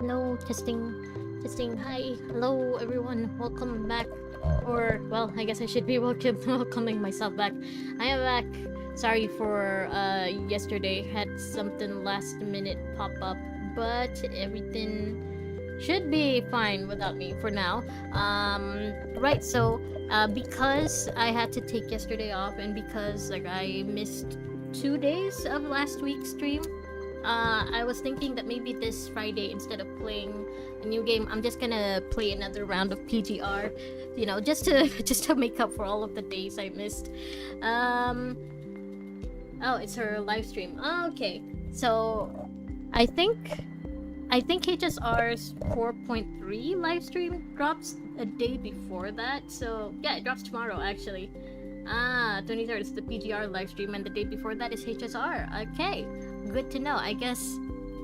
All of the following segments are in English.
Hello, testing, testing. Hi, hello everyone. Welcome back. Or well, I guess I should be welcoming myself back. I am back. Sorry for yesterday. Had something last minute pop up, but everything should be fine without me for now. Right. So, because I had to take yesterday off, and because like I missed 2 days of last week's stream, I was thinking that maybe this Friday, instead of playing a new game, I'm just gonna play another round of PGR. You know, just to just to make up for all of the days I missed. Um. Oh, it's her live stream. Oh, okay. So, I think I think HSR's 4.3 live stream drops a day before that. So yeah, it drops tomorrow actually. 23rd is the PGR live stream, and the day before that is HSR. Okay, good to know. I guess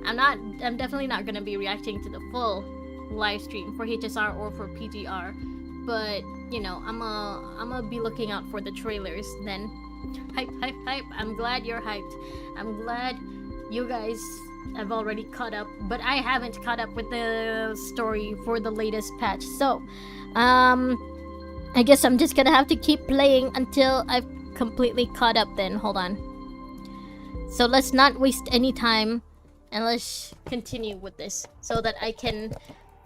I'm definitely not gonna be reacting to the full live stream for HSR or for PGR, but you know, I'm gonna be looking out for the trailers then. Hype, hype, hype. I'm glad you're hyped. I'm glad you guys have already caught up, but I haven't caught up with the story for the latest patch. So, um, I guess I'm just gonna have to keep playing until I've completely caught up then. Hold on. So let's not waste any time and let's continue with this so that I can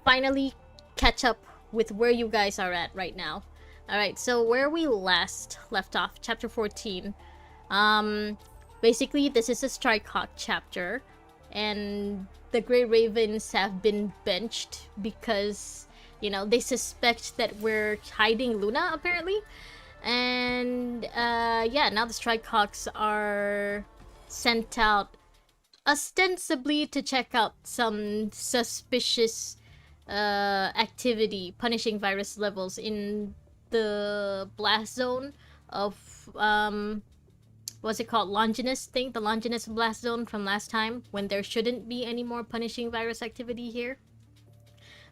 finally catch up with where you guys are at right now. Alright, so where we last left off, chapter 14. Basically, this is a Strikehawk chapter, and the Grey Ravens have been benched because, you know, they suspect that we're hiding Luna, apparently. And, yeah, now the Strikehawks are sent out ostensibly to check out some suspicious activity, punishing virus levels in the blast zone of what's it called, Longinus thing, the Longinus blast zone from last time, when there shouldn't be any more punishing virus activity here.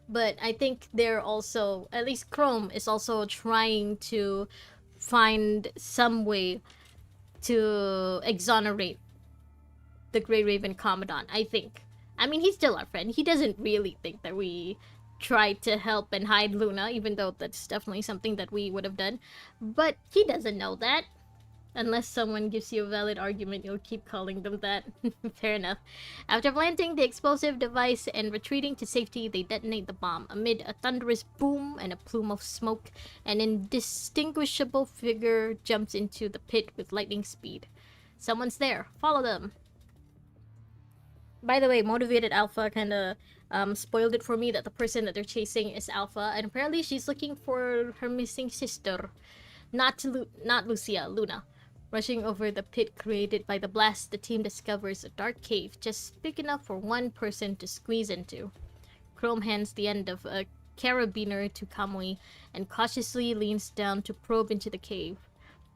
But I think they're also, at least Chrome is also trying to find some way to exonerate the Grey Raven Commandant, I think. I mean, he's still our friend. He doesn't really think that we tried to help and hide Luna, even though that's definitely something that we would have done. But he doesn't know that. Unless someone gives you a valid argument, you'll keep calling them that. Fair enough. After planting the explosive device and retreating to safety, they detonate the bomb. Amid a thunderous boom and a plume of smoke, an indistinguishable figure jumps into the pit with lightning speed. Someone's there. Follow them. By the way, Motivated Alpha kind of spoiled it for me that the person that they're chasing is Alpha, and apparently she's looking for her missing sister, not Lucia, Luna. Rushing over the pit created by the blast, the team discovers a dark cave just big enough for one person to squeeze into. Chrome hands the end of a carabiner to Kamui and cautiously leans down to probe into the cave.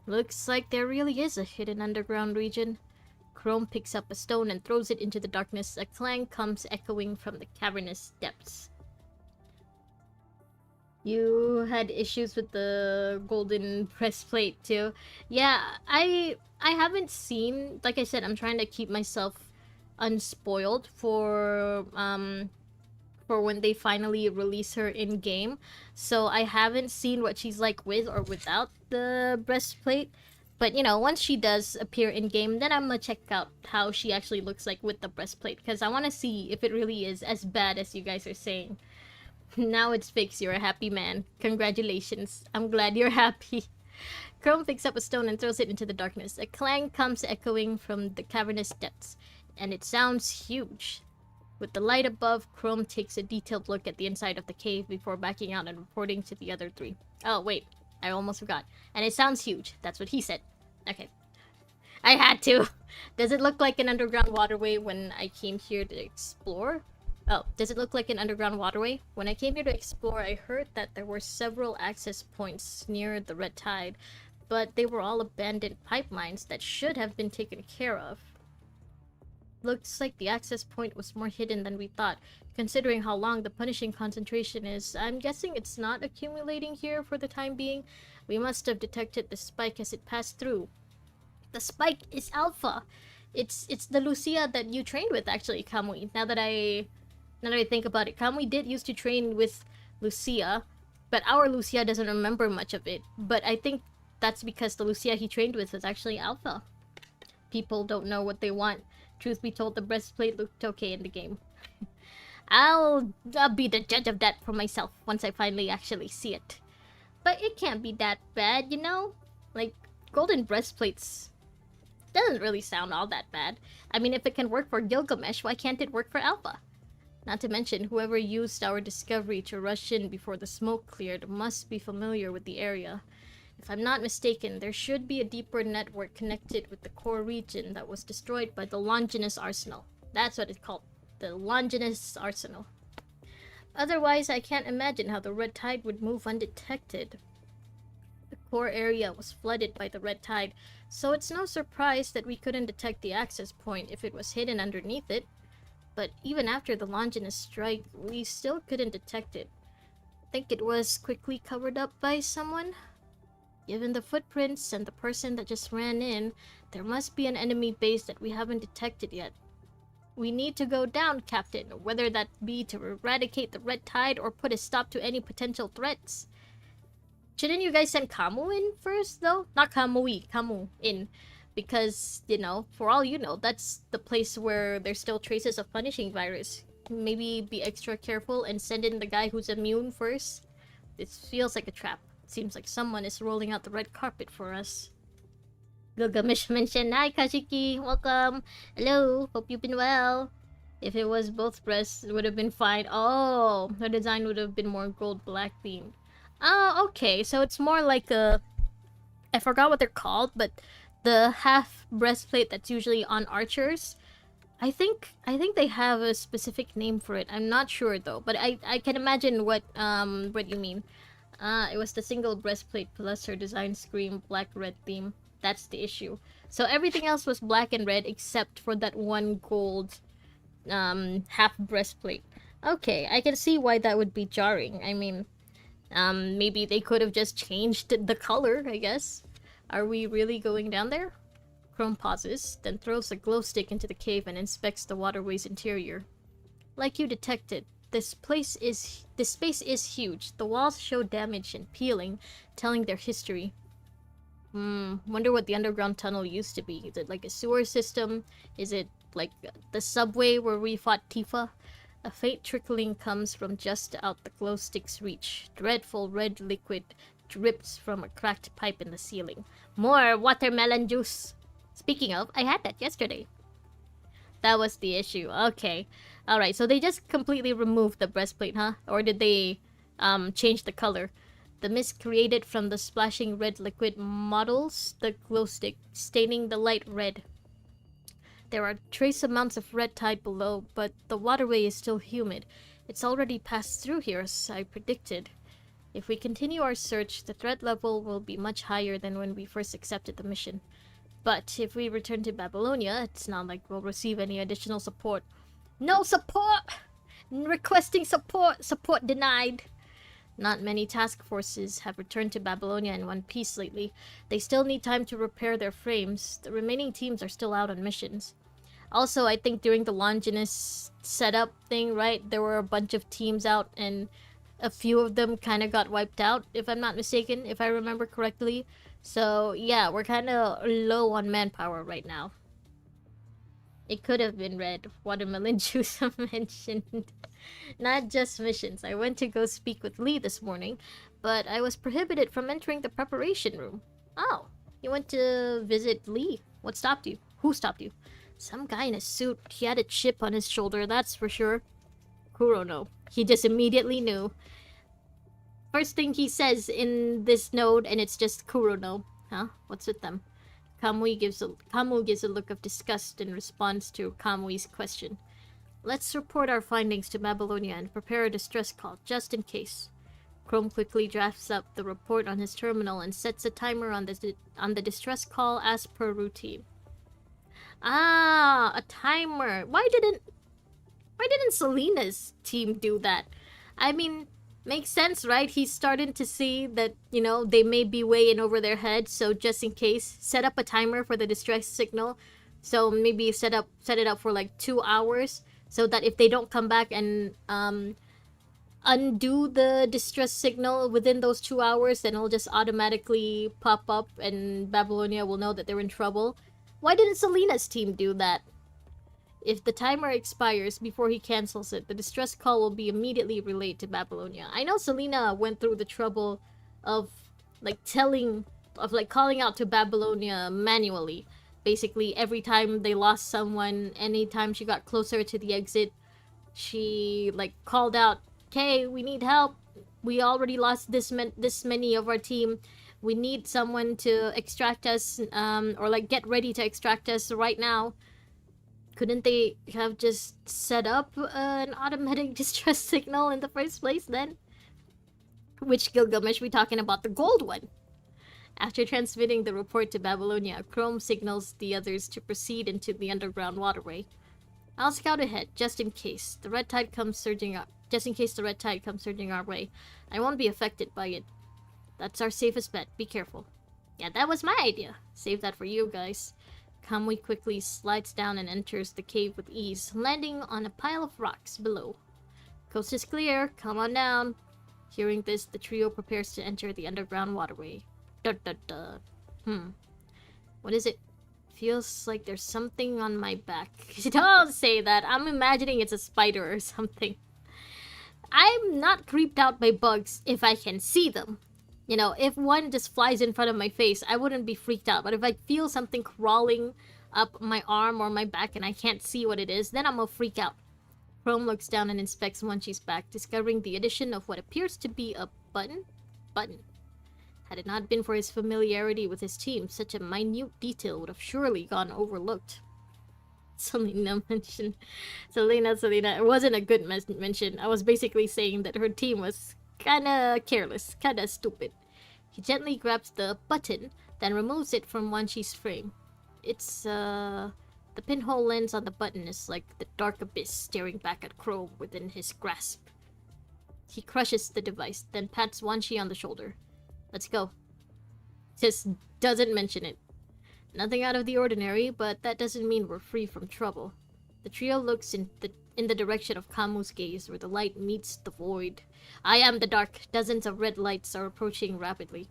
Looks like there really is a hidden underground region. Chrome picks up a stone and throws it into the darkness. A clang comes echoing from the cavernous depths. You had issues with the golden breastplate too. Yeah, I haven't seen, like I said, I'm trying to keep myself unspoiled for when they finally release her in game. So I haven't seen what she's like with or without the breastplate. But you know, once she does appear in game, then I'm gonna check out how she actually looks like with the breastplate, because I want to see if it really is as bad as you guys are saying. Now it's fixed. You're a happy man. Congratulations. I'm glad you're happy. Chrome picks up a stone and throws it into the darkness. A clang comes echoing from the cavernous depths, and it sounds huge. With the light above, Chrome takes a detailed look at the inside of the cave before backing out and reporting to the other three. Oh, wait. I almost forgot. And it sounds huge. That's what he said. Okay. I had to. Does it look like an underground waterway when I came here to explore? Oh, does it look like an underground waterway? When I came here to explore, I heard that there were several access points near the Red Tide, but they were all abandoned pipelines that should have been taken care of. Looks like the access point was more hidden than we thought. Considering how long the punishing concentration is, I'm guessing it's not accumulating here for the time being. We must have detected the spike as it passed through. The spike is Alpha! It's the Lucia that you trained with, actually, Kamui. Now that I Now that I think about it, Kamui did used to train with Lucia, but our Lucia doesn't remember much of it. But I think that's because the Lucia he trained with was actually Alpha. People don't know what they want. Truth be told, the breastplate looked okay in the game. I'll be the judge of that for myself once I finally actually see it. But it can't be that bad, you know? Like, golden breastplates doesn't really sound all that bad. I mean, if it can work for Gilgamesh, why can't it work for Alpha? Not to mention, whoever used our discovery to rush in before the smoke cleared must be familiar with the area. If I'm not mistaken, there should be a deeper network connected with the core region that was destroyed by the Longinus Arsenal. That's what it's called. The Longinus Arsenal. Otherwise, I can't imagine how the red tide would move undetected. The core area was flooded by the red tide, so it's no surprise that we couldn't detect the access point if it was hidden underneath it. But even after the Longinus strike, we still couldn't detect it. Think it was quickly covered up by someone? Given the footprints and the person that just ran in, there must be an enemy base that we haven't detected yet. We need to go down, Captain, whether that be to eradicate the red tide or put a stop to any potential threats. Shouldn't you guys send Kamu in first, though? Not Kamui, Kamu in. Because, you know, for all you know, that's the place where there's still traces of punishing virus. Maybe be extra careful and send in the guy who's immune first. This feels like a trap. Seems like someone is rolling out the red carpet for us. Gilgamesh mentioned, "Hi Kashiki, welcome. Hello, hope you've been well." If it was both breasts, it would have been fine. Oh, the design would have been more gold-black themed. Oh, okay, so it's more like a... I forgot what they're called, but the half breastplate that's usually on archers. I think they have a specific name for it. I'm not sure though, but I can imagine what you mean. It was the single breastplate plus her design scream black-red theme. That's the issue. So everything else was black and red except for that one gold half breastplate. Okay, I can see why that would be jarring. I mean, maybe they could have just changed the color, I guess. Are we really going down there? Chrome pauses, then throws a glow stick into the cave and inspects the waterway's interior. Like you detected, this space is huge. The walls show damage and peeling, telling their history. Wonder what the underground tunnel used to be. Is it like a sewer system? Is it like the subway where we fought Tifa? A faint trickling comes from just out the glow stick's reach. Dreadful red liquid drips from a cracked pipe in the ceiling. More watermelon juice! Speaking of, I had that yesterday. That was the issue. Okay. Alright, so they just completely removed the breastplate, huh? Or did they change the color? The mist created from the splashing red liquid models the glow stick, staining the light red. There are trace amounts of red tide below, but the waterway is still humid. It's already passed through here, as I predicted. If we continue our search, the threat level will be much higher than when we first accepted the mission. But if we return to Babylonia, it's not like we'll receive any additional support. No support! Requesting support! Support denied! Not many task forces have returned to Babylonia in one piece lately. They still need time to repair their frames. The remaining teams are still out on missions. Also, I think during the Longinus setup thing, right, there were a bunch of teams out and a few of them kind of got wiped out, if I'm not mistaken, if I remember correctly. So, yeah, we're kind of low on manpower right now. It could have been red. Watermelon juice mentioned. Not just missions. I went to go speak with Lee this morning, but I was prohibited from entering the preparation room. Oh, you went to visit Lee. What stopped you? Who stopped you? Some guy in a suit. He had a chip on his shoulder, that's for sure. Kurono. He just immediately knew. First thing he says in this node, and it's just Kurono. Huh? What's with them? Kamui gives a look of disgust in response to Kamui's question. Let's report our findings to Babylonia and prepare a distress call, just in case. Chrome quickly drafts up the report on his terminal and sets a timer on the distress call as per routine. Ah, a timer. Why didn't Selena's team do that? I mean, makes sense, right? He's starting to see that, you know, they may be way in over their heads, so just in case, set up a timer for the distress signal. So maybe set it up for like 2 hours. so that if they don't come back and undo the distress signal within those 2 hours, then it'll just automatically pop up and Babylonia will know that they're in trouble. Why didn't Selena's team do that? If the timer expires before he cancels it, the distress call will be immediately relayed to Babylonia. I know Selena went through the trouble of calling out to Babylonia manually. Basically, every time they lost someone, anytime she got closer to the exit, she called out, "Okay, we need help. We already lost this many of our team. We need someone to extract us, or get ready to extract us right now." Couldn't they have just set up an automatic distress signal in the first place then? Which Gilgamesh we talking about? The gold one. After transmitting the report to Babylonia, Chrome signals the others to proceed into the underground waterway. I'll scout ahead, just in case the red tide comes surging our way. I won't be affected by it. That's our safest bet. Be careful. Yeah, that was my idea. Save that for you guys. Kamui quickly slides down and enters the cave with ease, landing on a pile of rocks below. Coast is clear. Come on down. Hearing this, the trio prepares to enter the underground waterway. What is it? Feels like there's something on my back. Don't say that. I'm imagining it's a spider or something. I'm not creeped out by bugs if I can see them. You know, if one just flies in front of my face, I wouldn't be freaked out. But if I feel something crawling up my arm or my back and I can't see what it is, then I'm gonna freak out. Chrome looks down and inspects Munchie's back, discovering the addition of what appears to be a button. Had it not been for his familiarity with his team, such a minute detail would have surely gone overlooked. Selena mentioned... Selena. It wasn't a good mention. I was basically saying that her team was kinda careless, kinda stupid. He gently grabs the button, then removes it from Wanchi's frame. It's, the pinhole lens on the button is like the dark abyss staring back at Chrome within his grasp. He crushes the device, then pats Wanchi on the shoulder. Let's go. Just doesn't mention it. Nothing out of the ordinary, but that doesn't mean we're free from trouble. The trio looks in the direction of Kamu's gaze, where the light meets the void. I am the dark. Dozens of red lights are approaching rapidly.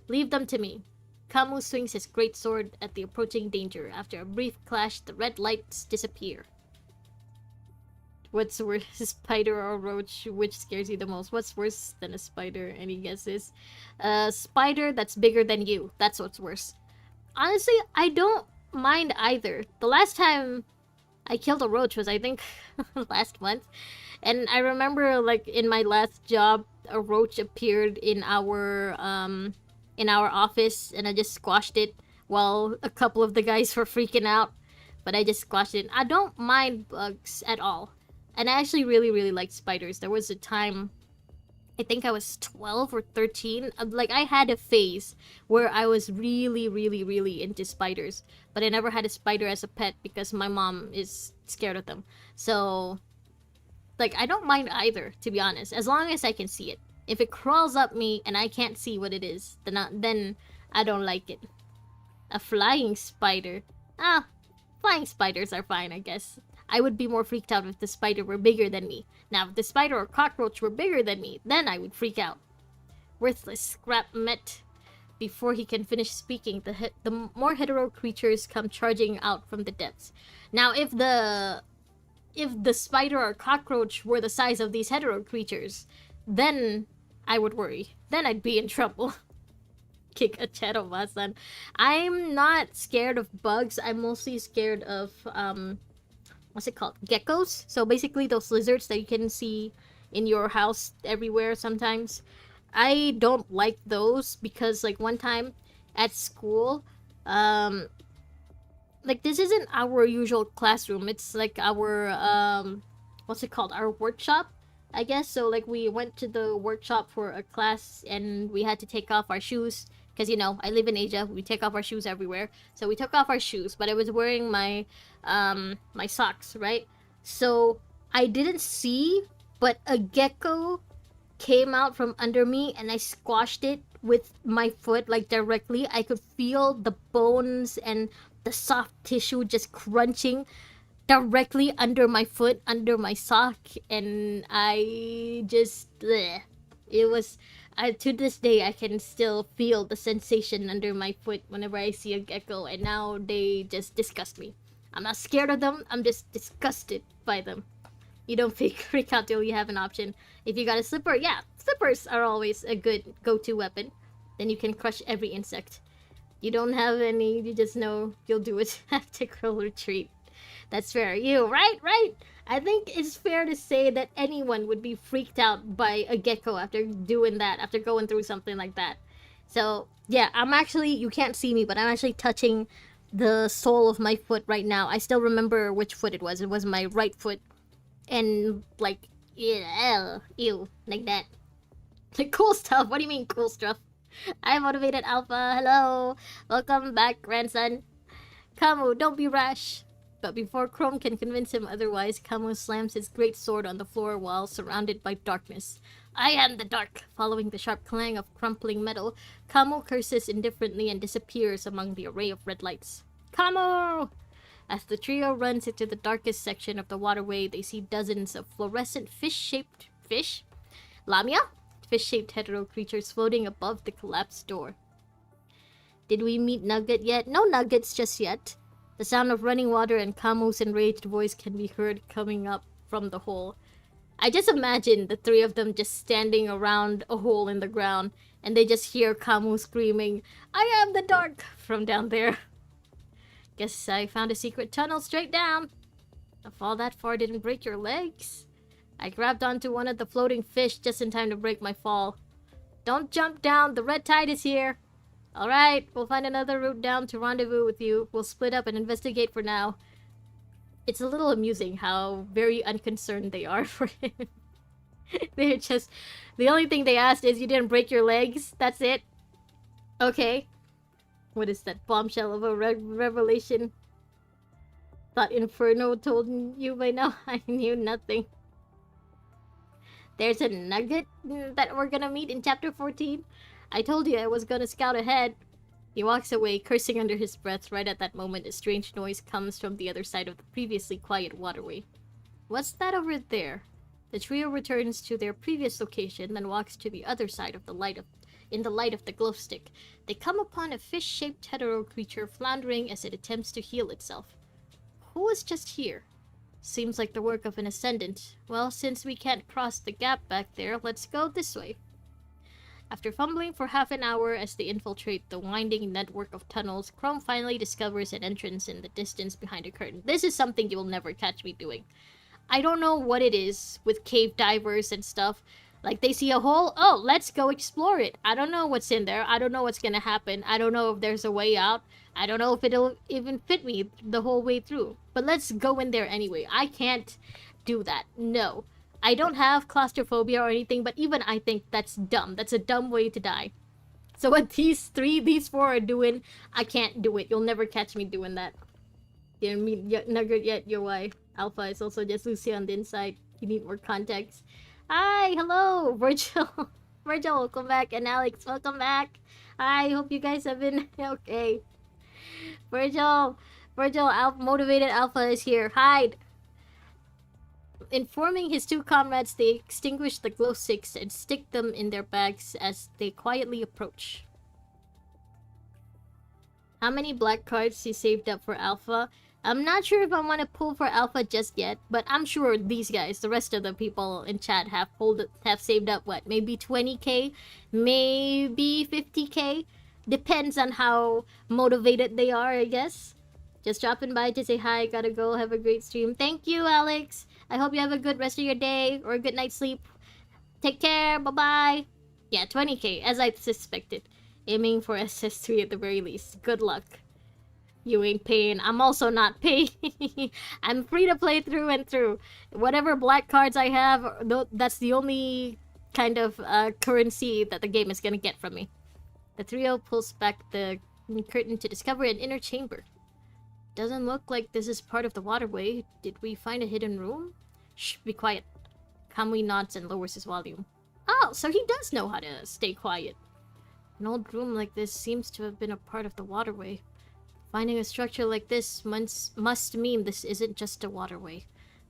Leave them to me. Kamu swings his great sword at the approaching danger. After a brief clash, the red lights disappear. What's worse, a spider or a roach? Which scares you the most? What's worse than a spider? Any guesses? A spider that's bigger than you. That's what's worse. Honestly, I don't mind either. The last time I killed a roach was, I think, last month. And I remember, in my last job, a roach appeared in our office, and I just squashed it while a couple of the guys were freaking out. But I just squashed it. I don't mind bugs at all. And I actually really, really like spiders. There was a time, I think I was 12 or 13. I had a phase where I was really, really, really into spiders. But I never had a spider as a pet because my mom is scared of them. So, I don't mind either, to be honest. As long as I can see it. If it crawls up me and I can't see what it is, then I don't like it. A flying spider. Flying spiders are fine, I guess. I would be more freaked out if the spider were bigger than me. Now, if the spider or cockroach were bigger than me, then I would freak out. Worthless scrap met. Before he can finish speaking, the more hetero creatures come charging out from the depths. Now, if the spider or cockroach were the size of these hetero creatures, then I would worry. Then I'd be in trouble. Kick a Cheromasan. I'm not scared of bugs. I'm mostly scared of, what's it called? Geckos. So basically those lizards that you can see in your house everywhere sometimes. I don't like those because one time at school, this isn't our usual classroom. It's our, what's it called? Our workshop, I guess. So we went to the workshop for a class and we had to take off our shoes. Because, I live in Asia, we take off our shoes everywhere. So we took off our shoes, but I was wearing my socks, right? So I didn't see, but a gecko came out from under me and I squashed it with my foot, directly. I could feel the bones and the soft tissue just crunching. directly under my foot, under my sock, and I just bleh. It was to this day I can still feel the sensation under my foot whenever I see a gecko, and now they just disgust me. I'm not scared of them, I'm just disgusted by them. You don't freak out till you have an option. If you got a slipper, yeah, slippers are always a good go-to weapon. Then you can crush every insect. You don't have any, you just know you'll do a tactical retreat. That's fair. You, right? Right? I think it's fair to say that anyone would be freaked out by a gecko after doing that, after going through something like that. So, yeah, I'm actually, you can't see me, but I'm actually touching the sole of my foot right now. I still remember which foot it was. It was my right foot. And, like, ew, like that. Like, cool stuff. What do you mean, cool stuff? I'm Motivated Alpha. Hello. Welcome back, grandson. Kamu, don't be rash. But before Chrome can convince him otherwise, Kamu slams his great sword on the floor while surrounded by darkness. I am the dark. Following the sharp clang of crumpling metal, Kamu curses indifferently and disappears among the array of red lights. Kamu! As the trio runs into the darkest section of the waterway, they see dozens of fluorescent fish-shaped fish? Lamia? Fish-shaped hetero creatures floating above the collapsed door. Did we meet Nugget yet? No nuggets just yet. The sound of running water and Kamu's enraged voice can be heard coming up from the hole. I just imagine the three of them just standing around a hole in the ground, and they just hear Kamu screaming, I am the dark, from down there. Guess I found a secret tunnel straight down. The fall that far didn't break your legs. I grabbed onto one of the floating fish just in time to break my fall. Don't jump down, the red tide is here. Alright, we'll find another route down to rendezvous with you. We'll split up and investigate for now. It's a little amusing how very unconcerned they are for him. They're just... The only thing they asked is you didn't break your legs. That's it. Okay. What is that bombshell of a revelation? Thought Inferno told you by now. I knew nothing. There's a nugget that we're gonna meet in chapter 14. I told you I was gonna scout ahead. He walks away, cursing under his breath. Right at that moment, a strange noise comes from the other side of the previously quiet waterway. What's that over there? The trio returns to their previous location, then walks to the other side of the light in the light of the glow stick. They come upon a fish-shaped hetero creature floundering as it attempts to heal itself. Who is just here? Seems like the work of an ascendant. Well, since we can't cross the gap back there, let's go this way. After fumbling for half an hour as they infiltrate the winding network of tunnels, Chrome finally discovers an entrance in the distance behind a curtain. This is something you'll never catch me doing. I don't know what it is with cave divers and stuff. Like, they see a hole, oh, let's go explore it. I don't know what's in there. I don't know what's gonna happen. I don't know if there's a way out. I don't know if it'll even fit me the whole way through. But let's go in there anyway. I can't do that. No. I don't have claustrophobia or anything, but even I think that's dumb. That's a dumb way to die. So what these four are doing, I can't do it. You'll never catch me doing that. You didn't meet Nugget yet, your wife. Alpha is also just Lucy on the inside. You need more context. Hi, hello, Virgil. Virgil, welcome back. And Alex, welcome back. Hi, hope you guys have been okay. Virgil, Motivated Alpha is here. Hide. Informing his two comrades, they extinguish the glow sticks and stick them in their bags as they quietly approach. How many black cards he saved up for Alpha? I'm not sure if I want to pull for Alpha just yet, but I'm sure these guys, the rest of the people in chat, have saved up what? Maybe 20k, maybe 50k. Depends on how motivated they are, I guess. Just dropping by to say hi. Gotta go. Have a great stream. Thank you, Alex. I hope you have a good rest of your day or a good night's sleep. Take care. Bye-bye. Yeah, 20k, as I suspected. Aiming for SS3 at the very least. Good luck. You ain't paying. I'm also not paying. I'm free to play through and through. Whatever black cards I have, that's the only kind of currency that the game is gonna get from me. The trio pulls back the curtain to discover an inner chamber. Doesn't look like this is part of the waterway. Did we find a hidden room? Shh, be quiet. Kamui nods and lowers his volume. Oh, so he does know how to stay quiet. An old room like this seems to have been a part of the waterway. Finding a structure like this must mean this isn't just a waterway.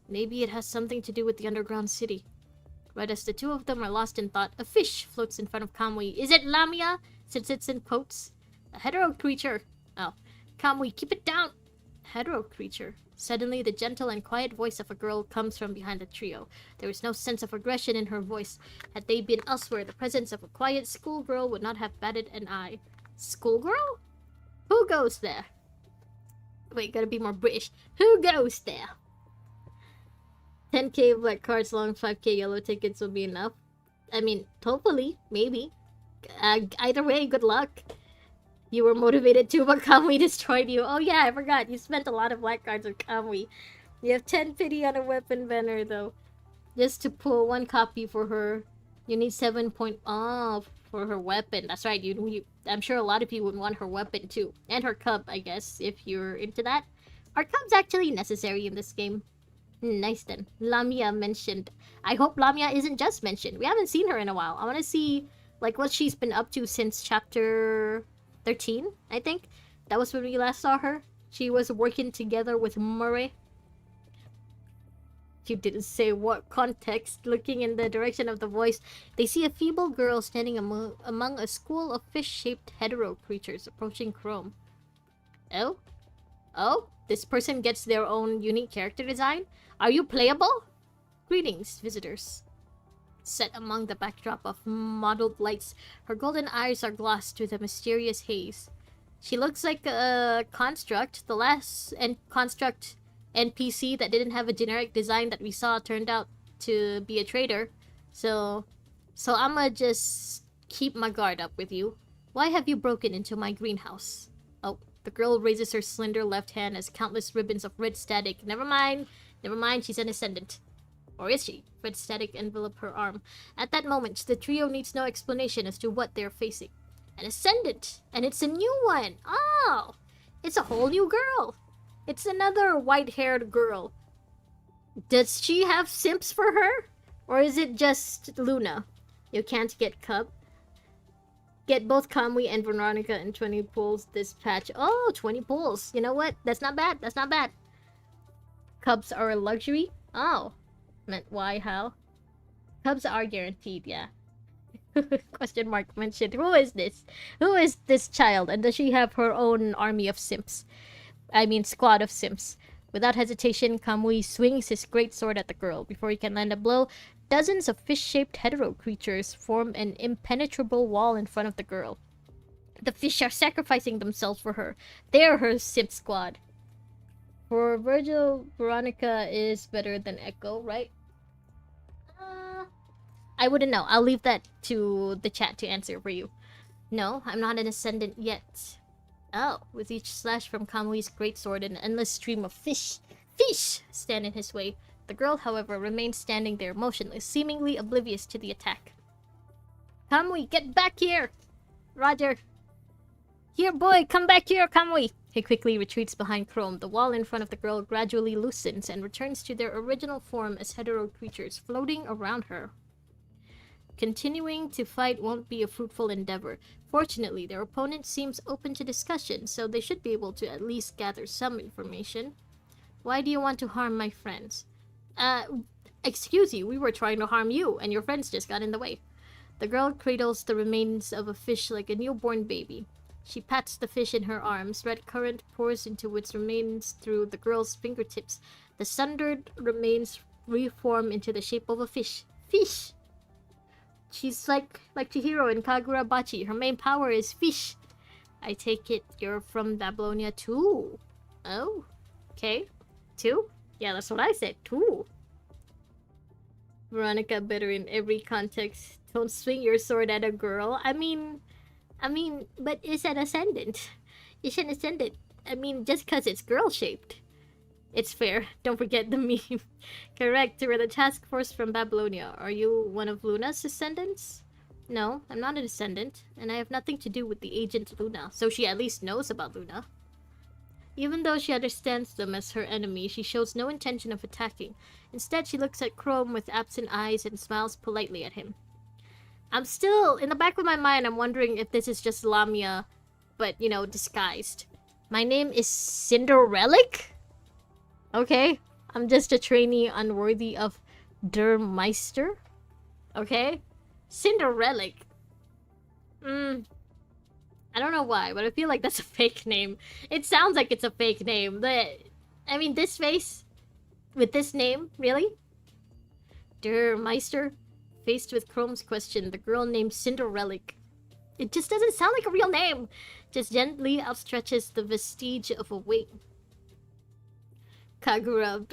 Maybe it has something to do with the underground city. Right as the two of them are lost in thought, a fish floats in front of Kamui. Is it Lamia? Since it's in quotes. A hetero creature. Oh. Kamui, keep it down! Hetero creature. Suddenly, the gentle and quiet voice of a girl comes from behind the trio. There is no sense of aggression in her voice. Had they been elsewhere, the presence of a quiet schoolgirl would not have batted an eye. Schoolgirl? Who goes there? Wait, gotta be more British. Who goes there? 10k black cards long, 5k yellow tickets will be enough. I mean, hopefully, maybe. Either way, good luck. You were motivated too, but Kamui destroyed you. Oh yeah, I forgot. You spent a lot of black cards with Kamui. You have 10 pity on a weapon banner, though. Just to pull one copy for her, you need 7 point... Oh, for her weapon. That's right. I'm sure a lot of you would want her weapon, too. And her cub, I guess, if you're into that. Are cubs actually necessary in this game? Nice then. Lamia mentioned. I hope Lamia isn't just mentioned. We haven't seen her in a while. I want to see, like, what she's been up to since chapter 13, I think. That was when we last saw her. She was working together with Murray. You didn't say what context. Looking in the direction of the voice, they see a feeble girl standing among a school of fish-shaped hetero creatures approaching Chrome. Oh? Oh? This person gets their own unique character design? Are you playable? Greetings, visitors. Set among the backdrop of mottled lights, her golden eyes are glossed with a mysterious haze. She looks like a construct. The last construct NPC that didn't have a generic design that we saw turned out to be a traitor. So I'ma just keep my guard up with you. Why have you broken into my greenhouse? Oh, the girl raises her slender left hand as countless ribbons of red static. Never mind, she's an ascendant. Or is she? Red static envelop her arm. At that moment, the trio needs no explanation as to what they're facing. An ascendant! And it's a new one! Oh! It's a whole new girl! It's another white-haired girl. Does she have simps for her? Or is it just Luna? You can't get Cub. Get both Kamui and Veronica in 20 pulls this patch. Oh, 20 pulls. You know what? That's not bad. That's not bad. Cubs are a luxury? Oh. Meant why, how? Cubs are guaranteed, yeah. Question mark mentioned. Who is this? Who is this child? And does she have her own army of simps? I mean, squad of simps. Without hesitation, Kamui swings his great sword at the girl. Before he can land a blow, dozens of fish-shaped hetero creatures form an impenetrable wall in front of the girl. The fish are sacrificing themselves for her. They're her simp squad. For Virgil, Veronica is better than Echo, right? I wouldn't know. I'll leave that to the chat to answer for you. No, I'm not an ascendant yet. Oh, with each slash from Kamui's greatsword, an endless stream of fish stand in his way. The girl, however, remains standing there, motionless, seemingly oblivious to the attack. Kamui, get back here! Roger. Here, boy, come back here, Kamui! He quickly retreats behind Chrome. The wall in front of the girl gradually loosens and returns to their original form as hetero creatures floating around her. Continuing to fight won't be a fruitful endeavor. Fortunately, their opponent seems open to discussion, so they should be able to at least gather some information. Why do you want to harm my friends? Excuse you, we were trying to harm you, and your friends just got in the way. The girl cradles the remains of a fish like a newborn baby. She pats the fish in her arms. Red current pours into its remains through the girl's fingertips. The sundered remains reform into the shape of a fish. Fish! She's like Chihiro in Kagurabachi. Her main power is fish. I take it you're from Babylonia too. Oh, okay. Two? Yeah, that's what I said. Two. Veronica better in every context. Don't swing your sword at a girl. I mean, but it's an ascendant. It's an ascendant. I mean, just because it's girl-shaped. It's fair. Don't forget the meme. Correct. We're the task force from Babylonia. Are you one of Luna's descendants? No, I'm not a descendant, and I have nothing to do with the agent Luna, so she at least knows about Luna. Even though she understands them as her enemy, she shows no intention of attacking. Instead, she looks at Chrome with absent eyes and smiles politely at him. I'm still, in the back of my mind, I'm wondering if this is just Lamia, but, you know, disguised. My name is Cinderelic? Okay. I'm just a trainee unworthy of Der Meister. Okay. Cinderelic. I don't know why, but I feel like that's a fake name. It sounds like it's a fake name. I mean, this face with this name, really? Der Meister? Faced with Chrome's question, the girl named Cinderelic. It just doesn't sound like a real name. Just gently outstretches the vestige of a wing. Kagura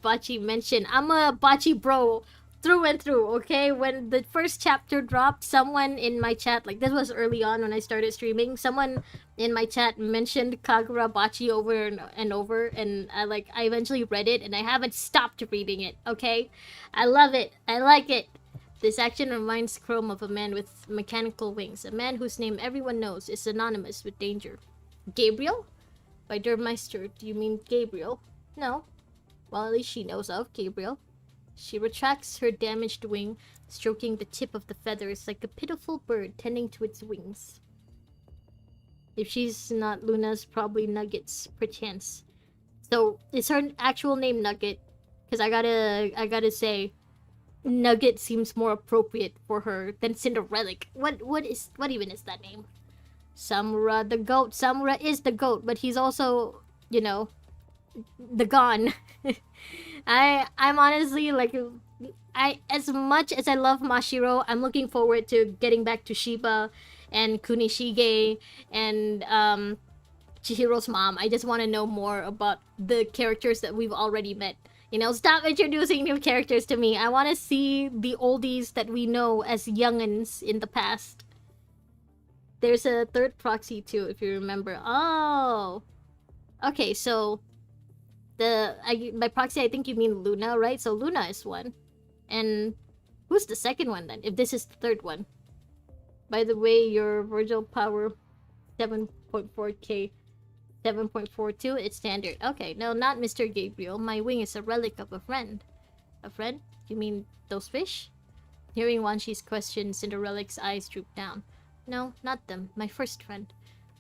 Bachi mentioned, I'm a Bachi bro through and through, okay? When the first chapter dropped, someone in my chat, like this was early on when I started streaming, someone in my chat mentioned Kagura Bachi over and over, and I eventually read it, and I haven't stopped reading it, okay? I love it. I like it. This action reminds Chrome of a man with mechanical wings, a man whose name everyone knows is synonymous with danger. Gabriel? By Der Meister, do you mean Gabriel? No. Well, at least she knows of Gabriel. She retracts her damaged wing, stroking the tip of the feathers like a pitiful bird tending to its wings. If she's not Luna's, probably Nugget's, perchance. So, is her actual name Nugget? Because I gotta say, Nugget seems more appropriate for her than Cinderelic. What even is that name? Samura the goat. Samura is the goat, but he's also, you know, the Gon. I'm honestly like, as much as I love Mashiro, I'm looking forward to getting back to Shiba and Kunishige and Chihiro's mom. I just want to know more about the characters that we've already met. You know, stop introducing new characters to me. I want to see the oldies that we know as youngins in the past. There's a third proxy too, if you remember. Oh, okay. So by proxy, I think you mean Luna, right? So Luna is one. And who's the second one then? If this is the third one. By the way, your Virgil power 7.4k, 7.42, it's standard. Okay, no, not Mr. Gabriel. My wing is a relic of a friend. A friend? You mean those fish? Hearing Wanshi's question, Cinderella's eyes drooped down. No, not them. My first friend.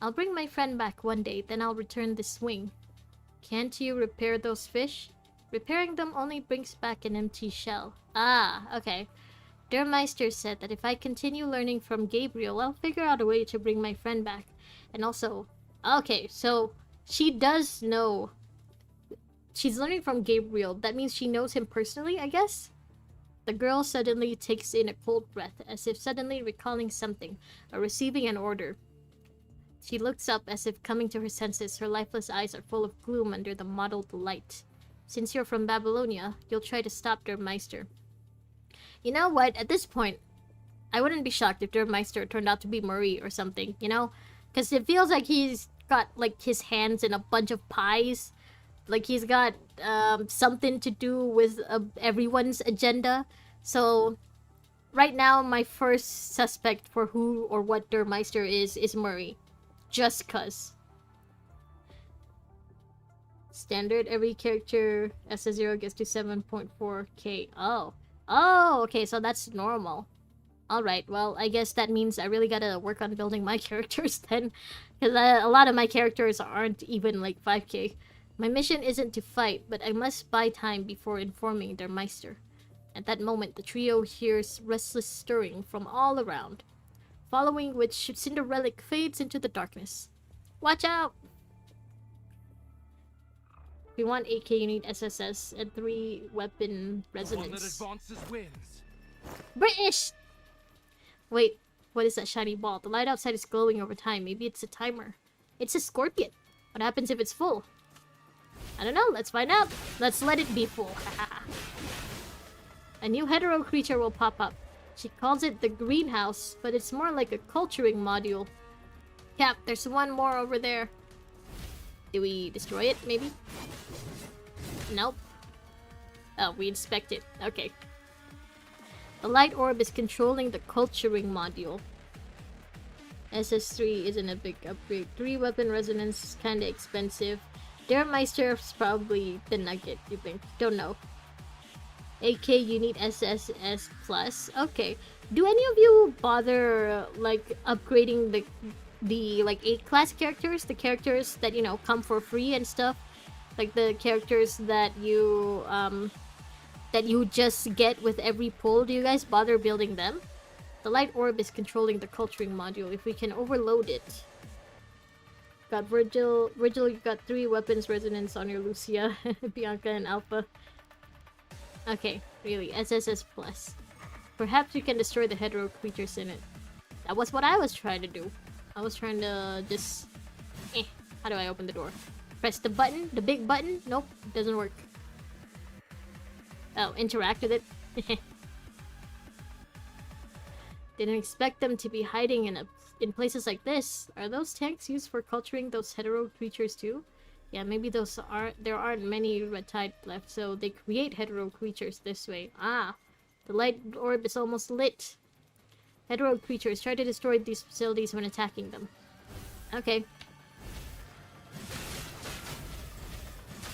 I'll bring my friend back one day, then I'll return this wing. Can't you repair those fish? Repairing them only brings back an empty shell. Ah, okay. Der Meister said that if I continue learning from Gabriel, I'll figure out a way to bring my friend back. And also, okay, so she does know. She's learning from Gabriel. That means she knows him personally, I guess? The girl suddenly takes in a cold breath, as if suddenly recalling something, or receiving an order. She looks up as if coming to her senses. Her lifeless eyes are full of gloom under the mottled light. Since you're from Babylonia, you'll try to stop Der Meister. You know what? At this point, I wouldn't be shocked if Der Meister turned out to be Murray or something, you know? Because it feels like he's got, like, his hands in a bunch of pies. Like, he's got something to do with everyone's agenda. So, right now, my first suspect for who or what Der Meister is Murray. Just cuz. Standard, every character SS0 gets to 7.4k. Oh. Oh, okay, so that's normal. Alright, well, I guess that means I really gotta work on building my characters then. Because a lot of my characters aren't even like 5k. My mission isn't to fight, but I must buy time before informing Der Meister. At that moment, the trio hears restless stirring from all around. Following which, Cinderelic fades into the darkness. Watch out! If you want 8k, you need SSS and 3 weapon resonance. One that advances wins. British! Wait, what is that shiny ball? The light outside is glowing over time. Maybe it's a timer. It's a scorpion. What happens if it's full? I don't know. Let's find out. Let's let it be full. A new hetero creature will pop up. She calls it the greenhouse, but it's more like a culturing module. Cap, there's one more over there. Do we destroy it, maybe? Nope. Oh, we inspect it. Okay. The light orb is controlling the culturing module. SS3 isn't a big upgrade. 3 weapon resonance is kinda expensive. Der Meister is probably the nugget, you think? Don't know. AK, you need SSS plus. Okay. Do any of you bother like upgrading the like 8 class characters, the characters that you know come for free and stuff, like the characters that you just get with every pull. Do you guys bother building them? The light orb is controlling the culturing module. If we can overload it. Got Virgil, you got 3 weapons resonance on your Lucia, Bianca, and Alpha. Okay, really, SSS plus. Perhaps you can destroy the hetero creatures in it. That was what I was trying to do. I was trying to just... How do I open the door? Press the button? The big button? Nope, doesn't work. Oh, interact with it? Didn't expect them to be hiding in places like this. Are those tanks used for culturing those hetero creatures too? Yeah, maybe there aren't many red tide left, so they create hetero creatures this way. Ah, the light orb is almost lit. Hetero creatures try to destroy these facilities when attacking them. Okay.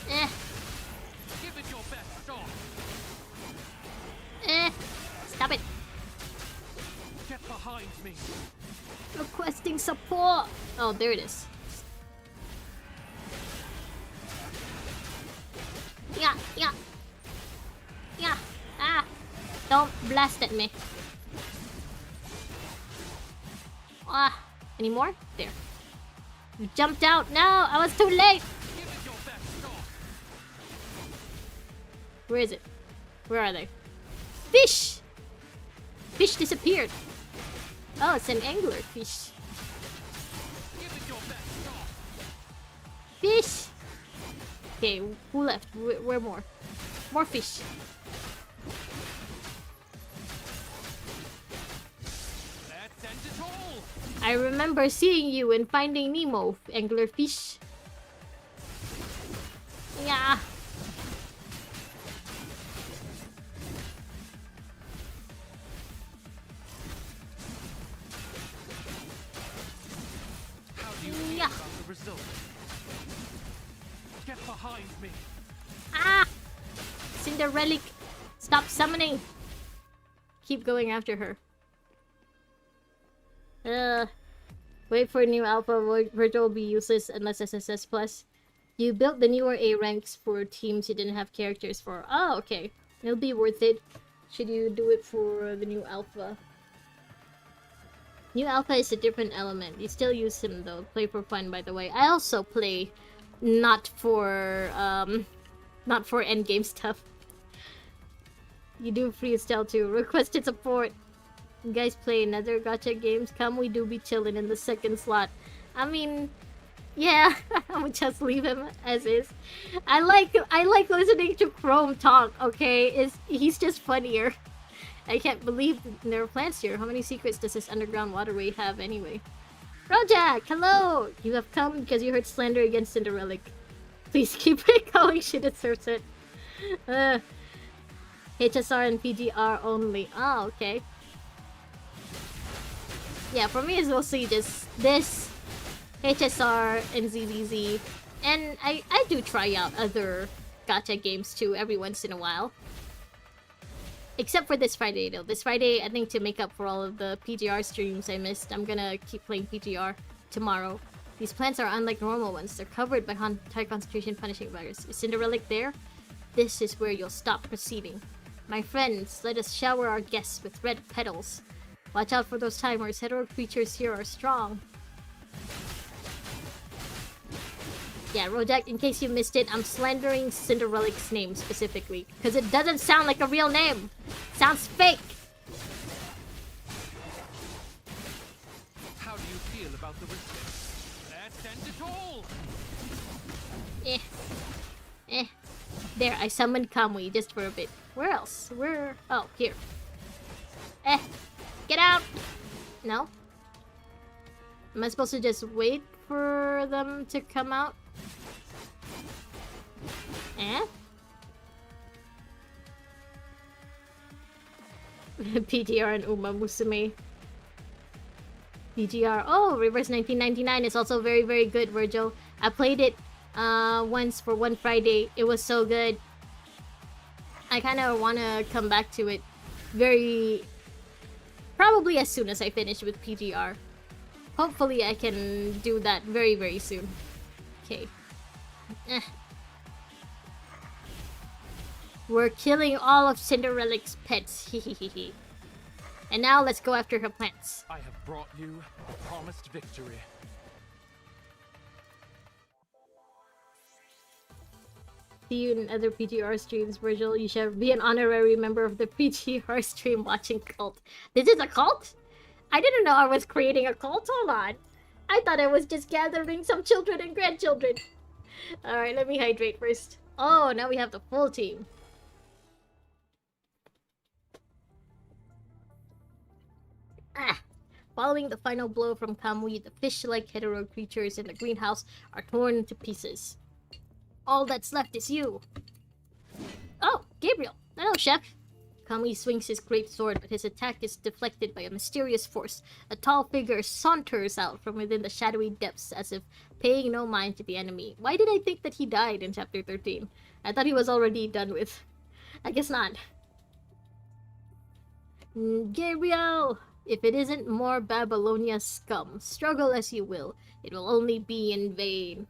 Give it your best shot. Stop it. Get behind me. Requesting support. Oh, there it is. Yeah. Ah. Don't blast at me. Ah. Any more? There. You jumped out. No, I was too late. Give it your best shot. Where is it? Where are they? Fish! Fish disappeared. Oh, it's an angler fish. Give it your best shot. Fish! Okay, who left? Where more? More fish. Let's end it all. I remember seeing you in Finding Nemo, anglerfish. Yeah. How do you feel Yeah. about the result? Get behind me. Ah! Cinderelic, stop summoning. Keep going after her. Wait for new alpha. Virtual will be useless unless SSS plus. You built the newer A ranks for teams you didn't have characters for. Oh, okay. It'll be worth it. Should you do it for the new alpha? New alpha is a different element. You still use him though. Play for fun, by the way. I also play not for endgame stuff. You do freestyle too. Requested support. You guys play another gacha games? Come, we do be chilling in the second slot. I mean, yeah, I'm gonna just leave him as is. I like listening to Chrome talk. Okay, he's just funnier. I can't believe there are plants here. How many secrets does this underground waterway have anyway? Rojak, hello! You have come because you heard slander against Cinderelic. Please keep it going, she deserves it. HSR and PGR only. Oh, okay. Yeah, for me it's mostly just this, HSR, and ZZZ. And I do try out other gacha games too every once in a while. Except for this Friday though. This Friday, I think to make up for all of the PGR streams I missed, I'm gonna keep playing PGR tomorrow. These plants are unlike normal ones. They're covered by high concentration punishing virus. Is Cinderelic there? This is where you'll stop proceeding. My friends, let us shower our guests with red petals. Watch out for those timers. Hetero creatures here are strong. Yeah, Rojak, in case you missed it, I'm slandering Cinderelic's name specifically. Because it doesn't sound like a real name. Sounds fake. How do you feel about the result? Let's end it all. There, I summoned Kamui just for a bit. Where else? Where? Oh, here. Get out! No? Am I supposed to just wait for them to come out? PGR and Uma Musume. PGR. Oh, Reverse 1999 is also very, very good, Virgil. I played it once for one Friday. It was so good. I kind of want to come back to it probably as soon as I finish with PGR. Hopefully I can do that very, very soon. Okay. Eh. We're killing all of Cinderella's pets. Hehehehe. And now let's go after her plants. I have brought you the promised victory. See you in other PTR streams, Virgil. You should be an honorary member of the PTR stream watching cult. This is a cult? I didn't know I was creating a cult. Hold on. I thought I was just gathering some children and grandchildren. Alright, let me hydrate first. Oh, now we have the full team. Ah! Following the final blow from Kamui, the fish-like hetero creatures in the greenhouse are torn to pieces. All that's left is you. Oh, Gabriel. Hello, Chef. Kamui swings his great sword, but his attack is deflected by a mysterious force. A tall figure saunters out from within the shadowy depths as if paying no mind to the enemy. Why did I think that he died in Chapter 13? I thought he was already done with. I guess not. Gabriel! If it isn't more Babylonia scum, struggle as you will, it will only be in vain.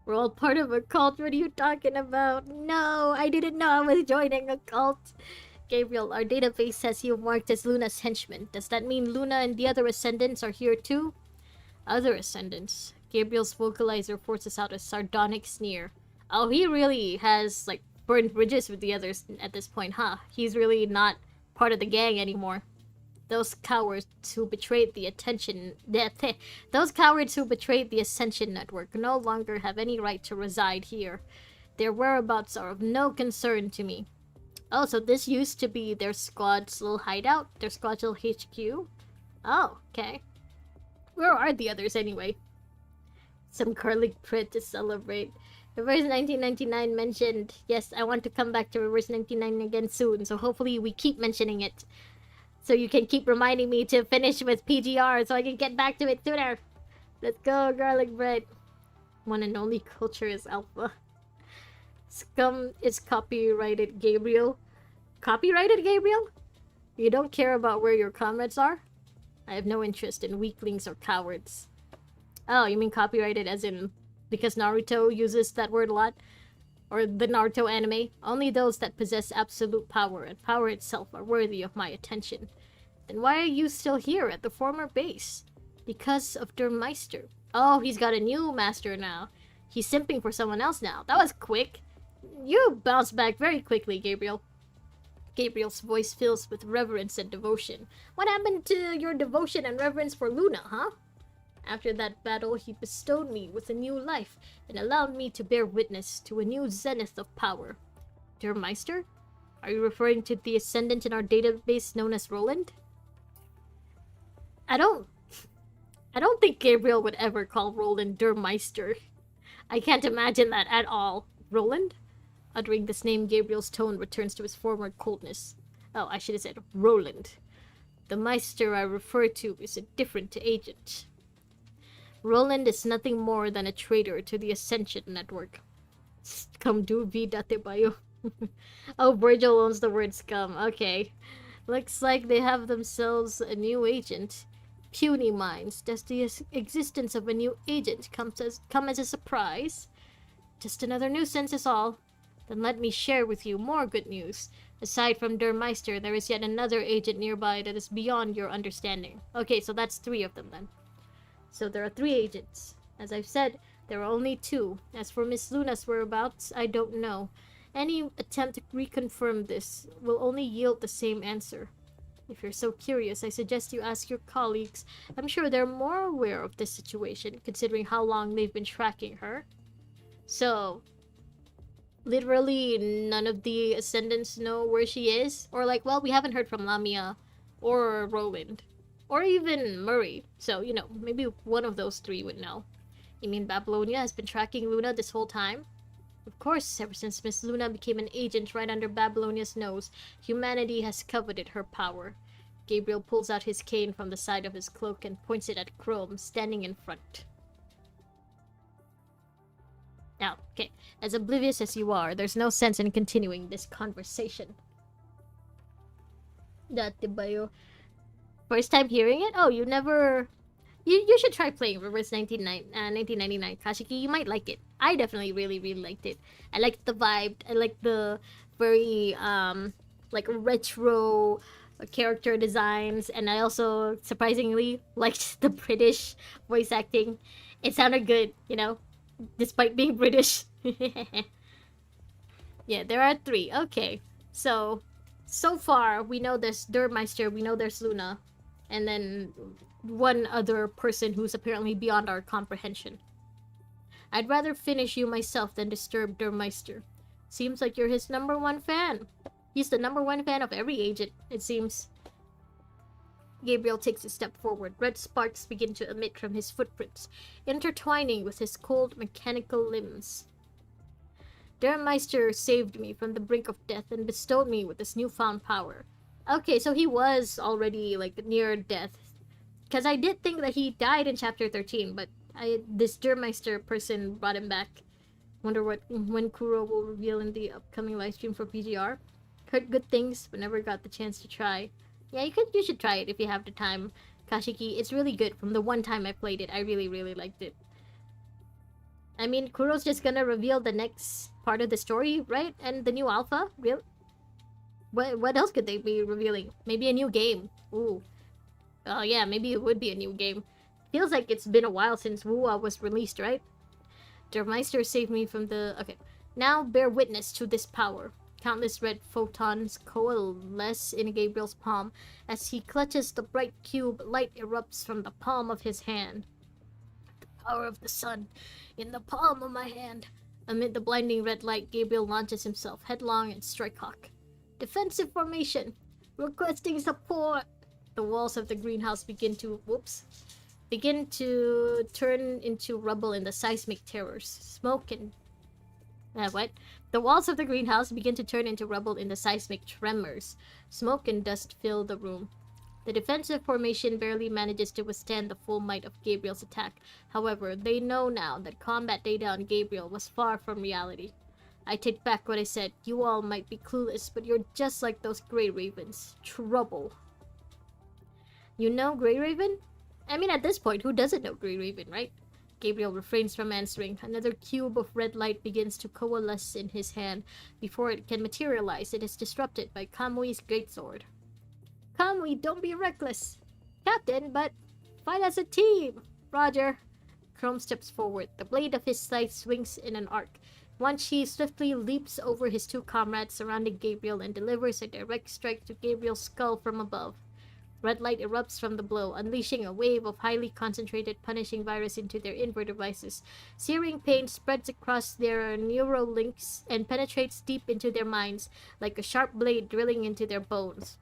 We're all part of a cult, what are you talking about? No, I didn't know I was joining a cult. Gabriel, our database says you marked as Luna's henchman. Does that mean Luna and the other Ascendants are here too? Other Ascendants? Gabriel's vocalizer forces out a sardonic sneer. Oh, he really has, like, burned bridges with the others at this point, huh? He's really not part of the gang anymore. Those cowards who betrayed the those cowards who betrayed the Ascension Network no longer have any right to reside here. Their whereabouts are of no concern to me. Oh, so this used to be their squad's little hideout? Their squad's little HQ? Oh, okay. Where are the others anyway? Some garlic bread to celebrate. Reverse 1999 mentioned. Yes, I want to come back to Reverse 99 again soon, so hopefully we keep mentioning it. So you can keep reminding me to finish with PGR so I can get back to it sooner. Let's go, garlic bread. One and only culture is alpha. Scum is copyrighted, Gabriel. Copyrighted, Gabriel? You don't care about where your comrades are? I have no interest in weaklings or cowards. Oh, you mean copyrighted as in because Naruto uses that word a lot? Or the Naruto anime? Only those that possess absolute power and power itself are worthy of my attention. Then why are you still here at the former base? Because of Der Meister. Oh, he's got a new master now. He's simping for someone else now. That was quick. You bounced back very quickly, Gabriel. Gabriel's voice fills with reverence and devotion. What happened to your devotion and reverence for Luna, huh? After that battle, he bestowed me with a new life and allowed me to bear witness to a new zenith of power. Der Meister? Are you referring to the ascendant in our database known as Roland? I don't think Gabriel would ever call Roland Der Meister. I can't imagine that at all. Roland? Uttering this name, Gabriel's tone returns to his former coldness. Oh, I should have said Roland. The Meister I refer to is a different agent. Roland is nothing more than a traitor to the Ascension Network. Scum do vida te bayo. Oh, Virgil owns the word scum. Okay. Looks like they have themselves a new agent. Puny minds. Does the existence of a new agent come as a surprise? Just another nuisance is all. Then let me share with you more good news. Aside from Der Meister, there is yet another agent nearby that is beyond your understanding. Okay, so that's 3 of them then. So there are 3 agents. As I've said, there are only 2. As for Miss Luna's whereabouts, I don't know. Any attempt to reconfirm this will only yield the same answer. If you're so curious, I suggest you ask your colleagues. I'm sure they're more aware of this situation, considering how long they've been tracking her. So, literally none of the Ascendants know where she is? Or like, well, we haven't heard from Lamia or Roland. Or even Murray. So, you know, maybe one of those 3 would know. You mean Babylonia has been tracking Luna this whole time? Of course, ever since Miss Luna became an agent right under Babylonia's nose, humanity has coveted her power. Gabriel pulls out his cane from the side of his cloak and points it at Chrome, standing in front. Now, okay, as oblivious as you are, there's no sense in continuing this conversation. Dati ba yo? First time hearing it? Oh, you never You should try playing Reverse 1999 Kashiki. You might like it. I definitely really liked it. I liked the vibe. I liked the very like retro character designs, and I also surprisingly liked the British voice acting. It sounded good, you know, despite being British. Yeah, there are three. Okay, so far we know there's Durmeister, we know there's Luna, and then one other person who's apparently beyond our comprehension. I'd rather finish you myself than disturb Durmeister. Seems like you're his number one fan. He's the number one fan of every agent, it seems. Gabriel takes a step forward. Red sparks begin to emit from his footprints, intertwining with his cold mechanical limbs. Dermeister saved me from the brink of death and bestowed me with this newfound power. Okay, so he was already like near death. Because I did think that he died in chapter 13, but this Dermeister person brought him back. Wonder what when Kuro will reveal in the upcoming live stream for PGR. Heard good things, but never got the chance to try. Yeah, you should try it if you have the time. Kashiki, it's really good. From the one time I played it, I really liked it. I mean, Kuro's just gonna reveal the next part of the story, right? And the new alpha? Real? What else could they be revealing? Maybe a new game. Ooh. Oh yeah, maybe it would be a new game. Feels like it's been a while since Wuwa was released, right? Dermeister saved me from the... Okay. Now bear witness to this power. Countless red photons coalesce in Gabriel's palm. As he clutches the bright cube, light erupts from the palm of his hand. The power of the sun in the palm of my hand. Amid the blinding red light, Gabriel launches himself headlong and strike hawk. Defensive formation. Requesting support. The walls of the greenhouse begin to turn into rubble in the seismic terrors. Smoke and... what? The walls of the greenhouse begin to turn into rubble in the seismic tremors. Smoke and dust fill the room. The defensive formation barely manages to withstand the full might of Gabriel's attack. However, they know now that combat data on Gabriel was far from reality. I take back what I said. You all might be clueless, but you're just like those Grey Ravens. Trouble. You know Grey Raven? I mean, at this point, who doesn't know Grey Raven, right? Gabriel refrains from answering. Another cube of red light begins to coalesce in his hand. Before it can materialize, it is disrupted by Kamui's greatsword. Kamui, don't be reckless. Captain, but fight as a team. Roger. Chrome steps forward. The blade of his scythe swings in an arc. Wan Chi swiftly leaps over his two comrades surrounding Gabriel and delivers a direct strike to Gabriel's skull from above. Red light erupts from the blow, unleashing a wave of highly concentrated punishing virus into their inward devices. Searing pain spreads across their neural links and penetrates deep into their minds, like a sharp blade drilling into their bones.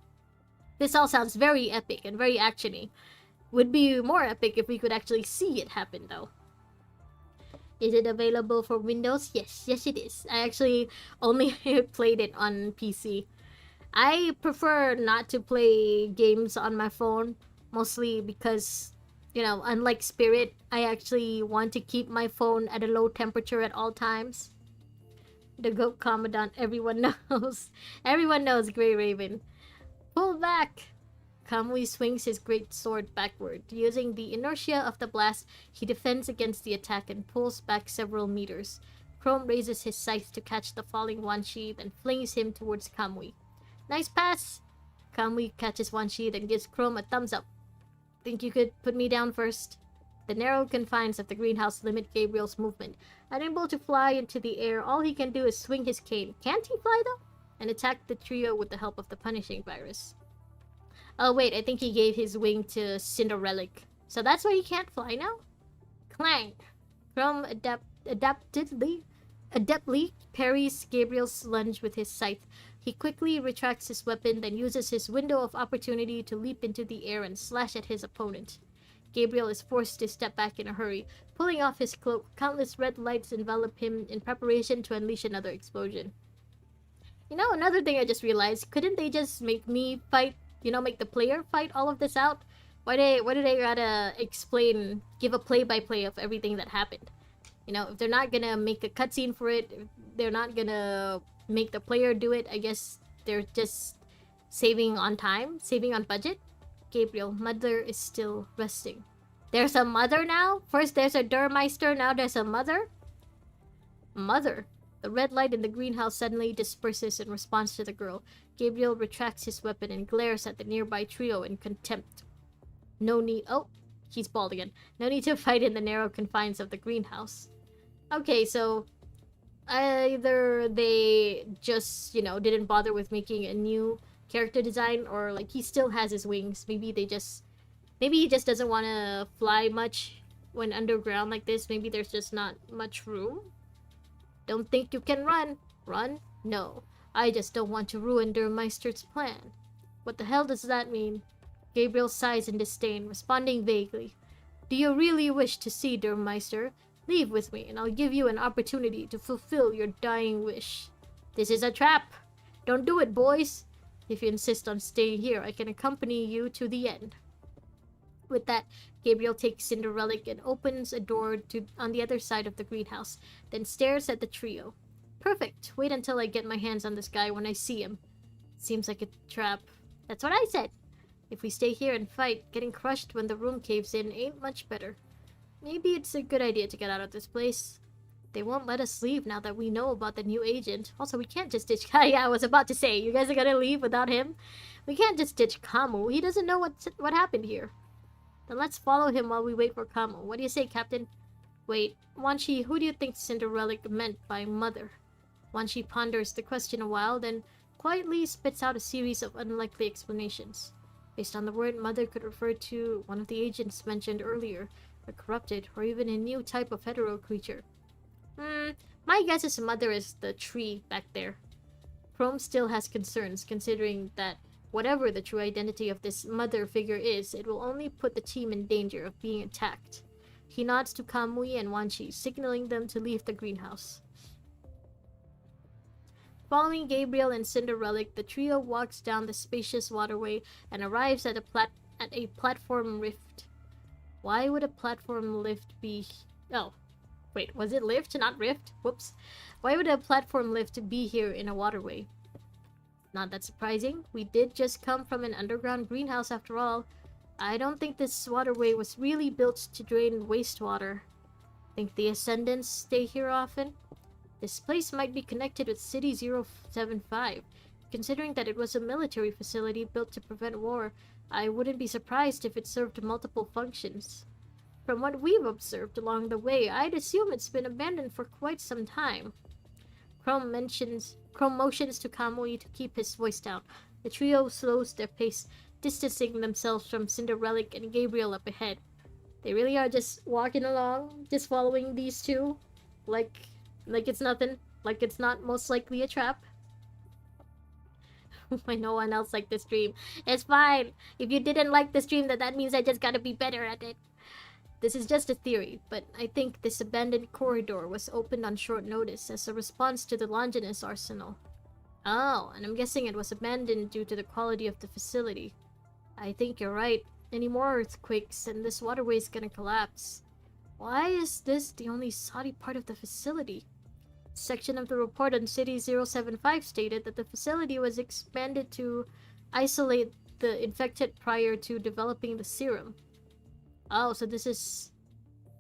This all sounds very epic and very actiony. Would be more epic if we could actually see it happen, though. Is it available for Windows? Yes it is. I actually only played it on PC. I prefer not to play games on my phone, mostly because, you know, unlike Spirit, I actually want to keep my phone at a low temperature at all times. The Goat Commandant, everyone knows. Everyone knows Grey Raven. Pull back! Kamui swings his great sword backward. Using the inertia of the blast, he defends against the attack and pulls back several meters. Chrome raises his scythe to catch the falling Wan Chi, then flings him towards Kamui. Nice pass! Kamui catches Wan Chi, then gives Chrome a thumbs up. Think you could put me down first? The narrow confines of the greenhouse limit Gabriel's movement. Unable to fly into the air, all he can do is swing his cane. Can't he fly though? And attack the trio with the help of the punishing virus. Oh wait, I think he gave his wing to Cinderelic. So that's why he can't fly now? Clang! Chrome adeptly parries Gabriel's lunge with his scythe. He quickly retracts his weapon, then uses his window of opportunity to leap into the air and slash at his opponent. Gabriel is forced to step back in a hurry. Pulling off his cloak, countless red lights envelop him in preparation to unleash another explosion. You know, another thing I just realized, couldn't they just make me fight, you know, make the player fight all of this out? Why do they gotta explain, give a play-by-play of everything that happened? You know, if they're not gonna make a cutscene for it, if they're not gonna make the player do it, I guess they're just saving on time, saving on budget. Gabriel, Mother is still resting. There's a mother now? First there's a Durmeister, now there's a mother? Mother? The red light in the greenhouse suddenly disperses in response to the girl. Gabriel retracts his weapon and glares at the nearby trio in contempt. No need— oh, he's bald again. No need to fight in the narrow confines of the greenhouse. Okay, so either they just, didn't bother with making a new character design, or like he still has his wings. Maybe he just doesn't want to fly much when underground like this. Maybe there's just not much room. Don't think you can run. Run? No. I just don't want to ruin Durmeister's plan. What the hell does that mean? Gabriel sighs in disdain, responding vaguely. Do you really wish to see Durmeister? Leave with me, and I'll give you an opportunity to fulfill your dying wish. This is a trap. Don't do it, boys. If you insist on staying here, I can accompany you to the end. With that, Gabriel takes Cinderelic and opens a door on the other side of the greenhouse, then stares at the trio. Perfect. Wait until I get my hands on this guy when I see him. Seems like a trap. That's what I said. If we stay here and fight, getting crushed when the room caves in ain't much better. Maybe it's a good idea to get out of this place. They won't let us leave now that we know about the new agent. Also, we can't just ditch— yeah, I was about to say, you guys are gonna leave without him? We can't just ditch Kamu. He doesn't know what happened here. Then let's follow him while we wait for Kamu. What do you say, Captain? Wait, Wanshi, who do you think Cinderelic meant by mother? Wanshi ponders the question a while, then quietly spits out a series of unlikely explanations. Based on the word, mother could refer to one of the agents mentioned earlier, a corrupted or even a new type of hetero creature. My guess is mother is the tree back there. Chrome still has concerns, considering that whatever the true identity of this mother figure is, it will only put the team in danger of being attacked. He nods to Kamui and Wanshi, signaling them to leave the greenhouse. Following Gabriel and Cinderelic, the trio walks down the spacious waterway and arrives at a platform rift. Why would a platform lift be— oh, wait, was it lift, not rift? Whoops. Why would a platform lift be here in a waterway? Not that surprising. We did just come from an underground greenhouse after all. I don't think this waterway was really built to drain wastewater. Think the Ascendants stay here often? This place might be connected with City 075. Considering that it was a military facility built to prevent war, I wouldn't be surprised if it served multiple functions. From what we've observed along the way, I'd assume it's been abandoned for quite some time. Chrome motions to Kamui to keep his voice down. The trio slows their pace, distancing themselves from Cinderelic and Gabriel up ahead. They really are just walking along, just following these two, like it's nothing, like it's not most likely a trap. Why no one else liked the stream? It's fine. If you didn't like the stream, that means I just gotta be better at it. This is just a theory, but I think this abandoned corridor was opened on short notice as a response to the Longinus arsenal. Oh, and I'm guessing it was abandoned due to the quality of the facility. I think you're right. Any more earthquakes and this waterway is gonna collapse. Why is this the only shoddy part of the facility? A section of the report on City 075 stated that the facility was expanded to isolate the infected prior to developing the serum. Oh, so this is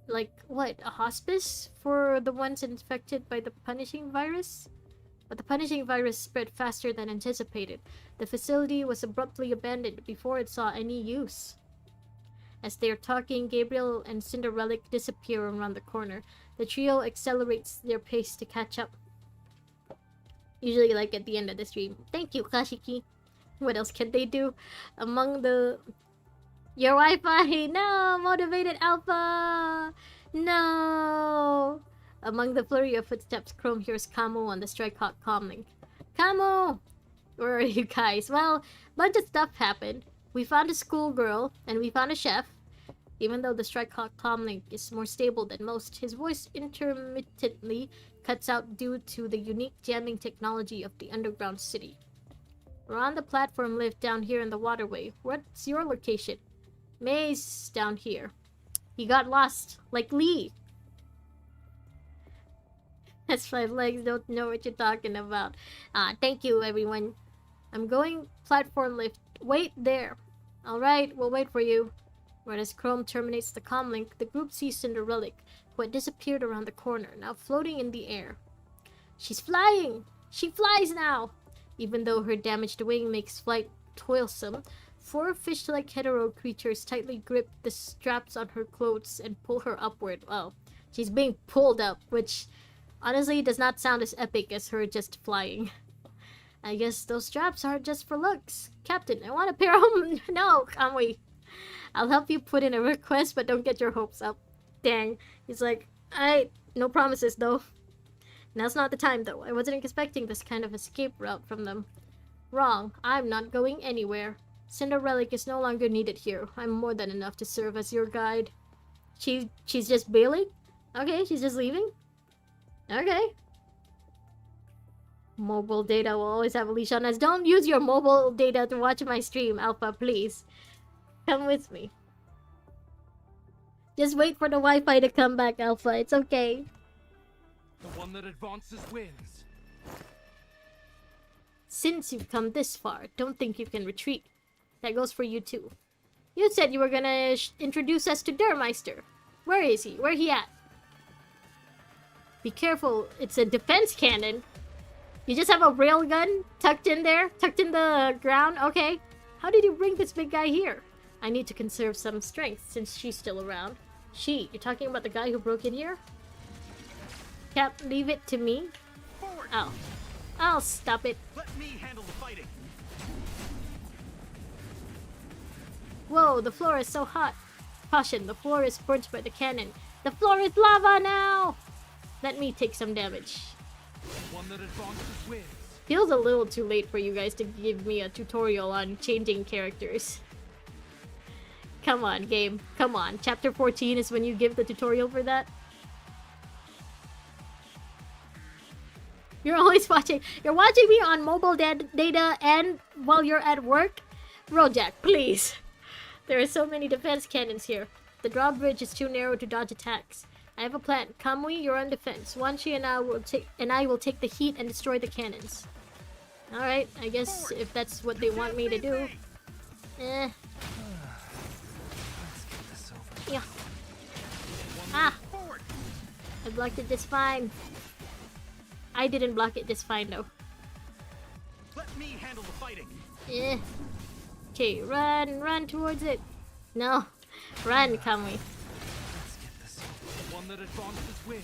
like, what, a hospice for the ones infected by the punishing virus? But the punishing virus spread faster than anticipated. The facility was abruptly abandoned before it saw any use. As they are talking, Gabriel and Cinderelic disappear around the corner. The trio accelerates their pace to catch up. Usually like at the end of the stream. Thank you, Kashiki. What else can they do? Among the... Your Wi-Fi! No! Motivated Alpha! No! Among the flurry of footsteps, Chrome hears Kamu on the Strikehawk comlink. Kamu! Where are you guys? Well, bunch of stuff happened. We found a schoolgirl, and we found a chef. Even though the Strikehawk comlink is more stable than most, his voice intermittently cuts out due to the unique jamming technology of the underground city. We're on the platform lift down here in the waterway. What's your location? May's down here. He got lost, like Lee. That's 5 legs, don't know what you're talking about. Thank you, everyone. I'm going platform lift. Wait there. Alright, we'll wait for you. Right as Chrome terminates the comlink, the group sees Cinderelic, who had disappeared around the corner, now floating in the air. She's flying! She flies now! Even though her damaged wing makes flight toilsome, 4 fish-like hetero creatures tightly grip the straps on her clothes and pull her upward. Well, she's being pulled up, which honestly does not sound as epic as her just flying. I guess those straps aren't just for looks. Captain, I want a pair of them. No, can't wait. I'll help you put in a request, but don't get your hopes up. Dang. He's like, alright, no promises though. Now's not the time though. I wasn't expecting this kind of escape route from them. Wrong. I'm not going anywhere. Cinderelic is no longer needed here. I'm more than enough to serve as your guide. She's just bailing? Okay, she's just leaving? Okay. Mobile data will always have a leash on us. Don't use your mobile data to watch my stream, Alpha, please. Come with me. Just wait for the Wi-Fi to come back, Alpha. It's okay. The one that advances wins. Since you've come this far, don't think you can retreat. That goes for you too. You said you were gonna introduce us to Dermeister. Where is he? Where he at? Be careful, it's a defense cannon. You just have a railgun tucked in there? Tucked in the ground? Okay. How did you bring this big guy here? I need to conserve some strength since she's still around. She? You're talking about the guy who broke in here? Cap, leave it to me. Forward. Oh. I'll stop it. Let me handle the fighting. Whoa, the floor is so hot. Caution, the floor is burnt by the cannon. The floor is lava now! Let me take some damage. The one that advances wins. Feels a little too late for you guys to give me a tutorial on changing characters. Come on, game. Come on. Chapter 14 is when you give the tutorial for that. You're always watching. You're watching me on mobile data and while you're at work? Rojak, please. There are so many defense cannons here. The drawbridge is too narrow to dodge attacks. I have a plan. Kamui, you're on defense. Wanshi and I will take the heat and destroy the cannons. Alright, I guess if that's what they want me to do. Eh. Yeah. Ah! I blocked it just fine. I didn't block it just fine though. Let me handle the fighting. Eh. Okay, run towards it. No. Run, Kamui. The one that advances wins.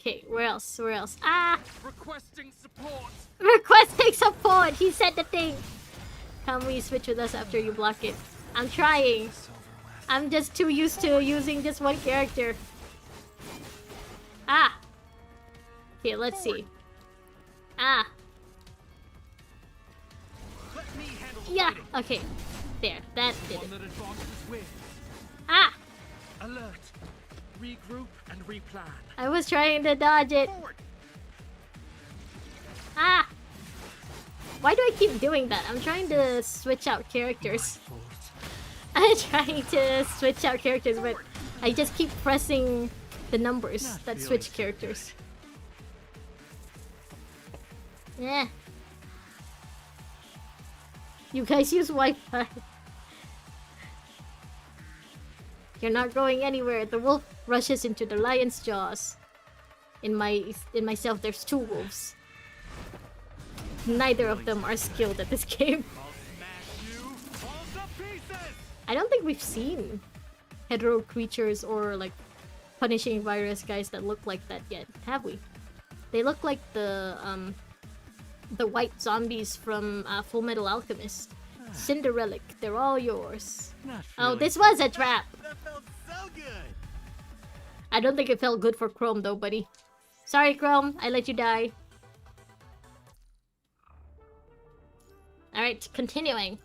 Okay, where else? Where else? Ah! Requesting support. Requesting support! He said the thing! Kamui, switch with us after you block it. I'm trying. I'm just too used to using just one character. Ah! Okay, let's see. Ah! Let me handle the Yeah! fighting. Okay. There, that did One it. that advances wins. Ah! Alert. Regroup and replan. I was trying to dodge it. Forward. Ah! Why do I keep doing that? I'm trying to switch out characters. I'm trying to switch out characters, but I just keep pressing the numbers that switch characters. Yeah. You guys use Wi-Fi. You're not going anywhere. The wolf rushes into the lion's jaws. In myself, there's 2 wolves. Neither of them are skilled at this game. I'll smash you all to pieces. I don't think we've seen hetero creatures or like punishing virus guys that look like that yet, have we? They look like the white zombies from Full Metal Alchemist. Cinderelic, they're all yours. Oh, this was a trap! That felt so good. I don't think it felt good for Chrome though, buddy. Sorry, Chrome, I let you die. Alright, continuing.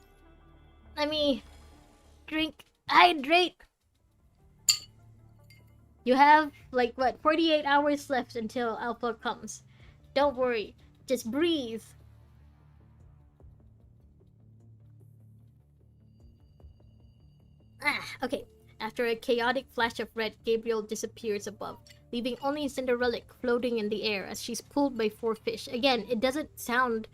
Let me hydrate. You have, like, what, 48 hours left until Alpha comes. Don't worry, just breathe. Ah, okay. After a chaotic flash of red, Gabriel disappears above, leaving only Cinderelic floating in the air as she's pulled by 4 fish. Again, it doesn't sound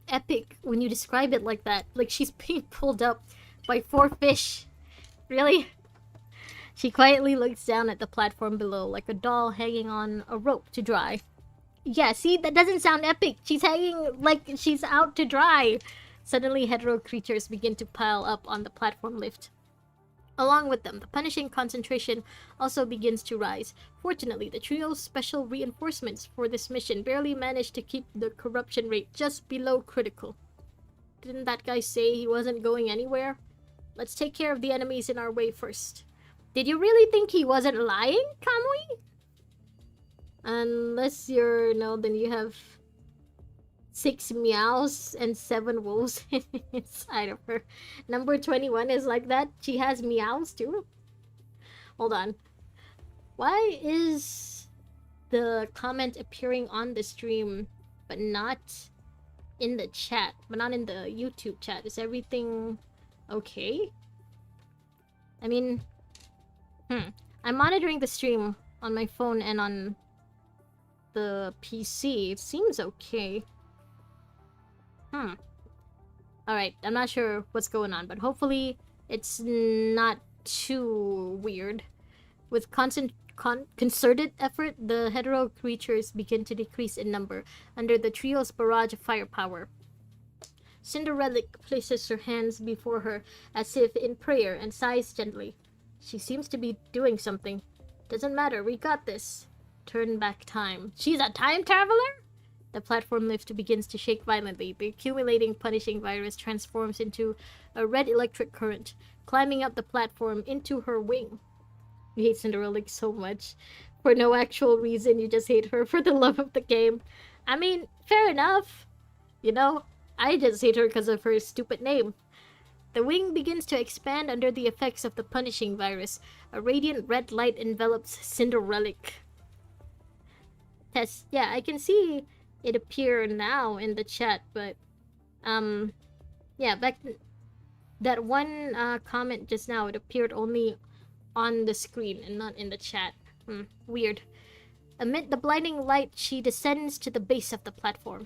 epic when you describe it like that. Like she's being pulled up by 4 fish. Really? She quietly looks down at the platform below, like a doll hanging on a rope to dry. Yeah, see, that doesn't sound epic. She's hanging like she's out to dry. Suddenly, hetero creatures begin to pile up on the platform lift. Along with them, the punishing concentration also begins to rise. Fortunately, the trio's special reinforcements for this mission barely managed to keep the corruption rate just below critical. Didn't that guy say he wasn't going anywhere? Let's take care of the enemies in our way first. Did you really think he wasn't lying, Kamui? Unless you're no, then you have 6 meows and 7 wolves inside of her. Number 21 is like that. She has meows too. Hold on. Why is the comment appearing on the stream but not in the chat? But not in the YouTube chat. Is everything okay? I mean, I'm monitoring the stream on my phone and on the PC. It seems okay. Alright, I'm not sure what's going on, but hopefully it's not too weird. With concerted effort, the hetero creatures begin to decrease in number under the trio's barrage of firepower. Cinderella places her hands before her as if in prayer and sighs gently. She seems to be doing something. Doesn't matter, we got this. Turn back time. She's a time traveler? The platform lift begins to shake violently. The accumulating punishing virus transforms into a red electric current, climbing up the platform into her wing. You hate Cinderella so much. For no actual reason, you just hate her for the love of the game. I mean, fair enough. You know, I just hate her because of her stupid name. The wing begins to expand under the effects of the punishing virus. A radiant red light envelops Cinderella. Yeah, I can see it appear now in the chat, but yeah, back that one comment just now, it appeared only on the screen and not in the chat. Weird. Amid the blinding light, she descends to the base of the platform.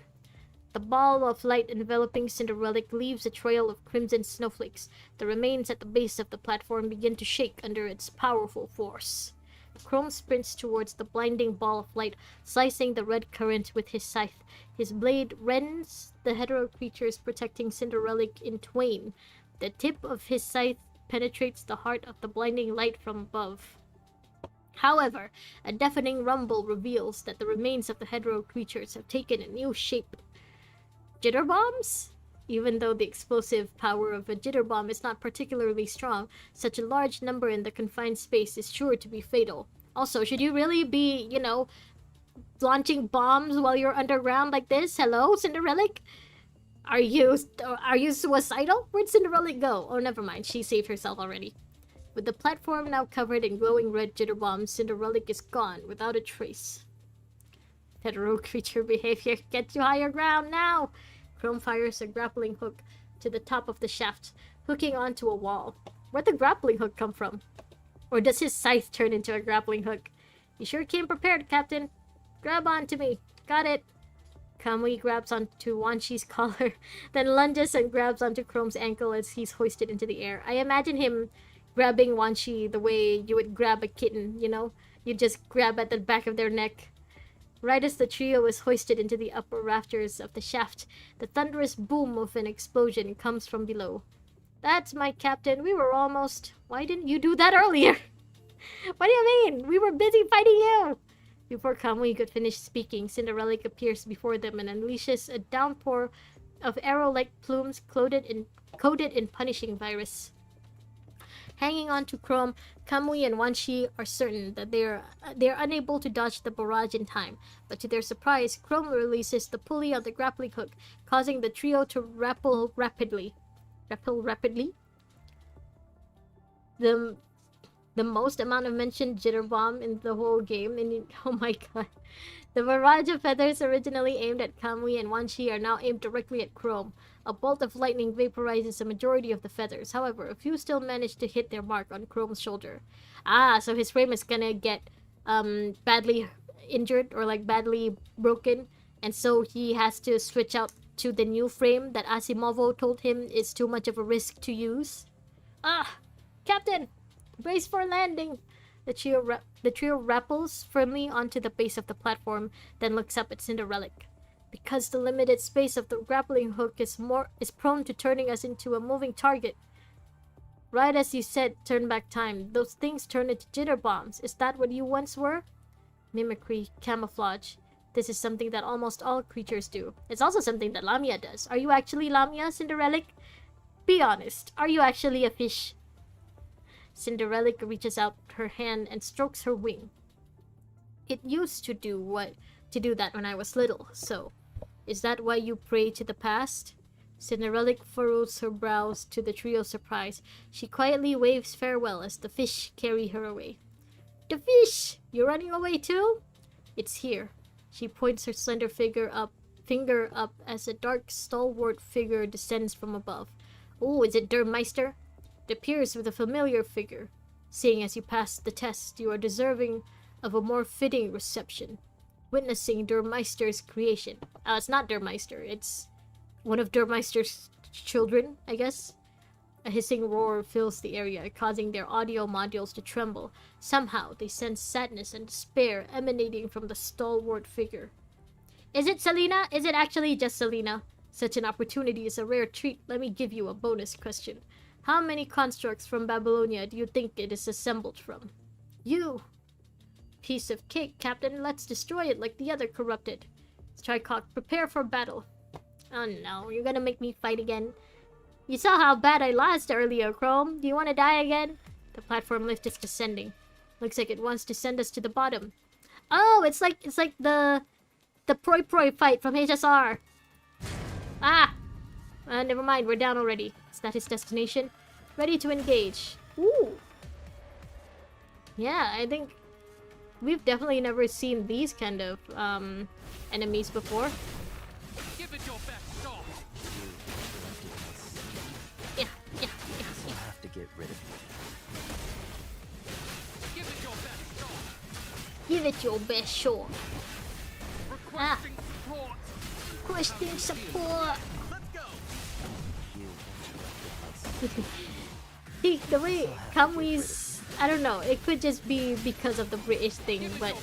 The ball of light enveloping Cinderella leaves a trail of crimson snowflakes. The remains at the base of the platform begin to shake under its powerful force. Chrome sprints towards the blinding ball of light, slicing the red current with his scythe. His blade rends the hetero creatures protecting Cinderella in twain. The tip of his scythe penetrates the heart of the blinding light from above. However, a deafening rumble reveals that the remains of the hetero creatures have taken a new shape. Jitter bombs? Even though the explosive power of a jitter bomb is not particularly strong, such a large number in the confined space is sure to be fatal. Also, should you really be, you know, launching bombs while you're underground like this? Hello, Cinderella? Are you suicidal? Where'd Cinderella go? Oh, never mind. She saved herself already. With the platform now covered in glowing red jitter bombs, Cinderella is gone without a trace. Hetero creature behavior. Get to higher ground now! Chrome fires a grappling hook to the top of the shaft, hooking onto a wall. Where'd the grappling hook come from? Or does his scythe turn into a grappling hook? You sure came prepared, Captain. Grab onto me. Got it. Kamui grabs onto Wanshi's collar, then lunges and grabs onto Chrome's ankle as he's hoisted into the air. I imagine him grabbing Wanshi the way you would grab a kitten, you know? You just grab at the back of their neck. Right as the trio is hoisted into the upper rafters of the shaft, the thunderous boom of an explosion comes from below. That's my captain. We were almost... Why didn't you do that earlier? What do you mean? We were busy fighting you! Before Kamui could finish speaking, Cinderella appears before them and unleashes a downpour of arrow-like plumes coated in punishing virus. Hanging on to Chrome, Kamui and Wanshi are certain that they are unable to dodge the barrage in time, but to their surprise, Chrome releases the pulley on the grappling hook, causing the trio to rappel rapidly. The most amount of mentioned jitter bomb in the whole game, and oh my god. The barrage of feathers originally aimed at Kamui and Wanshi are now aimed directly at Chrome. A bolt of lightning vaporizes a majority of the feathers. However, a few still manage to hit their mark on Chrome's shoulder. Ah, so his frame is gonna get badly injured or like badly broken, and so he has to switch out to the new frame that Asimovo told him is too much of a risk to use. Ah, Captain! Brace for landing! The trio rappels firmly onto the base of the platform, then looks up at Cinderella. Because the limited space of the grappling hook is prone to turning us into a moving target. Right as you said, turn back time, those things turn into jitter bombs. Is that what you once were? Mimicry, camouflage. This is something that almost all creatures do. It's also something that Lamia does. Are you actually Lamia, Cinderella? Be honest, are you actually a fish? Cinderella reaches out her hand and strokes her wing. It used to do that when I was little, so is that why you pray to the past? Cinderella furrows her brows to the trio's surprise. She quietly waves farewell as the fish carry her away. The fish! You're running away too? It's here. She points her slender finger up as a dark, stalwart figure descends from above. Oh, is it Der Meister? It appears with a familiar figure. Seeing as you pass the test, you are deserving of a more fitting reception. Witnessing Der Meister's creation. It's not Der Meister, it's one of Der Meister's children, I guess. A hissing roar fills the area, causing their audio modules to tremble. Somehow, they sense sadness and despair emanating from the stalwart figure. Is it Selena? Is it actually just Selena? Such an opportunity is a rare treat. Let me give you a bonus question. How many constructs from Babylonia do you think it is assembled from? You! Piece of cake, Captain. Let's destroy it like the other corrupted. Strikecock, prepare for battle. Oh no, you're gonna make me fight again. You saw how bad I lost earlier, Chrome. Do you want to die again? The platform lift is descending. Looks like it wants to send us to the bottom. Oh, it's like the Proi Proi fight from HSR. Ah! Never mind, we're down already. Is that his destination? Ready to engage. Ooh! Yeah, I think we've definitely never seen these kind of enemies before. Give it your best shot. Yeah. I'll have to get rid of you. Give it your best shot. Give it your best shot. Requesting support. Requesting support. Let's go. The way Kamwi's, I don't know, it could just be because of the British thing, but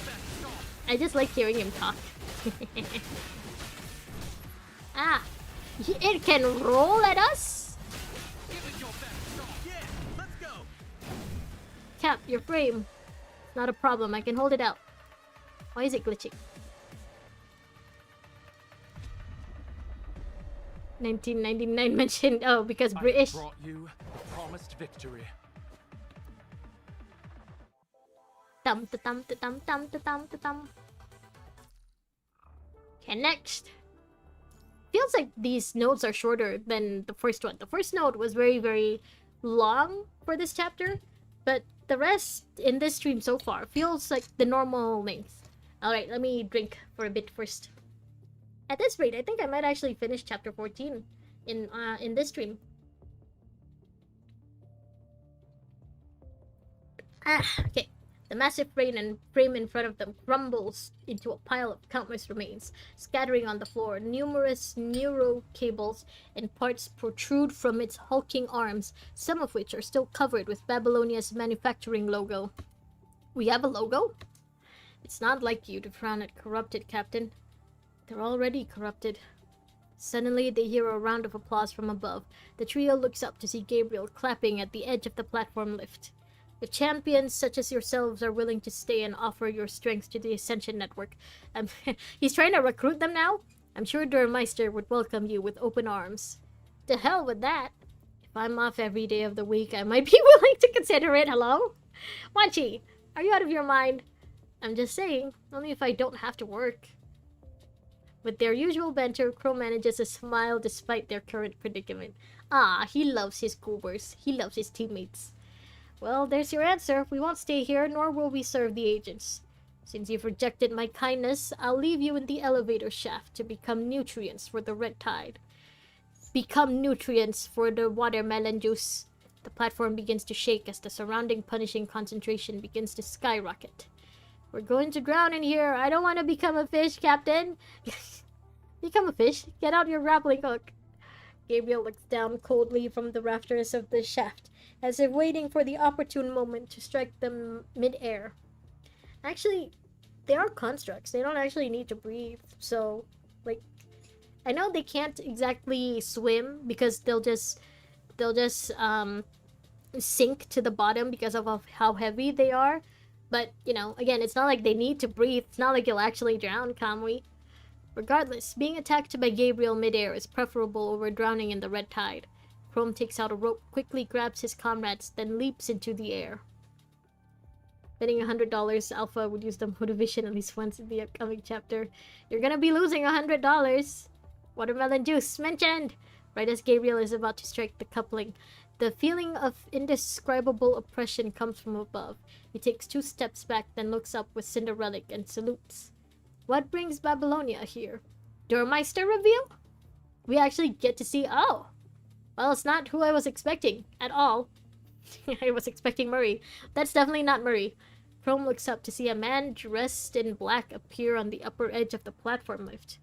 I just like hearing him talk. It can roll at us? Give it your best shot. Yeah, let's go. Cap, your frame. Not a problem, I can hold it out. Why is it glitching? 1999 mentioned, oh, because British. I brought you a promised victory. Tum ta tum ta tum tum ta tum ta tum. Okay, next. Feels like these notes are shorter than the first one. The first note was very, very long for this chapter, but the rest in this stream so far feels like the normal length. Alright, let me drink for a bit first. At this rate, I think I might actually finish chapter 14 in this stream. Okay. The massive frame in front of them crumbles into a pile of countless remains, scattering on the floor. Numerous neuro cables and parts protrude from its hulking arms, some of which are still covered with Babylonia's manufacturing logo. We have a logo? It's not like you to frown at corrupted, Captain. They're already corrupted. Suddenly, they hear a round of applause from above. The trio looks up to see Gabriel clapping at the edge of the platform lift. If champions such as yourselves are willing to stay and offer your strength to the Ascension Network, he's trying to recruit them now? I'm sure Der Meister would welcome you with open arms. To hell with that. If I'm off every day of the week, I might be willing to consider it. Hello? Wanchi, are you out of your mind? I'm just saying, only if I don't have to work. With their usual banter, Crow manages a smile despite their current predicament. Ah, he loves his goobers. He loves his teammates. Well, there's your answer. We won't stay here, nor will we serve the agents. Since you've rejected my kindness, I'll leave you in the elevator shaft to become nutrients for the red tide. Become nutrients for the watermelon juice. The platform begins to shake as the surrounding punishing concentration begins to skyrocket. We're going to drown in here. I don't want to become a fish, Captain. Become a fish. Get out your grappling hook. Gabriel looks down coldly from the rafters of the shaft, as if waiting for the opportune moment to strike them mid-air. Actually, they are constructs. They don't actually need to breathe. So, like, I know they can't exactly swim because they'll just sink to the bottom because of how heavy they are. But, you know, again, it's not like they need to breathe. It's not like you'll actually drown, Kamui. Regardless, being attacked by Gabriel midair is preferable over drowning in the red tide. Chrome takes out a rope, quickly grabs his comrades, then leaps into the air. Betting $100, Alpha would use the motivation at least once in the upcoming chapter. You're gonna be losing $100. Watermelon juice mentioned! Right as Gabriel is about to strike the coupling, the feeling of indescribable oppression comes from above. He takes 2 steps back, then looks up with Cinderelic and salutes. What brings Babylonia here? Dormeister reveal? We actually get to see... Oh! Well, it's not who I was expecting. At all. I was expecting Murray. That's definitely not Murray. Chrome looks up to see a man dressed in black appear on the upper edge of the platform lift.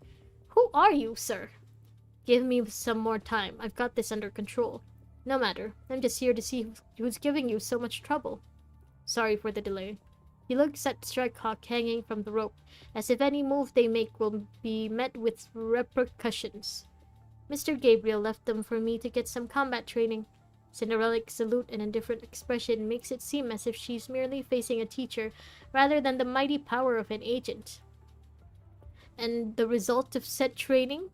Who are you, sir? Give me some more time. I've got this under control. No matter. I'm just here to see who's giving you so much trouble. Sorry for the delay. He looks at Strikehawk hanging from the rope, as if any move they make will be met with repercussions. Mr. Gabriel left them for me to get some combat training. Cinderella's salute and indifferent expression makes it seem as if she's merely facing a teacher rather than the mighty power of an agent. And the result of said training?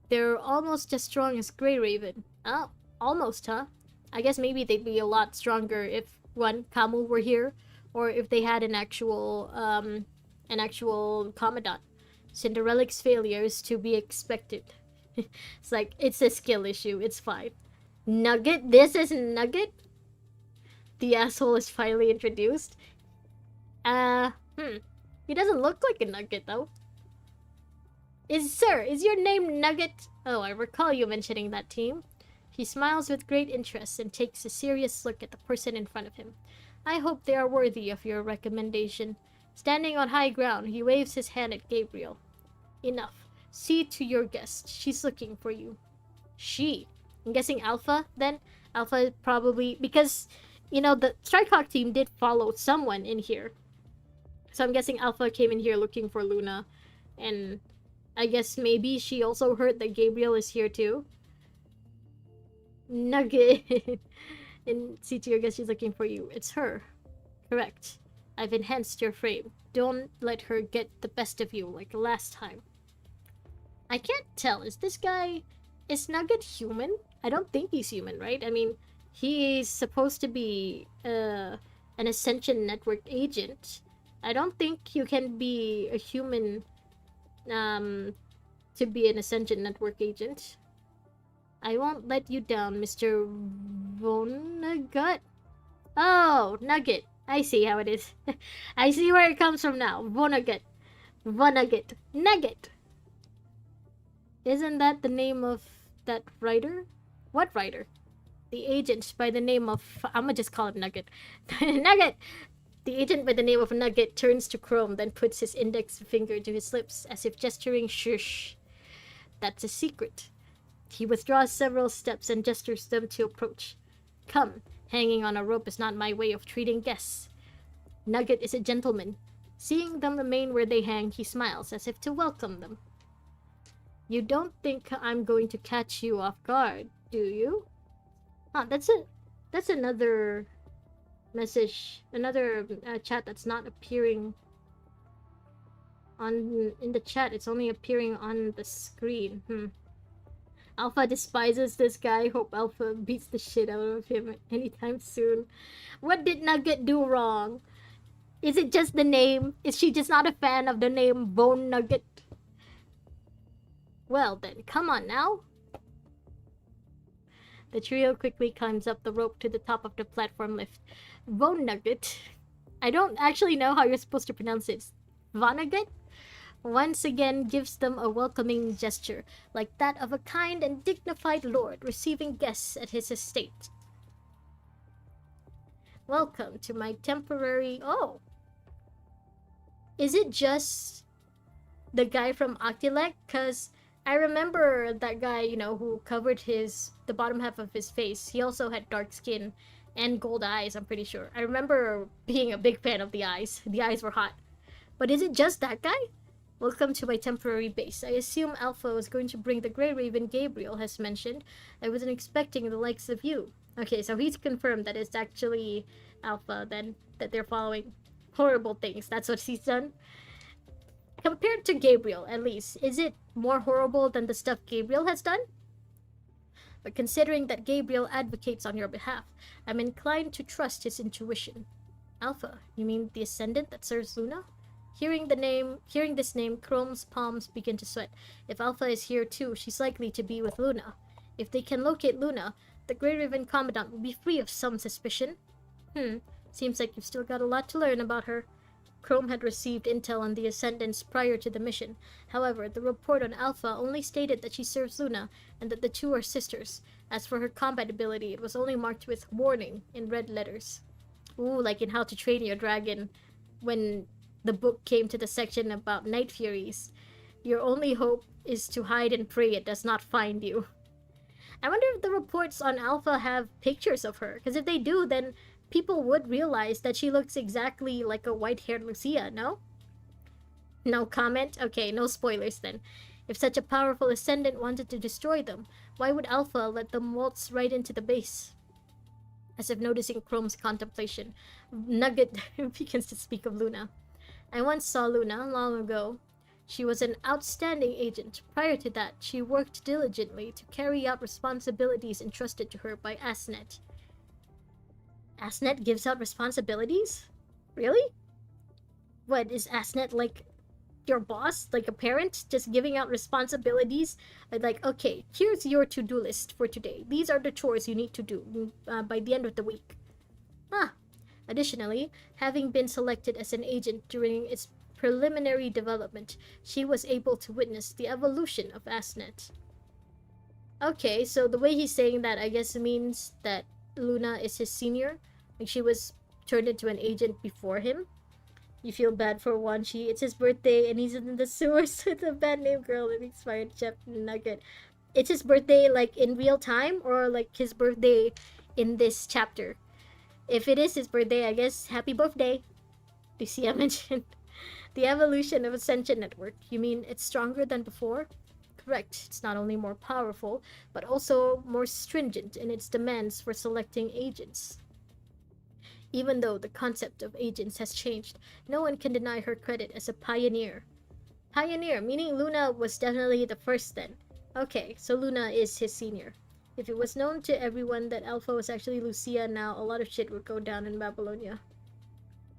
They're almost as strong as Grey Raven. Oh, almost, huh? I guess maybe they'd be a lot stronger if, one, Kamu were here, or if they had an actual commandant. Cinderella's failure is to be expected. It's like, it's a skill issue, it's fine. Nugget? This is Nugget? The asshole is finally introduced. He doesn't look like a Nugget, though. Sir, is your name Nugget? Oh, I recall you mentioning that team. He smiles with great interest and takes a serious look at the person in front of him. I hope they are worthy of your recommendation. Standing on high ground, he waves his hand at Gabriel. Enough. See to your guest. She's looking for you. She? I'm guessing Alpha, then? Alpha probably... Because, you know, the Strikehawk team did follow someone in here. So I'm guessing Alpha came in here looking for Luna. And I guess maybe she also heard that Gabriel is here too. Nugget. And see to your guest, she's looking for you. It's her. Correct. I've enhanced your frame. Don't let her get the best of you like last time. I can't tell. Is this guy... Is Nugget human? I don't think he's human, right? I mean, he's supposed to be an Ascension Network agent. I don't think you can be a human to be an Ascension Network agent. I won't let you down, Mr. Vonnegut. Oh, Nugget. I see how it is. I see where it comes from now. Vonnegut. Vonnegut. Nugget. Isn't that the name of that writer? What writer? The agent by the name of... I'ma just call him Nugget. Nugget! The agent by the name of Nugget turns to Chrome, then puts his index finger to his lips, as if gesturing shush. That's a secret. He withdraws several steps and gestures them to approach. Come, hanging on a rope is not my way of treating guests. Nugget is a gentleman. Seeing them remain where they hang, he smiles, as if to welcome them. You don't think I'm going to catch you off guard, do you? Ah, that's it. That's another message, another chat that's not appearing in the chat. It's only appearing on the screen. Alpha despises this guy. Hope Alpha beats the shit out of him anytime soon. What did Nugget do wrong? Is it just the name? Is she just not a fan of the name Bone Nugget? Well then, come on now. The trio quickly climbs up the rope to the top of the platform lift. Bone Nugget. I don't actually know how you're supposed to pronounce it. Vonnegut? Once again gives them a welcoming gesture, like that of a kind and dignified lord receiving guests at his estate. Welcome to my temporary... Oh! Is it just the guy from Octilec? Because I remember that guy, who covered the bottom half of his face. He also had dark skin and gold eyes, I'm pretty sure. I remember being a big fan of the eyes. The eyes were hot. But is it just that guy? Welcome to my temporary base. I assume Alpha was going to bring the Grey Raven Gabriel has mentioned. I wasn't expecting the likes of you. Okay, so he's confirmed that it's actually Alpha then, that they're following horrible things. That's what he's done. Compared to Gabriel, at least, is it more horrible than the stuff Gabriel has done? But considering that Gabriel advocates on your behalf, I'm inclined to trust his intuition. Alpha, you mean the Ascendant that serves Luna? Hearing this name, Chrome's palms begin to sweat. If Alpha is here too, she's likely to be with Luna. If they can locate Luna, the Grey Raven Commandant will be free of some suspicion. Seems like you've still got a lot to learn about her. Chrome had received intel on the Ascendants prior to the mission. However, the report on Alpha only stated that she serves Luna, and that the two are sisters. As for her combat ability, it was only marked with warning in red letters. Ooh, like in How to Train Your Dragon, when the book came to the section about Night Furies. Your only hope is to hide and pray it does not find you. I wonder if the reports on Alpha have pictures of her, because if they do, then people would realize that she looks exactly like a white-haired Lucia, no? No comment? Okay, no spoilers then. If such a powerful Ascendant wanted to destroy them, why would Alpha let them waltz right into the base? As if noticing Chrome's contemplation, Nugget begins to speak of Luna. I once saw Luna long ago. She was an outstanding agent. Prior to that, she worked diligently to carry out responsibilities entrusted to her by Asnet. Asnet gives out responsibilities? Really? What, is Asnet like your boss? Like a parent? Just giving out responsibilities? Like, okay, here's your to-do list for today. These are the chores you need to do by the end of the week. Additionally, having been selected as an agent during its preliminary development, she was able to witness the evolution of Asnet. Okay, so the way he's saying that, I guess, means that Luna is his senior. Like, she was turned into an agent before him. You feel bad for Wanchi. It's his birthday, and he's in the sewers with a bad name girl and expired Chef Nugget. It's his birthday, like, in real time, or, like, his birthday in this chapter? If it is his birthday, I guess, happy birthday. Lucia mentioned. The evolution of Ascension Network. You mean it's stronger than before? Correct. It's not only more powerful, but also more stringent in its demands for selecting agents. Even though the concept of agents has changed, no one can deny her credit as a pioneer. Pioneer, meaning Luna was definitely the first then. Okay, so Luna is his senior. If it was known to everyone that Alpha was actually Lucia now, a lot of shit would go down in Babylonia.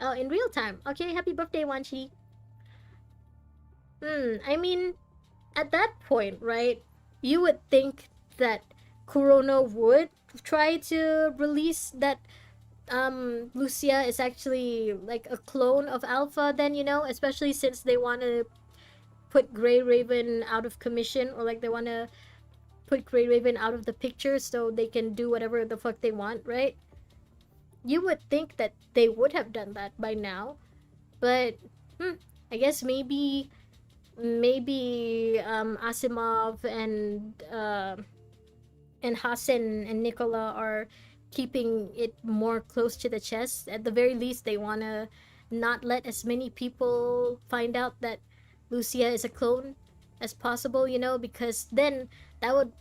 Oh, in real time. Okay, happy birthday, Wanchi. I mean, at that point, right, you would think that Kurono would try to release that Lucia is actually like a clone of Alpha then, especially since they want to put Grey Raven out of commission, or like they want to put Grey Raven out of the picture so they can do whatever the fuck they want, right? You would think that they would have done that by now, but I guess maybe Asimov and Hassan and Nicola are keeping it more close to the chest. At the very least, they want to not let as many people find out that Lucia is a clone as possible, because then that would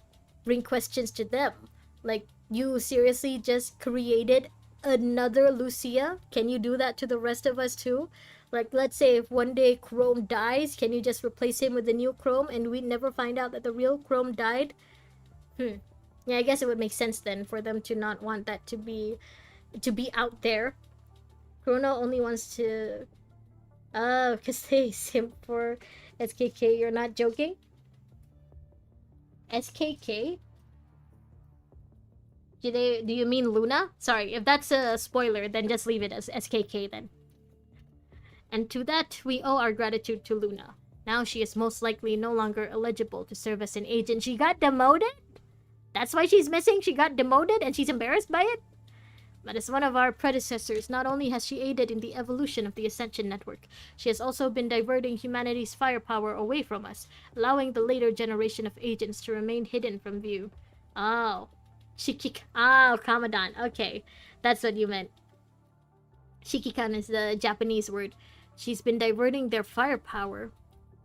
bring questions to them. Like, you seriously just created another Lucia? Can you do that to the rest of us too? Like, let's say if one day Chrome dies, can you just replace him with a new Chrome and we never find out that the real Chrome died? Yeah, I guess it would make sense then for them to not want that to be out there. Chrono only wants to... Oh, because they simp for SKK. You're not joking? SKK? Do you mean Luna? Sorry, if that's a spoiler, then just leave it as SKK then. And to that, we owe our gratitude to Luna. Now she is most likely no longer eligible to serve as an agent. She got demoted? That's why she's missing? She got demoted and she's embarrassed by it? But as one of our predecessors, not only has she aided in the evolution of the Ascension Network, she has also been diverting humanity's firepower away from us, allowing the later generation of agents to remain hidden from view. Oh. Oh, Commandant. Okay. That's what you meant. Shikikan is the Japanese word. She's been diverting their firepower.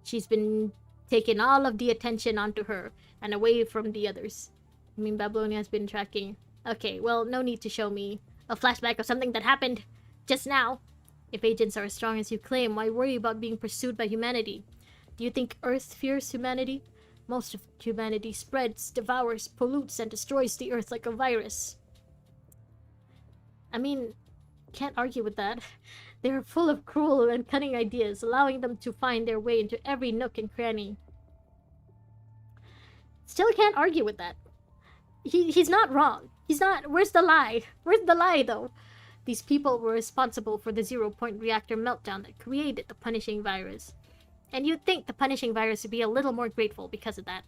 She's been taking all of the attention onto her and away from the others. I mean, Babylonia has been tracking. Okay, well, no need to show me a flashback of something that happened just now. If agents are as strong as you claim, why worry about being pursued by humanity? Do you think Earth fears humanity? Most of humanity spreads, devours, pollutes, and destroys the Earth like a virus. I mean, can't argue with that. They are full of cruel and cunning ideas, allowing them to find their way into every nook and cranny. Still can't argue with that. He's not wrong. He's not. Where's the lie? Where's the lie, though? These people were responsible for the zero-point reactor meltdown that created the punishing virus. And you'd think the punishing virus would be a little more grateful because of that.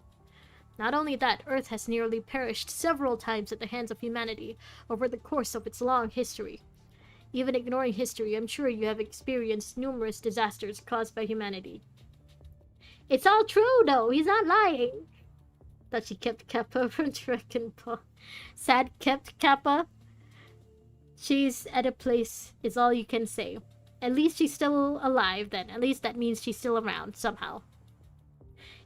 Not only that, Earth has nearly perished several times at the hands of humanity over the course of its long history. Even ignoring history, I'm sure you have experienced numerous disasters caused by humanity. It's all true, though. He's not lying. Thought she kept Kappa from Dragon Ball. Sad kept Kappa. She's at a place, is all you can say. At least she's still alive, then. At least that means she's still around, somehow.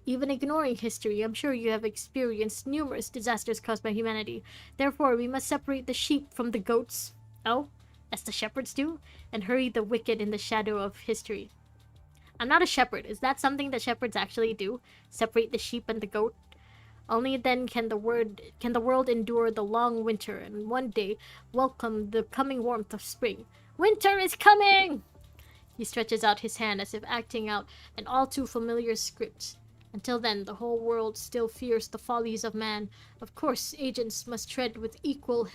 Even ignoring history, I'm sure you have experienced numerous disasters caused by humanity. Therefore, we must separate the sheep from the goats. Oh? As the shepherds do? And hurry the wicked in the shadow of history. I'm not a shepherd. Is that something that shepherds actually do? Separate the sheep and the goat? Only then can the world endure the long winter and one day welcome the coming warmth of spring. Winter is coming! He stretches out his hand as if acting out an all too familiar script. Until then, the whole world still fears the follies of man. Of course, agents must tread with equal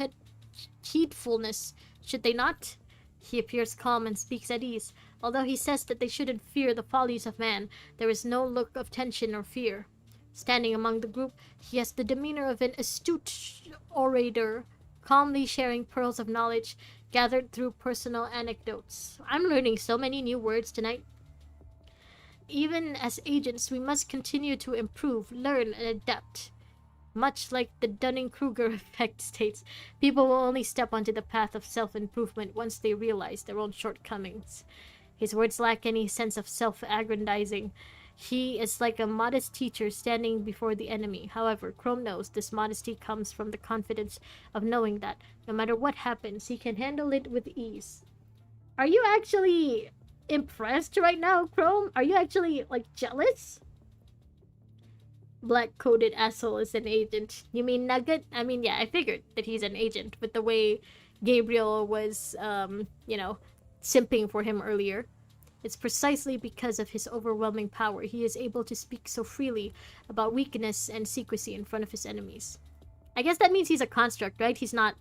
heedfulness, should they not? He appears calm and speaks at ease. Although he says that they shouldn't fear the follies of man, there is no look of tension or fear. Standing among the group, he has the demeanor of an astute orator, calmly sharing pearls of knowledge gathered through personal anecdotes. I'm learning so many new words tonight. Even as agents, we must continue to improve, learn, and adapt. Much like the Dunning-Kruger effect states, people will only step onto the path of self-improvement once they realize their own shortcomings. His words lack any sense of self-aggrandizing. He is like a modest teacher standing before the enemy. However, Chrome knows this modesty comes from the confidence of knowing that, no matter what happens, he can handle it with ease. Are you actually impressed right now, Chrome? Are you actually, like, jealous? Black-coated asshole is an agent. You mean Nugget? I mean, yeah, I figured that he's an agent with the way Gabriel was, simping for him earlier. It's precisely because of his overwhelming power he is able to speak so freely about weakness and secrecy in front of his enemies. I guess that means he's a construct, right? He's not...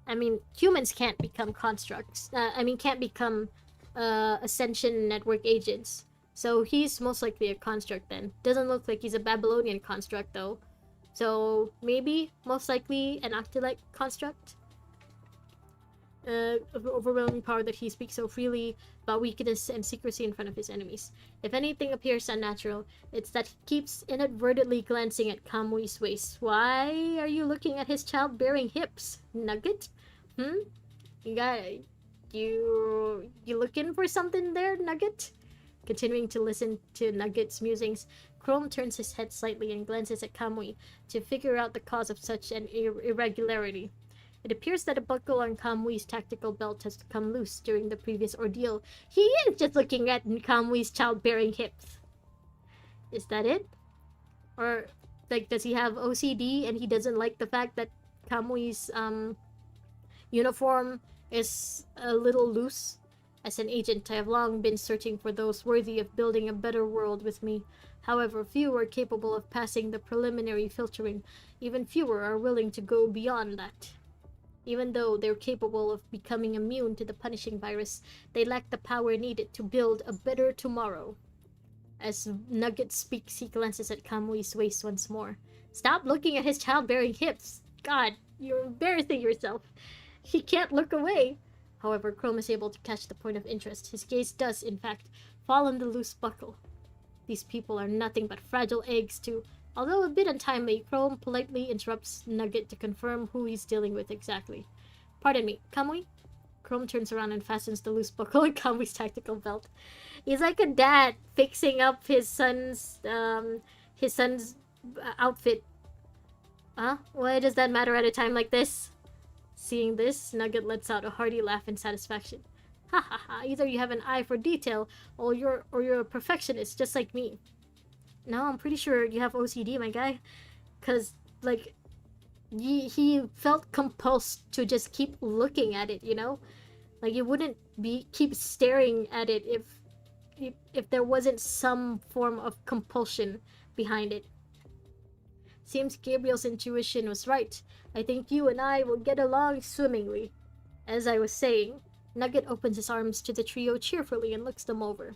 I mean, humans can't become constructs. Can't become Ascension Network agents. So he's most likely a construct then. Doesn't look like he's a Babylonian construct though. So maybe, most likely, an Octalite construct? Of overwhelming power that he speaks so freely about weakness and secrecy in front of his enemies. If anything appears unnatural, it's that he keeps inadvertently glancing at Kamui's waist. Why are you looking at his childbearing hips, Nugget? You looking for something there, Nugget? Continuing to listen to Nugget's musings, Chrome turns his head slightly and glances at Kamui to figure out the cause of such an irregularity. It appears that a buckle on Kamui's tactical belt has come loose during the previous ordeal. He is just looking at Kamui's childbearing hips. Is that it? Or, like, does he have OCD and he doesn't like the fact that Kamui's, uniform is a little loose? As an agent, I have long been searching for those worthy of building a better world with me. However, few are capable of passing the preliminary filtering. Even fewer are willing to go beyond that. Even though they're capable of becoming immune to the punishing virus, they lack the power needed to build a better tomorrow. As Nugget speaks, he glances at Kamui's waist once more. Stop looking at his childbearing hips! God, you're embarrassing yourself. He can't look away. However, Chrome is able to catch the point of interest. His gaze does, in fact, fall on the loose buckle. These people are nothing but fragile eggs too. Although a bit untimely, Chrome politely interrupts Nugget to confirm who he's dealing with exactly. Pardon me, Kamui? Chrome turns around and fastens the loose buckle on Kamui's tactical belt. He's like a dad fixing up his son's outfit. Huh? Why does that matter at a time like this? Seeing this, Nugget lets out a hearty laugh in satisfaction. Ha ha ha, either you have an eye for detail, or you're a perfectionist just like me. No, I'm pretty sure you have OCD, my guy. Cause, like, he felt compulsed to just keep looking at it, you know? Like, you wouldn't keep staring at it if there wasn't some form of compulsion behind it. Seems Gabriel's intuition was right. I think you and I will get along swimmingly. As I was saying, Nugget opens his arms to the trio cheerfully and looks them over.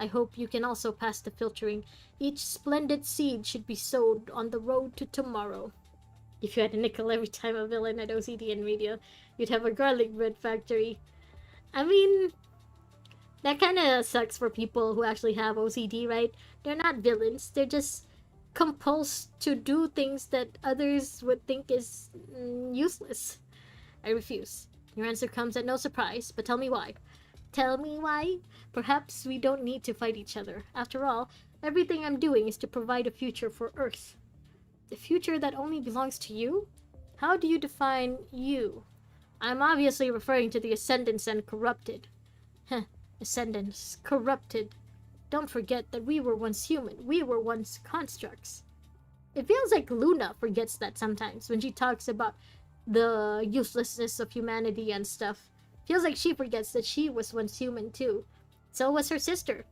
I hope you can also pass the filtering. Each splendid seed should be sowed on the road to tomorrow. If you had a nickel every time a villain had OCD in media, you'd have a garlic bread factory. I mean, that kind of sucks for people who actually have OCD, right? They're not villains. They're just compulsed to do things that others would think is useless. I refuse. Your answer comes at no surprise, but tell me why. Tell me why? Perhaps we don't need to fight each other. After all, everything I'm doing is to provide a future for Earth. The future that only belongs to you? How do you define you? I'm obviously referring to the Ascendants and Corrupted. Heh, Ascendants, Corrupted. Don't forget that we were once human. We were once constructs. It feels like Luna forgets that sometimes when she talks about the uselessness of humanity and stuff. Feels like she forgets that she was once human too. So was her sister.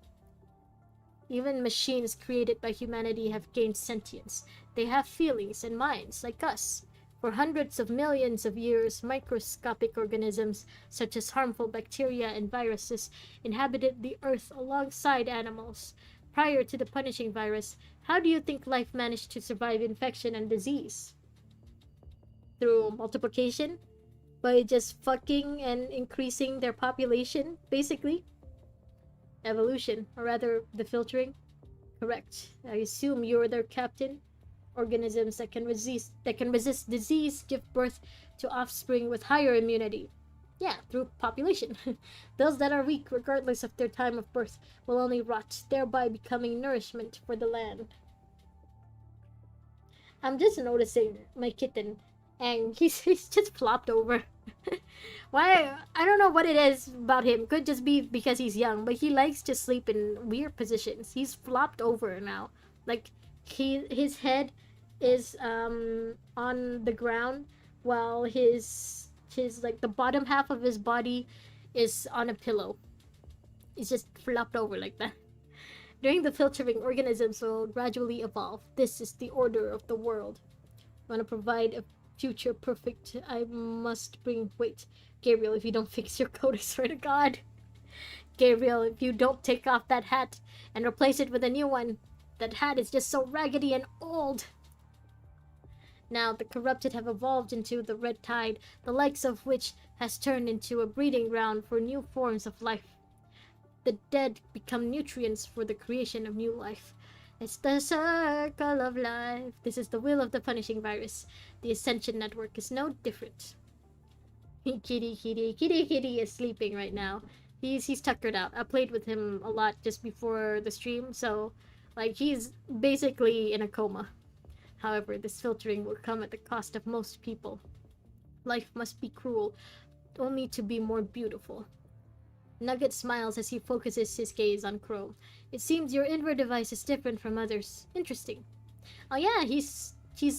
Even machines created by humanity have gained sentience. They have feelings and minds like us. For hundreds of millions of years, microscopic organisms, such as harmful bacteria and viruses, inhabited the Earth alongside animals. Prior to the punishing virus, how do you think life managed to survive infection and disease? Through multiplication? By just fucking and increasing their population, basically? Evolution, or rather, the filtering? Correct. I assume you're their captain? Organisms that can resist disease give birth to offspring with higher immunity. Yeah, through population. Those that are weak, regardless of their time of birth, will only rot, thereby becoming nourishment for the land. I'm just noticing my kitten, and he's just flopped over. Why? I don't know what it is about him. Could just be because he's young, but he likes to sleep in weird positions. He's flopped over now. Like, his head is on the ground while his like the bottom half of his body is on a pillow. He's just flopped over like that. During the filtering, organisms will gradually evolve. This is the order of the world. Want to provide a future perfect, I must bring... Wait, Gabriel, if you don't fix your coat, I swear to God. Gabriel, if you don't take off that hat and replace it with a new one. That hat is just so raggedy and old. Now, the corrupted have evolved into the red tide, the likes of which has turned into a breeding ground for new forms of life. The dead become nutrients for the creation of new life. It's the circle of life. This is the will of the punishing virus. The Ascension Network is no different. Kitty is sleeping right now. He's tuckered out. I played with him a lot just before the stream, so like he's basically in a coma. However, this filtering will come at the cost of most people. Life must be cruel, only to be more beautiful. Nugget smiles as he focuses his gaze on Crow. It seems your inward device is different from others. Interesting. Oh yeah, he's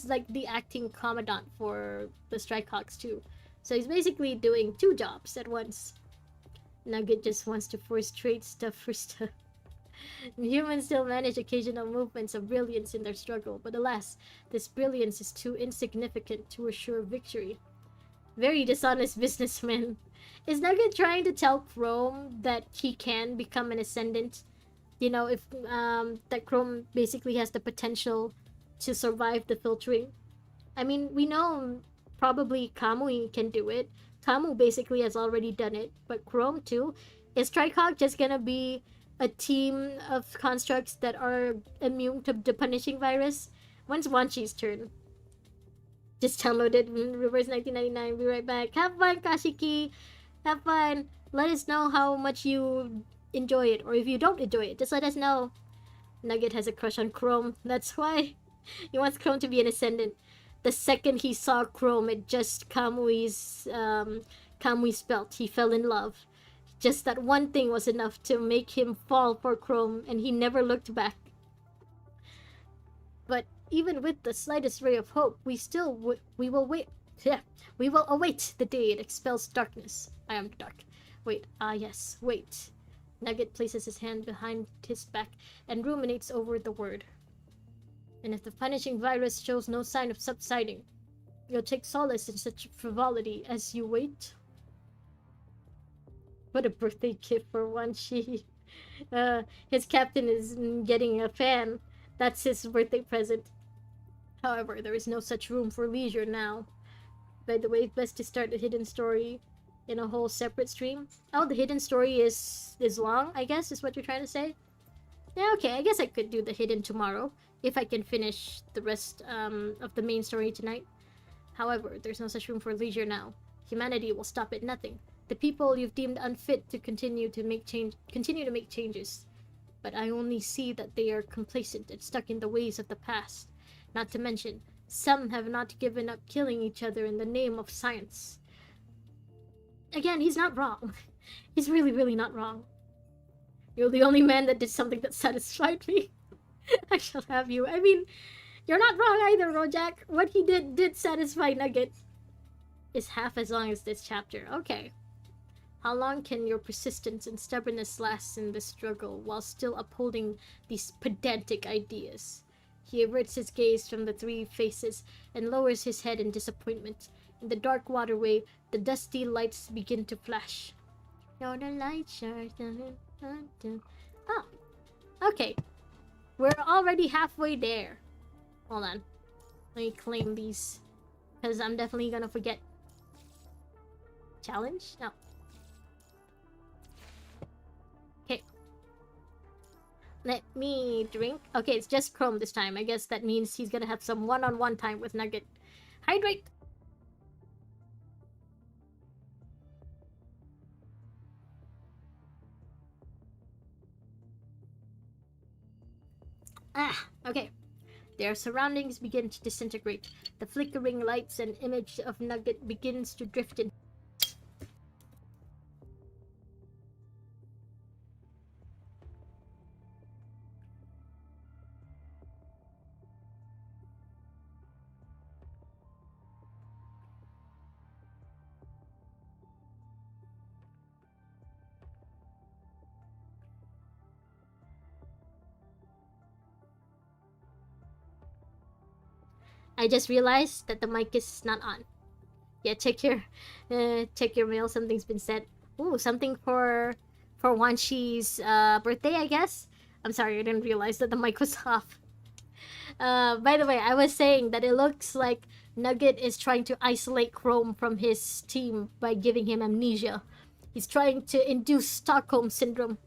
like the acting commandant for the Strikehawks too. So he's basically doing two jobs at once. Nugget just wants to frustrate stuff for stuff. Humans still manage occasional movements of brilliance in their struggle, but alas, this brilliance is too insignificant to assure victory. Very dishonest businessman. Is Nugget trying to tell Chrome that he can become an Ascendant? You know, if that Chrome basically has the potential to survive the filtering? I mean, we know probably Kamui can do it. Kamu basically has already done it, but Chrome too. Is Tricog just gonna be a team of constructs that are immune to the punishing virus? When's Wanchi's turn? Just downloaded Reverse 1999. Be right back. Have fun, Kashiki. Have fun. Let us know how much you enjoy it, or if you don't enjoy it, just let us know. Nugget has a crush on Chrome. That's why he wants Chrome to be an ascendant. The second he saw Chrome, it just Kamui's belt. He fell in love. Just that one thing was enough to make him fall for Chrome, and he never looked back. But even with the slightest ray of hope, we will wait. Yeah, we will await the day it expels darkness. I am dark. Wait, yes, wait. Nugget places his hand behind his back and ruminates over the word. And if the punishing virus shows no sign of subsiding, you'll take solace in such frivolity as you wait. What a birthday gift for Wanshi. His captain is getting a fan. That's his birthday present. However, there is no such room for leisure now. By the way, best to start a hidden story in a whole separate stream. Oh, the hidden story is long, I guess, is what you're trying to say? Yeah, okay, I guess I could do the hidden tomorrow, if I can finish the rest of the main story tonight. However, there's no such room for leisure now. Humanity will stop at nothing. The people you've deemed unfit to continue to make changes. But I only see that they are complacent and stuck in the ways of the past. Not to mention, some have not given up killing each other in the name of science. Again, he's not wrong. He's really, really not wrong. You're the only man that did something that satisfied me. I shall have you. I mean, you're not wrong either, Rojak. What he did satisfy Nugget. Is half as long as this chapter. Okay. How long can your persistence and stubbornness last in this struggle while still upholding these pedantic ideas? He averts his gaze from the three faces and lowers his head in disappointment. In the dark waterway, the dusty lights begin to flash. You're the light shine. Oh, okay. We're already halfway there. Hold on. Let me claim these, because I'm definitely gonna forget. Challenge? No. Okay. Let me drink. Okay, it's just Chrome this time. I guess that means he's gonna have some one-on-one time with Nugget. Hydrate! Okay. Their surroundings begin to disintegrate. The flickering lights and image of Nugget begins to drift in. I just realized that the mic is not on. Yeah, check your mail. Something's been said. Ooh, something for Wanshi's birthday, I guess. I'm sorry, I didn't realize that the mic was off. By the way, I was saying that it looks like Nugget is trying to isolate Chrome from his team by giving him amnesia. He's trying to induce Stockholm Syndrome.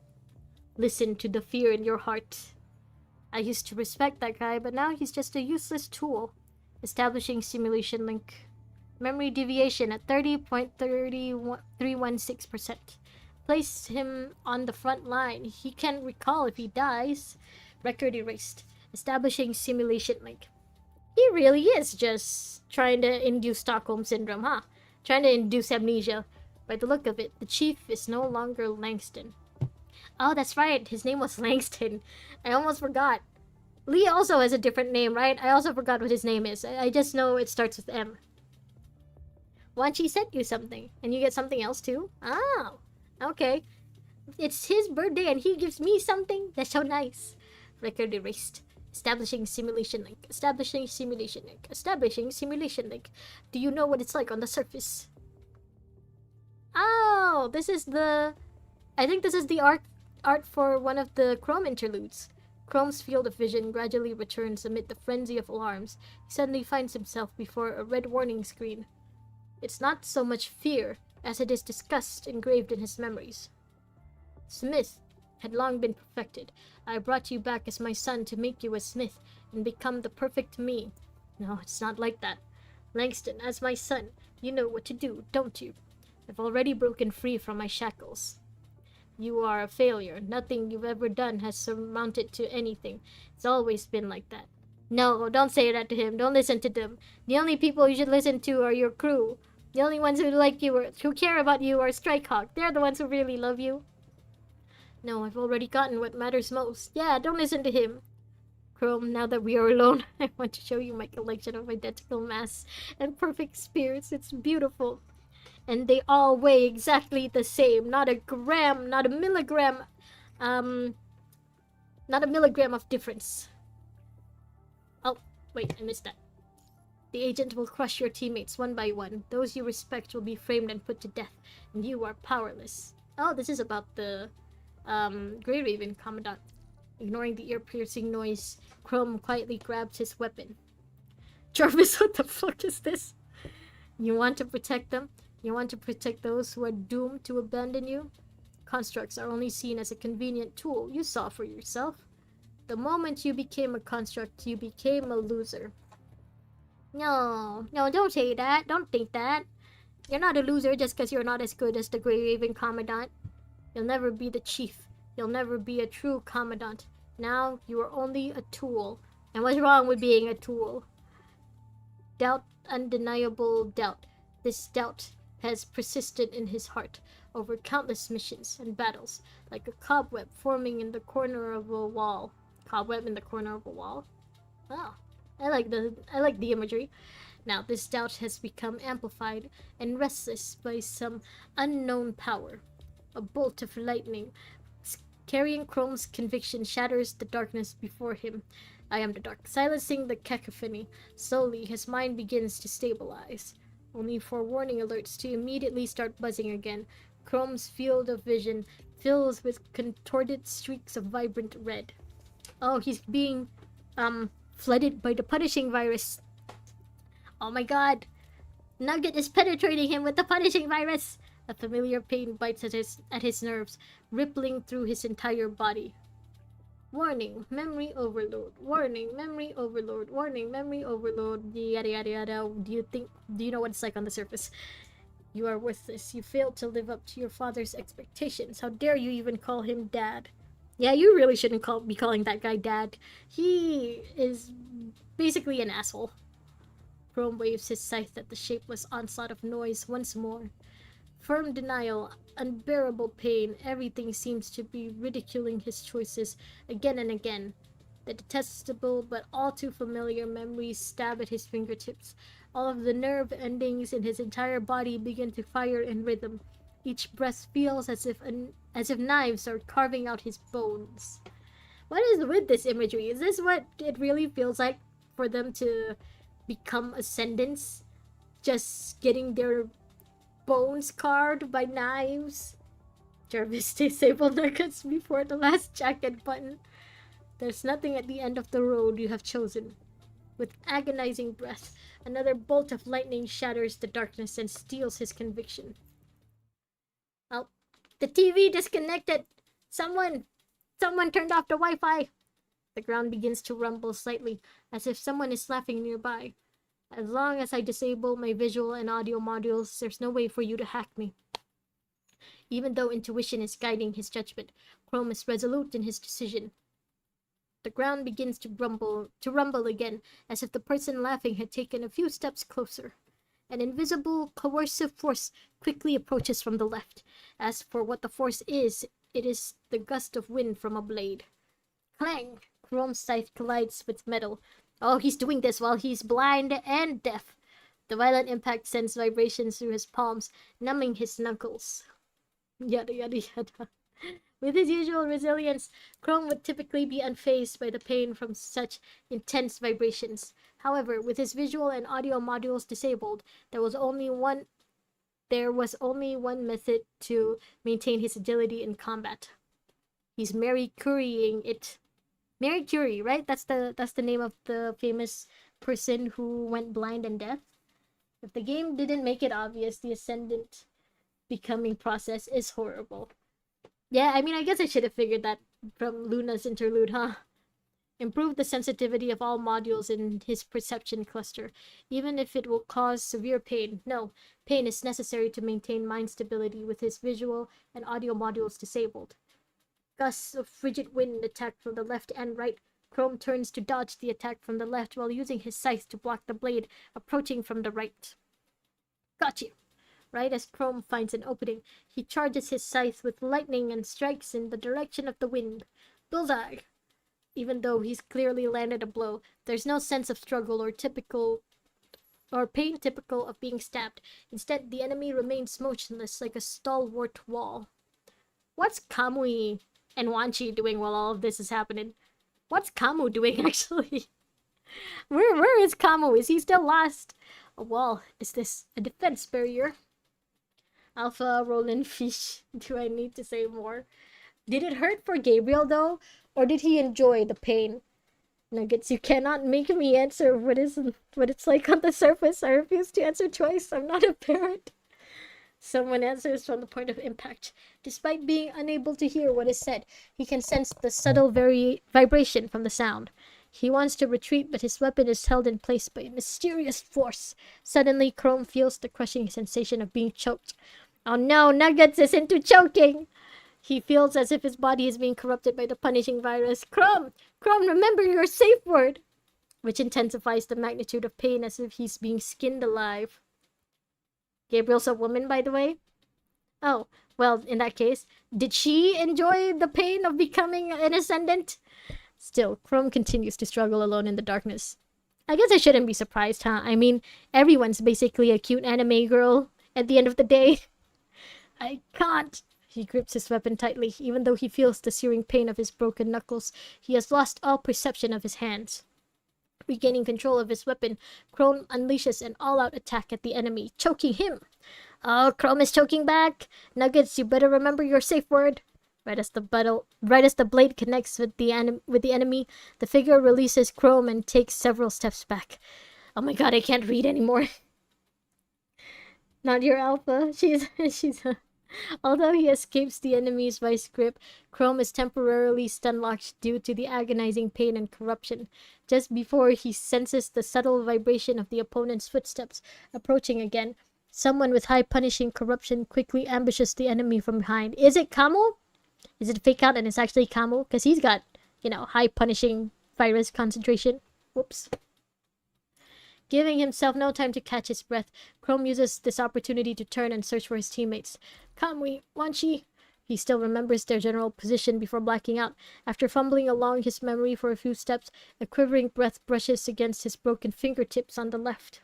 Listen to the fear in your heart. I used to respect that guy, but now he's just a useless tool. Establishing simulation link. Memory deviation at 30.316%. Place him on the front line. He can recall if he dies. Record erased. Establishing simulation link. He really is just trying to induce Stockholm Syndrome, huh? Trying to induce amnesia. By the look of it, the chief is no longer Langston. Oh, that's right. His name was Langston. I almost forgot. Lee also has a different name, right? I also forgot what his name is. I just know it starts with M. Wanchi sent you something, and you get something else too? Oh, okay. It's his birthday and he gives me something? That's so nice. Record erased. Establishing simulation link. Establishing simulation link. Establishing simulation link. Do you know what it's like on the surface? Oh, this is the... I think this is the art for one of the Chrome interludes. Chrome's field of vision gradually returns amid the frenzy of alarms. He suddenly finds himself before a red warning screen. It's not so much fear as it is disgust engraved in his memories. Smith had long been perfected. I brought you back as my son to make you a smith and become the perfect me. No, it's not like that. Langston, as my son, you know what to do, don't you? I've already broken free from my shackles. You are a failure. Nothing you've ever done has surmounted to anything. It's always been like that. No, don't say that to him. Don't listen to them. The only people you should listen to are your crew. The only ones who like you or who care about you are Strikehawk. They're the ones who really love you. No, I've already gotten what matters most. Yeah, don't listen to him. Chrome, now that we are alone, I want to show you my collection of identical masks and perfect spirits. It's beautiful. And they all weigh exactly the same. Not a gram, not a milligram, not a milligram of difference. Oh, wait, I missed that. The agent will crush your teammates one by one. Those you respect will be framed and put to death, and you are powerless. Oh, this is about the Grey Raven Commandant. Ignoring the ear-piercing noise, Chrome quietly grabs his weapon. Jarvis, what the fuck is this? You want to protect them? You want to protect those who are doomed to abandon you? Constructs are only seen as a convenient tool. You saw for yourself. The moment you became a construct, you became a loser. No, don't say that. Don't think that. You're not a loser just because you're not as good as the Grey Raven Commandant. You'll never be the chief. You'll never be a true Commandant. Now, you are only a tool. And what's wrong with being a tool? Doubt, undeniable doubt. This doubt has persisted in his heart over countless missions and battles, like a cobweb forming in the corner of a wall. Cobweb in the corner of a wall? Oh, I like the imagery. Now this doubt has become amplified and restless by some unknown power. A bolt of lightning carrying Chrome's conviction shatters the darkness before him. I am the dark, silencing the cacophony. Slowly his mind begins to stabilize, only for warning alerts to immediately start buzzing again. Chrome's field of vision fills with contorted streaks of vibrant red. Oh, he's being flooded by the punishing virus. Oh my god! Nugget is penetrating him with the punishing virus! A familiar pain bites at his nerves, rippling through his entire body. Warning, memory overload. Warning, memory overload. Warning, memory overload. Yada yada yada. Do you know what it's like on the surface? You are worthless. You failed to live up to your father's expectations. How dare you even call him dad? Yeah, you really shouldn't be calling that guy dad. He is basically an asshole. Chrome waves his scythe at the shapeless onslaught of noise once more. Firm denial, unbearable pain, everything seems to be ridiculing his choices again and again. The detestable but all too familiar memories stab at his fingertips. All of the nerve endings in his entire body begin to fire in rhythm. Each breath feels as if knives are carving out his bones. What is with this imagery? Is this what it really feels like for them to become ascendants? Just getting their bones carved by knives? Jarvis disabled Nuggets before the last jacket button. There's nothing at the end of the road you have chosen. With agonizing breath, another bolt of lightning shatters the darkness and steals his conviction. Oh, the TV disconnected! Someone turned off the Wi-Fi! The ground begins to rumble slightly, as if someone is laughing nearby. As long as I disable my visual and audio modules, there's no way for you to hack me. Even though intuition is guiding his judgment, Chrome is resolute in his decision. The ground begins to rumble again, as if the person laughing had taken a few steps closer. An invisible, coercive force quickly approaches from the left. As for what the force is, it is the gust of wind from a blade. Clang! Chrome's scythe collides with metal. Oh, he's doing this while he's blind and deaf. The violent impact sends vibrations through his palms, numbing his knuckles. Yada yada yada. With his usual resilience, Chrome would typically be unfazed by the pain from such intense vibrations. However, with his visual and audio modules disabled, there was only one method to maintain his agility in combat. He's Mary Curieing it. Mary Curie, right? That's the name of the famous person who went blind and deaf. If the game didn't make it obvious, the Ascendant becoming process is horrible. Yeah, I mean, I guess I should have figured that from Luna's interlude, huh? Improve the sensitivity of all modules in his perception cluster, even if it will cause severe pain. No, pain is necessary to maintain mind stability with his visual and audio modules disabled. Gusts of frigid wind attack from the left and right. Chrome turns to dodge the attack from the left while using his scythe to block the blade approaching from the right. Got you! Right as Chrome finds an opening, he charges his scythe with lightning and strikes in the direction of the wind. Bullseye! Even though he's clearly landed a blow, there's no sense of struggle or pain typical of being stabbed. Instead, the enemy remains motionless like a stalwart wall. What's Kamui and Wanchi doing while all of this is happening? What's Kamu doing, actually? Where is Kamu? Is he still lost? A wall. Is this a defense barrier? Alpha, Roland, Fish. Do I need to say more? Did it hurt for Gabriel, though? Or did he enjoy the pain? Nuggets, you cannot make me answer what it's like on the surface. I refuse to answer twice. I'm not a parent. Someone answers from the point of impact. Despite being unable to hear what is said, he can sense the subtle vibration from the sound. He wants to retreat, but his weapon is held in place by a mysterious force. Suddenly, Chrome feels the crushing sensation of being choked. Oh no, Nuggets is into choking! He feels as if his body is being corrupted by the punishing virus. Chrome! Chrome, remember your safe word! Which intensifies the magnitude of pain as if he's being skinned alive. Gabriel's a woman, by the way? Oh, well, in that case, did she enjoy the pain of becoming an Ascendant? Still, Chrome continues to struggle alone in the darkness. I guess I shouldn't be surprised, huh? I mean, everyone's basically a cute anime girl at the end of the day. I can't. He grips his weapon tightly. Even though he feels the searing pain of his broken knuckles, he has lost all perception of his hands. Regaining control of his weapon, Chrome unleashes an all-out attack at the enemy, choking him. Oh, Chrome is choking back. Nuggets, you better remember your safe word. Right as the blade connects with the enemy, the figure releases Chrome and takes several steps back. Oh my god, I can't read anymore. Not your Alpha. She's Although he escapes the enemy's vice grip, Chrome is temporarily stun-locked due to the agonizing pain and corruption. Just before he senses the subtle vibration of the opponent's footsteps approaching again, someone with high punishing corruption quickly ambushes the enemy from behind. Is it Kamo? Is it a fake out and it's actually Kamo? Because he's got, high punishing virus concentration. Whoops. Giving himself no time to catch his breath, Chrome uses this opportunity to turn and search for his teammates. Kamui, Wanchi. He still remembers their general position before blacking out. After fumbling along his memory for a few steps, a quivering breath brushes against his broken fingertips on the left.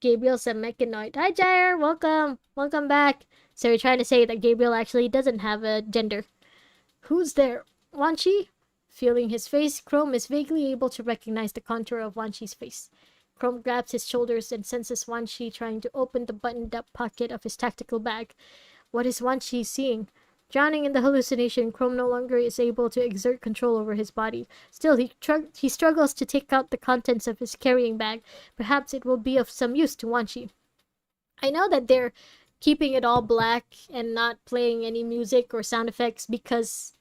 Gabriel's a mechanoid. Hi, Jair! Welcome! Welcome back! So you're trying to say that Gabriel actually doesn't have a gender. Who's there? Wanchi? Feeling his face, Chrome is vaguely able to recognize the contour of Wanchi's face. Chrome grabs his shoulders and senses Wanchi trying to open the buttoned-up pocket of his tactical bag. What is Wanchi seeing? Drowning in the hallucination, Chrome no longer is able to exert control over his body. Still, he struggles to take out the contents of his carrying bag. Perhaps it will be of some use to Wanchi. I know that they're keeping it all black and not playing any music or sound effects because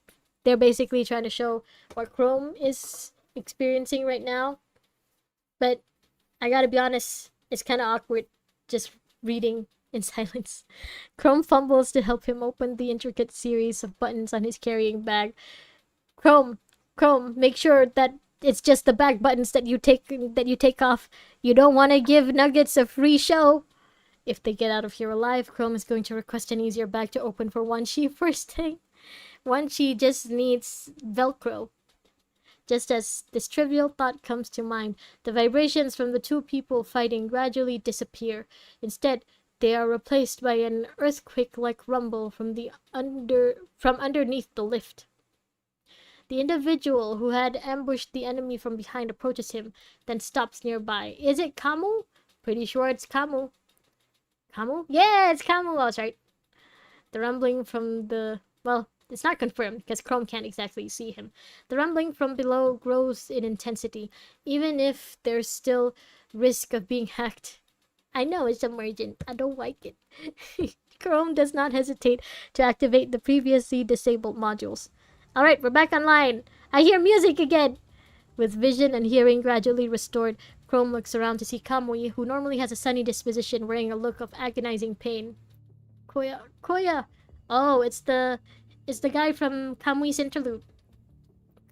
they're basically trying to show what Chrome is experiencing right now. But I gotta be honest, it's kind of awkward just reading in silence. Chrome fumbles to help him open the intricate series of buttons on his carrying bag. Chrome, make sure that it's just the back buttons that you take off. You don't want to give Nuggets a free show. If they get out of here alive, Chrome is going to request an easier bag to open for Wanchi first thing. Wanchi just needs Velcro. Just as this trivial thought comes to mind, the vibrations from the two people fighting gradually disappear. Instead, they are replaced by an earthquake-like rumble from underneath the lift. The individual who had ambushed the enemy from behind approaches him, then stops nearby. Is it Kamu? Pretty sure it's Kamu. Kamu? Yeah, it's Kamu! I was right. The rumbling from the... well, it's not confirmed, because Chrome can't exactly see him. The rumbling from below grows in intensity, even if there's still risk of being hacked. I know it's emergent. I don't like it. Chrome does not hesitate to activate the previously disabled modules. Alright, we're back online. I hear music again! With vision and hearing gradually restored, Chrome looks around to see Kamui, who normally has a sunny disposition, wearing a look of agonizing pain. Koya! Oh, it's the guy from Kamui's interlude.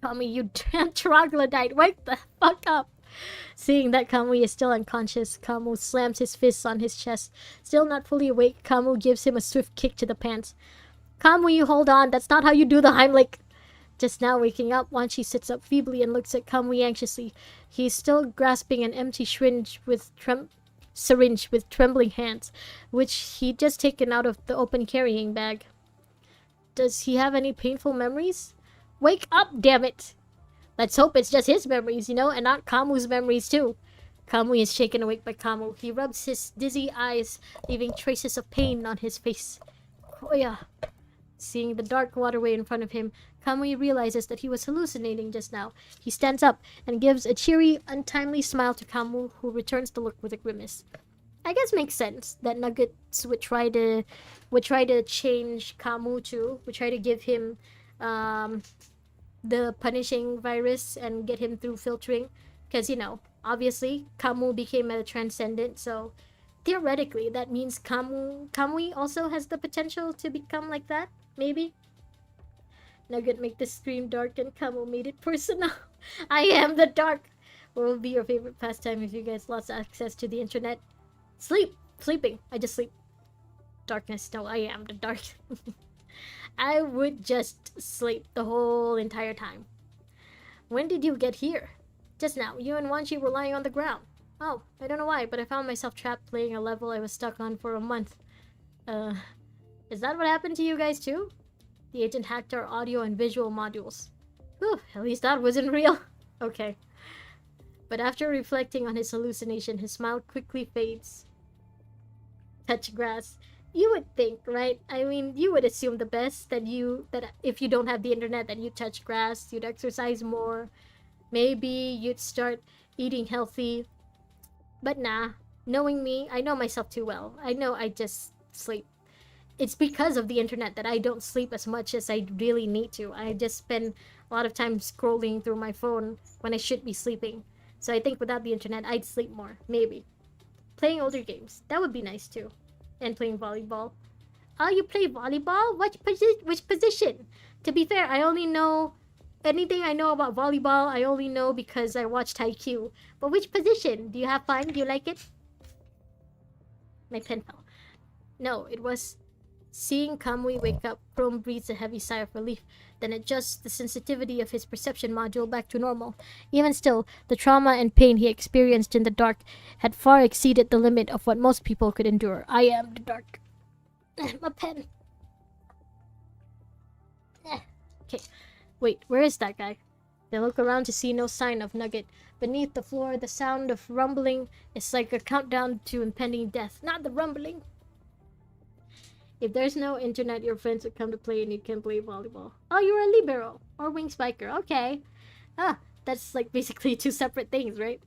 Kamui, you damn troglodyte, wake the fuck up! Seeing that Kamui is still unconscious, Kamu slams his fists on his chest. Still not fully awake, Kamu gives him a swift kick to the pants. Kamu, you hold on, that's not how you do the Heimlich! Just now waking up, Wanshi sits up feebly and looks at Kamui anxiously. He is still grasping an empty syringe with trembling hands, which he'd just taken out of the open carrying bag. Does he have any painful memories? Wake up, damn it! Let's hope it's just his memories, and not Kamu's memories too. Kamui is shaken awake by Kamu. He rubs his dizzy eyes, leaving traces of pain on his face. Koya. Seeing the dark waterway in front of him, Kamui realizes that he was hallucinating just now. He stands up and gives a cheery, untimely smile to Kamu, who returns the look with a grimace. I guess makes sense that Nuggets would try to change Kamu too. Would try to give him the punishing virus and get him through filtering, because obviously Kamu became a transcendent, so theoretically that means Kamui also has the potential to become like that, maybe. Nugget make the screen dark and Kamu made it personal. I am the dark. What would be your favorite pastime if you guys lost access to the internet? Sleeping. I just sleep. Darkness. No, I am the dark. I would just sleep the whole entire time. When did you get here? Just now. You and Wanshi were lying on the ground. Oh, I don't know why, but I found myself trapped playing a level I was stuck on for a month. Is that what happened to you guys too? The agent hacked our audio and visual modules. Whew, at least that wasn't real. Okay. But after reflecting on his hallucination, his smile quickly fades. Touch grass. You would think, right? I mean, you would assume the best, that if you don't have the internet, that you touch grass, you'd exercise more. Maybe you'd start eating healthy. But nah, knowing me, I know myself too well. I know I just sleep. It's because of the internet that I don't sleep as much as I really need to. I just spend a lot of time scrolling through my phone when I should be sleeping. So I think without the internet, I'd sleep more. Maybe. Playing older games. That would be nice too. And playing volleyball. Oh, you play volleyball? Which position? To be fair, I only know... Anything I know about volleyball, I only know because I watched Haikyuu. But which position? Do you have fun? Do you like it? My pen fell. No, it was... Seeing Kamui wake up, Chrome breathes a heavy sigh of relief, then adjusts the sensitivity of his perception module back to normal. Even still, the trauma and pain he experienced in the dark had far exceeded the limit of what most people could endure. I am the dark. My pen. Okay. Wait, where is that guy? They look around to see no sign of Nugget. Beneath the floor, the sound of rumbling is like a countdown to impending death. Not the rumbling! If there's no internet, your friends would come to play and you can play volleyball. Oh, you're a libero or wing spiker. Okay. Ah, that's like basically two separate things, right?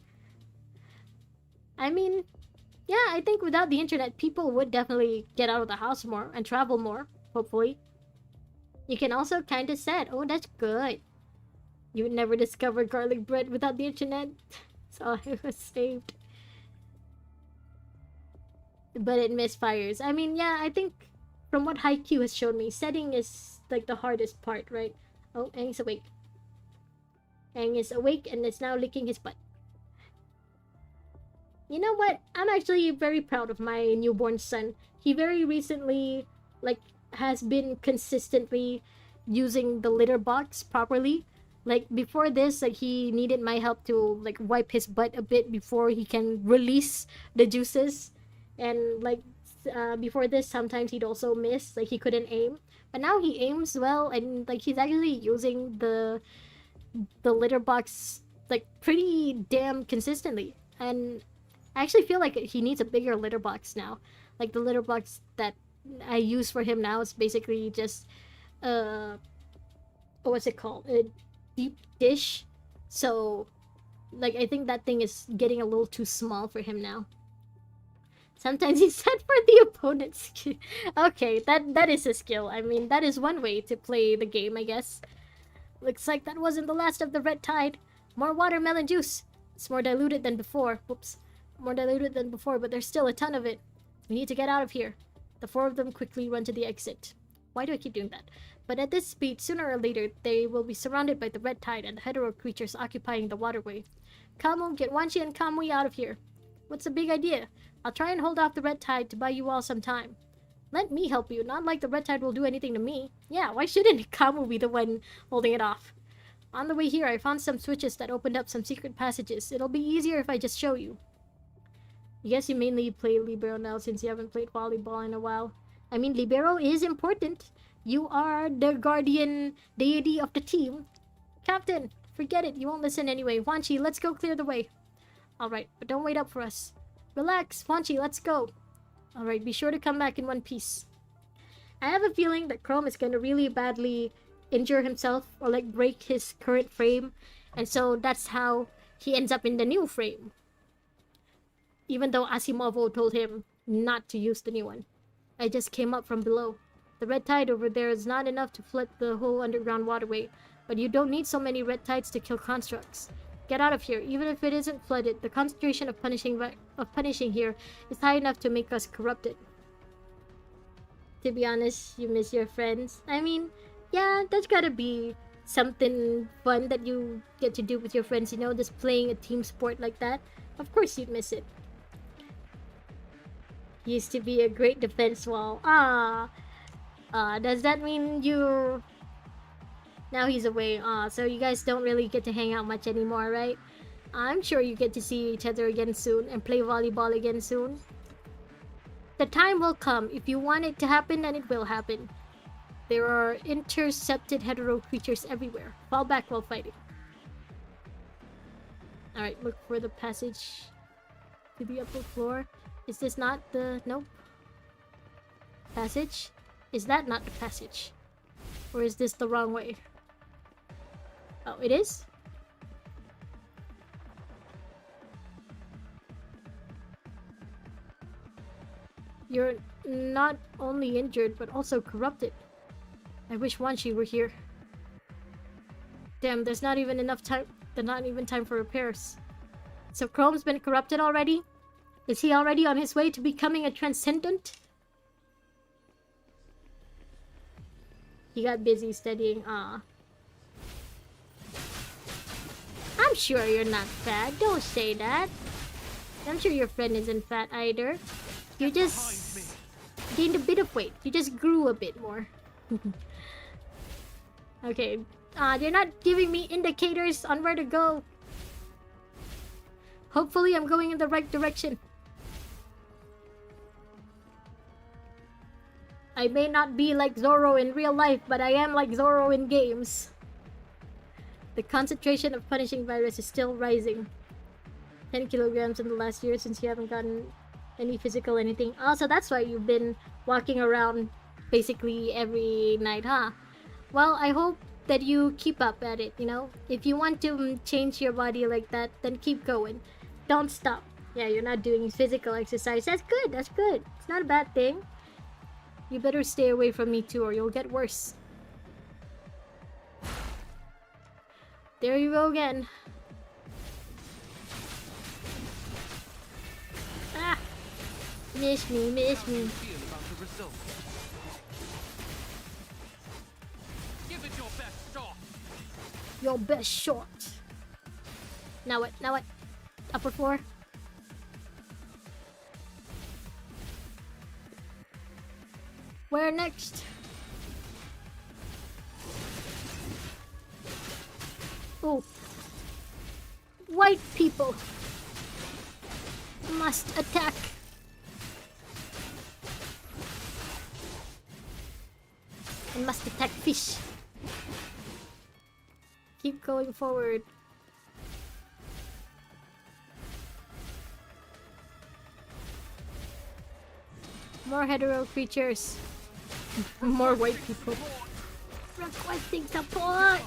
I mean, yeah, I think without the internet, people would definitely get out of the house more and travel more, hopefully. You can also kind of set. Oh, that's good. You would never discover garlic bread without the internet. So it was saved. But it misfires. I mean, yeah, I think from what Haikyuu has shown me, setting is like the hardest part, right? Oh, Aang's awake. Aang is awake and is now licking his butt. You know what? I'm actually very proud of my newborn son. He very recently, like, has been consistently using the litter box properly. Like, before this, like, he needed my help to, like, wipe his butt a bit before he can release the juices. And, like, before this, sometimes he'd also miss, like, he couldn't aim. But now he aims well, and, like, he's actually using the litter box, like, pretty damn consistently. And I actually feel like he needs a bigger litter box now. Like, the litter box that I use for him now is basically just, what's it called? A deep dish. So Like, I think that thing is getting a little too small for him now. Sometimes he's set for the opponent's skill. Okay, that is a skill. I mean, that is one way to play the game, I guess. Looks like that wasn't the last of the red tide. More watermelon juice. It's more diluted than before. Whoops. More diluted than before, but there's still a ton of it. We need to get out of here. The four of them quickly run to the exit. Why do I keep doing that? But at this speed, sooner or later, they will be surrounded by the red tide and the hetero creatures occupying the waterway. Kamu, get Wanchi and Kamui out of here. What's the big idea? I'll try and hold off the red tide to buy you all some time. Let me help you, not like the red tide will do anything to me. Yeah, why shouldn't Kamu be the one holding it off? On the way here, I found some switches that opened up some secret passages. It'll be easier if I just show you. I guess you mainly play Libero now since you haven't played volleyball in a while. I mean, Libero is important. You are the guardian deity of the team. Captain, forget it. You won't listen anyway. Wanchi, let's go clear the way. Alright, but don't wait up for us. Relax, Wanchi, let's go. Alright, be sure to come back in one piece. I have a feeling that Chrome is going to really badly injure himself or like break his current frame. And so that's how he ends up in the new frame. Even though Asimovo told him not to use the new one. I just came up from below. The red tide over there is not enough to flood the whole underground waterway, but you don't need so many red tides to kill constructs. Get out of here. Even if it isn't flooded, the concentration of punishing here is high enough to make us corrupted. To be honest, you miss your friends. I mean, yeah, that's gotta be something fun that you get to do with your friends, you know, just playing a team sport like that. Of course you'd miss it. Used to be a great defense wall. Does that mean you... Now he's away. So you guys don't really get to hang out much anymore, right? I'm sure you get to see each other again soon and play volleyball again soon. The time will come. If you want it to happen, then it will happen. There are intercepted hetero creatures everywhere. Fall back while fighting. Alright, look for the passage to the upper floor. Is this not the... Nope. Passage? Is that not the passage? Or is this the wrong way? Oh, it is? You're not only injured, but also corrupted. I wish Wanchi were here. Damn, there's not even enough time. There's not even time for repairs. So Chrome's been corrupted already? Is he already on his way to becoming a transcendent? He got busy studying. I'm sure you're not fat. Don't say that. I'm sure your friend isn't fat either. You just gained a bit of weight. You just grew a bit more. Okay. They're not giving me indicators on where to go. Hopefully I'm going in the right direction. I may not be like Zoro in real life, but I am like Zoro in games. The concentration of punishing virus is still rising. 10 kilograms in the last year since you haven't gotten any physical anything. Also, that's why you've been walking around basically every night, huh? Well, I hope that you keep up at it, you know? If you want to change your body like that, then keep going. Don't stop. Yeah, you're not doing physical exercise. That's good, that's good. It's not a bad thing. You better stay away from me too, or you'll get worse. There you go again. Ah! Miss me, miss me. Give it your best shot. Your best shot. Now what? Now what? Upper floor? Where next? Oh. White people must attack. And must attack fish. Keep going forward. More hetero creatures. More white people. Requesting support!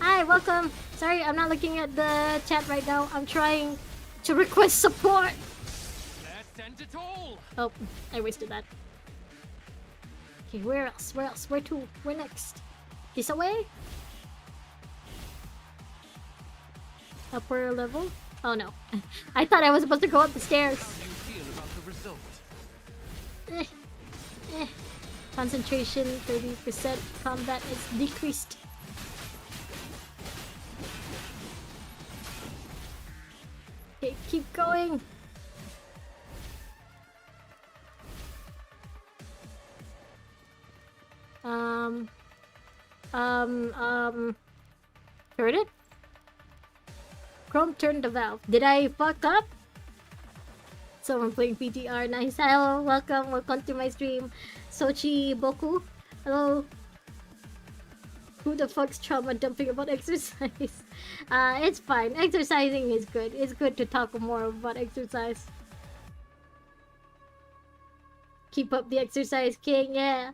Hi, welcome. Sorry, I'm not looking at the chat right now. I'm trying to request support. Let's send it all. Oh, I wasted that. Okay, where else? Where else? Where to? Where next? This away? Upper level? Oh no. I thought I was supposed to go up the stairs. How do you feel about the result? Concentration 30%. Combat is decreased. Okay, keep going. Heard it? Chrome turned the valve. Did I fuck up? Someone playing PTR. Nice. Hello, welcome to my stream. Sochi Boku. Hello. Who the fuck's trauma dumping about exercise? It's fine. Exercising is good. It's good to talk more about exercise. Keep up the exercise, king. Yeah.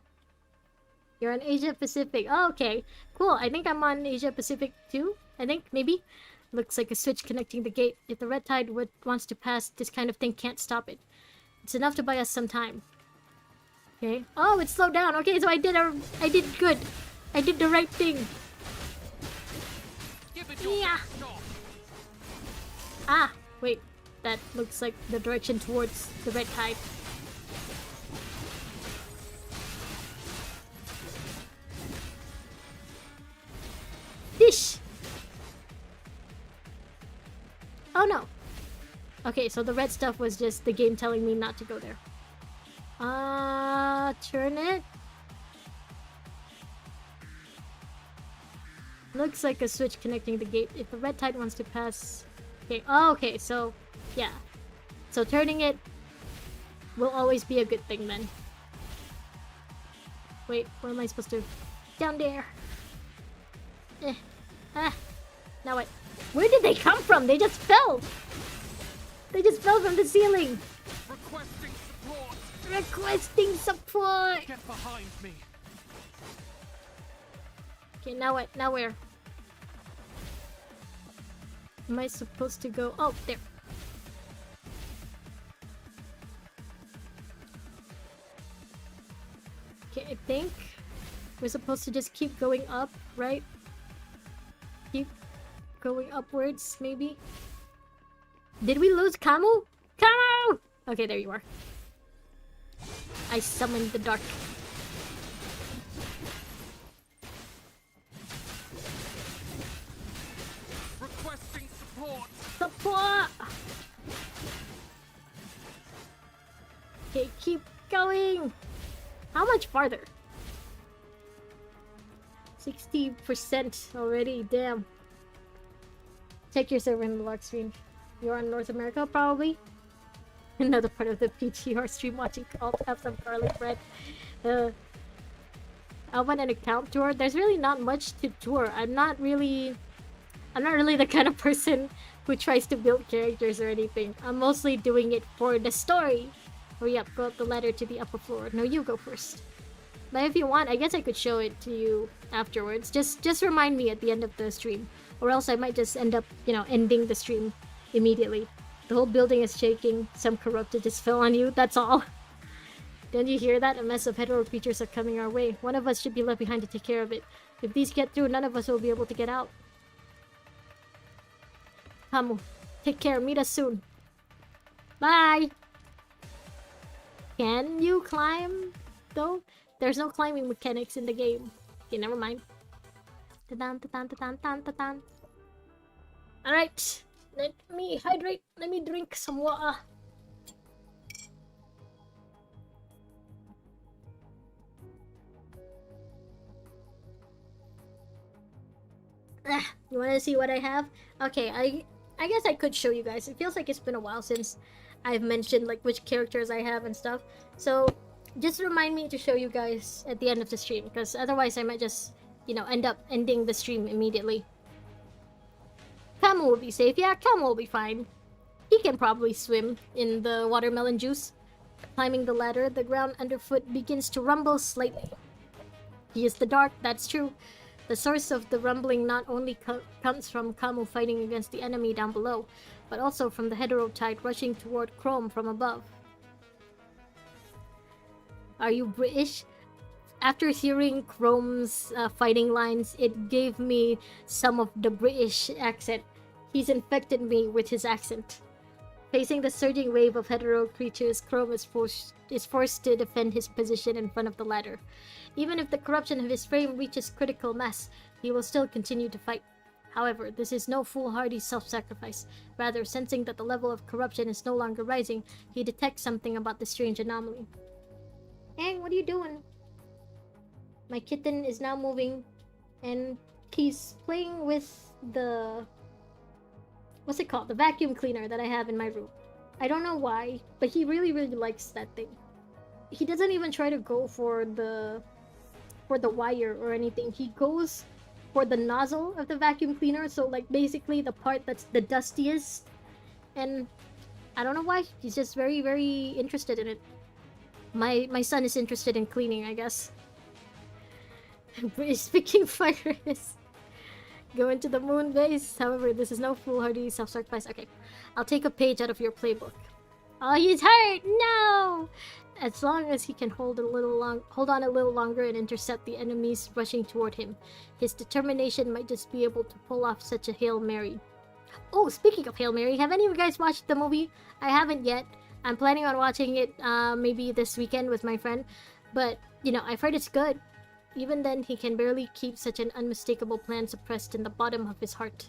You're on Asia Pacific. Oh, okay. Cool. I think I'm on Asia Pacific too. I think, maybe. Looks like a switch connecting the gate. If the red tide wants to pass, this kind of thing can't stop it. It's enough to buy us some time. Okay. Oh, it slowed down. Okay, so I did good. I did the right thing. Give it your Yeah. best shot. Ah, wait. That looks like the direction towards the red tide. Fish! Oh no. Okay, so the red stuff was just the game telling me not to go there. Turn it. Looks like a switch connecting the gate. If the red tide wants to pass... Okay, oh, okay, so... Yeah. So turning it will always be a good thing then. Wait, where am I supposed to... Down there. Now what? Where did they come from? They just fell! They just fell from the ceiling! Requesting support. Requesting support! Get behind me. Okay, now what? Now where? Am I supposed to go? Oh, there. Okay, I think we're supposed to just keep going up, right? Keep going upwards, maybe? Did we lose Camu? Camu! Okay, there you are. I summoned the dark. Requesting support. Support! Okay, keep going! How much farther? 60% already, damn. Check your server in the lock screen. You're on North America, probably? Another part of the PTR stream watching all have some garlic bread. I went an account tour. There's really not much to tour. I'm not really the kind of person who tries to build characters or anything. I'm mostly doing it for the story. Hurry up, go up the ladder to the upper floor. No, you go first. But if you want, I guess I could show it to you afterwards. Just remind me at the end of the stream. Or else I might just end up, ending the stream immediately. The whole building is shaking. Some corrupted just fell on you, that's all. Don't you hear that? A mess of hetero creatures are coming our way. One of us should be left behind to take care of it. If these get through, none of us will be able to get out. Hamu, take care. Meet us soon. Bye! Can you climb, though? There's no climbing mechanics in the game. Okay, never mind. Alright, let me hydrate. Let me drink some water. You wanna see what I have? Okay, I guess I could show you guys. It feels like it's been a while since I've mentioned like which characters I have and stuff. So just remind me to show you guys at the end of the stream, because otherwise I might just, end up ending the stream immediately. Camel will be safe. Yeah, Camel will be fine. He can probably swim in the watermelon juice. Climbing the ladder, the ground underfoot begins to rumble slightly. He is the dark, that's true. The source of the rumbling not only comes from Kamu fighting against the enemy down below, but also from the heterotide rushing toward Chrome from above. Are you British? After hearing Chrome's fighting lines, it gave me some of the British accent. He's infected me with his accent. Facing the surging wave of hetero creatures, Chrome is forced to defend his position in front of the ladder. Even if the corruption of his frame reaches critical mass, he will still continue to fight. However, this is no foolhardy self-sacrifice. Rather, sensing that the level of corruption is no longer rising, he detects something about the strange anomaly. Aang, what are you doing? My kitten is now moving, and he's playing with the... what's it called? The vacuum cleaner that I have in my room. I don't know why, but he really, really likes that thing. He doesn't even try to go for the wire or anything. He goes for the nozzle of the vacuum cleaner, so like basically the part that's the dustiest. And I don't know why, he's just very, very interested in it. My son is interested in cleaning, I guess. British speaking virus. Go into the moon base. However, this is no foolhardy self-sacrifice. Okay, I'll take a page out of your playbook. Oh, he's hurt! No! As long as he can hold on a little longer and intercept the enemies rushing toward him, his determination might just be able to pull off such a Hail Mary. Oh, speaking of Hail Mary, have any of you guys watched the movie? I haven't yet. I'm planning on watching it maybe this weekend with my friend. But, you know, I've heard it's good. Even then, he can barely keep such an unmistakable plan suppressed in the bottom of his heart.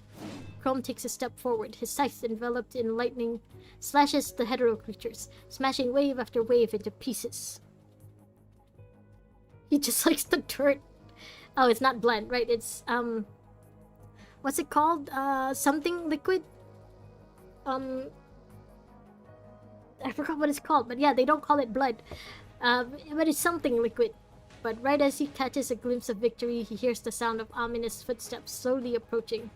Chrome takes a step forward, his scythe enveloped in lightning, slashes the hetero creatures, smashing wave after wave into pieces. He just likes the dirt. Oh, it's not blood, right? It's, what's it called? Something liquid? I forgot what it's called, but yeah, they don't call it blood. But it's something liquid. But right as he catches a glimpse of victory, he hears the sound of ominous footsteps slowly approaching.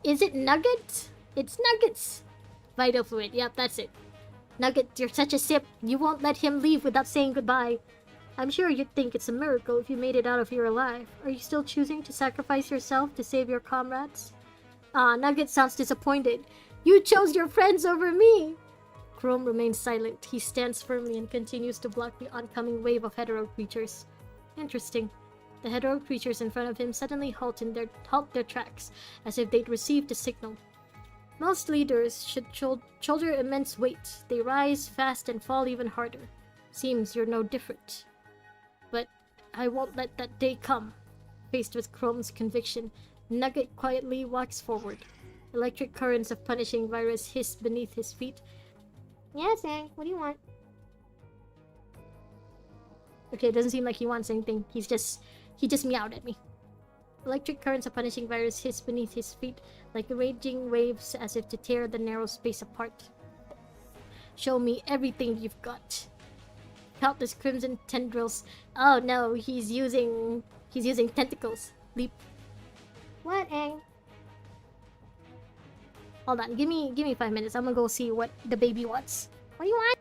Is it Nugget? It's Nuggets! Vital fluid, yep, that's it. Nugget, you're such a sip. You won't let him leave without saying goodbye. I'm sure you'd think it's a miracle if you made it out of here alive. Are you still choosing to sacrifice yourself to save your comrades? Nugget sounds disappointed. You chose your friends over me! Chrome remains silent. He stands firmly and continues to block the oncoming wave of hetero creatures. Interesting. The hetero creatures in front of him suddenly halt their tracks, as if they'd received a signal. Most leaders should shoulder immense weight. They rise fast and fall even harder. Seems you're no different. But I won't let that day come. Faced with Chrome's conviction, Nugget quietly walks forward. Electric currents of punishing virus hiss beneath his feet. Yeah, Sang, what do you want? Okay, it doesn't seem like he wants anything. He just meowed at me. Electric currents of punishing virus hiss beneath his feet, like raging waves as if to tear the narrow space apart. Show me everything you've got. Countless crimson tendrils. Oh no, he's using tentacles. Leap. What, Aang? Hold on, give me 5 minutes. I'm gonna go see what the baby wants. What do you want?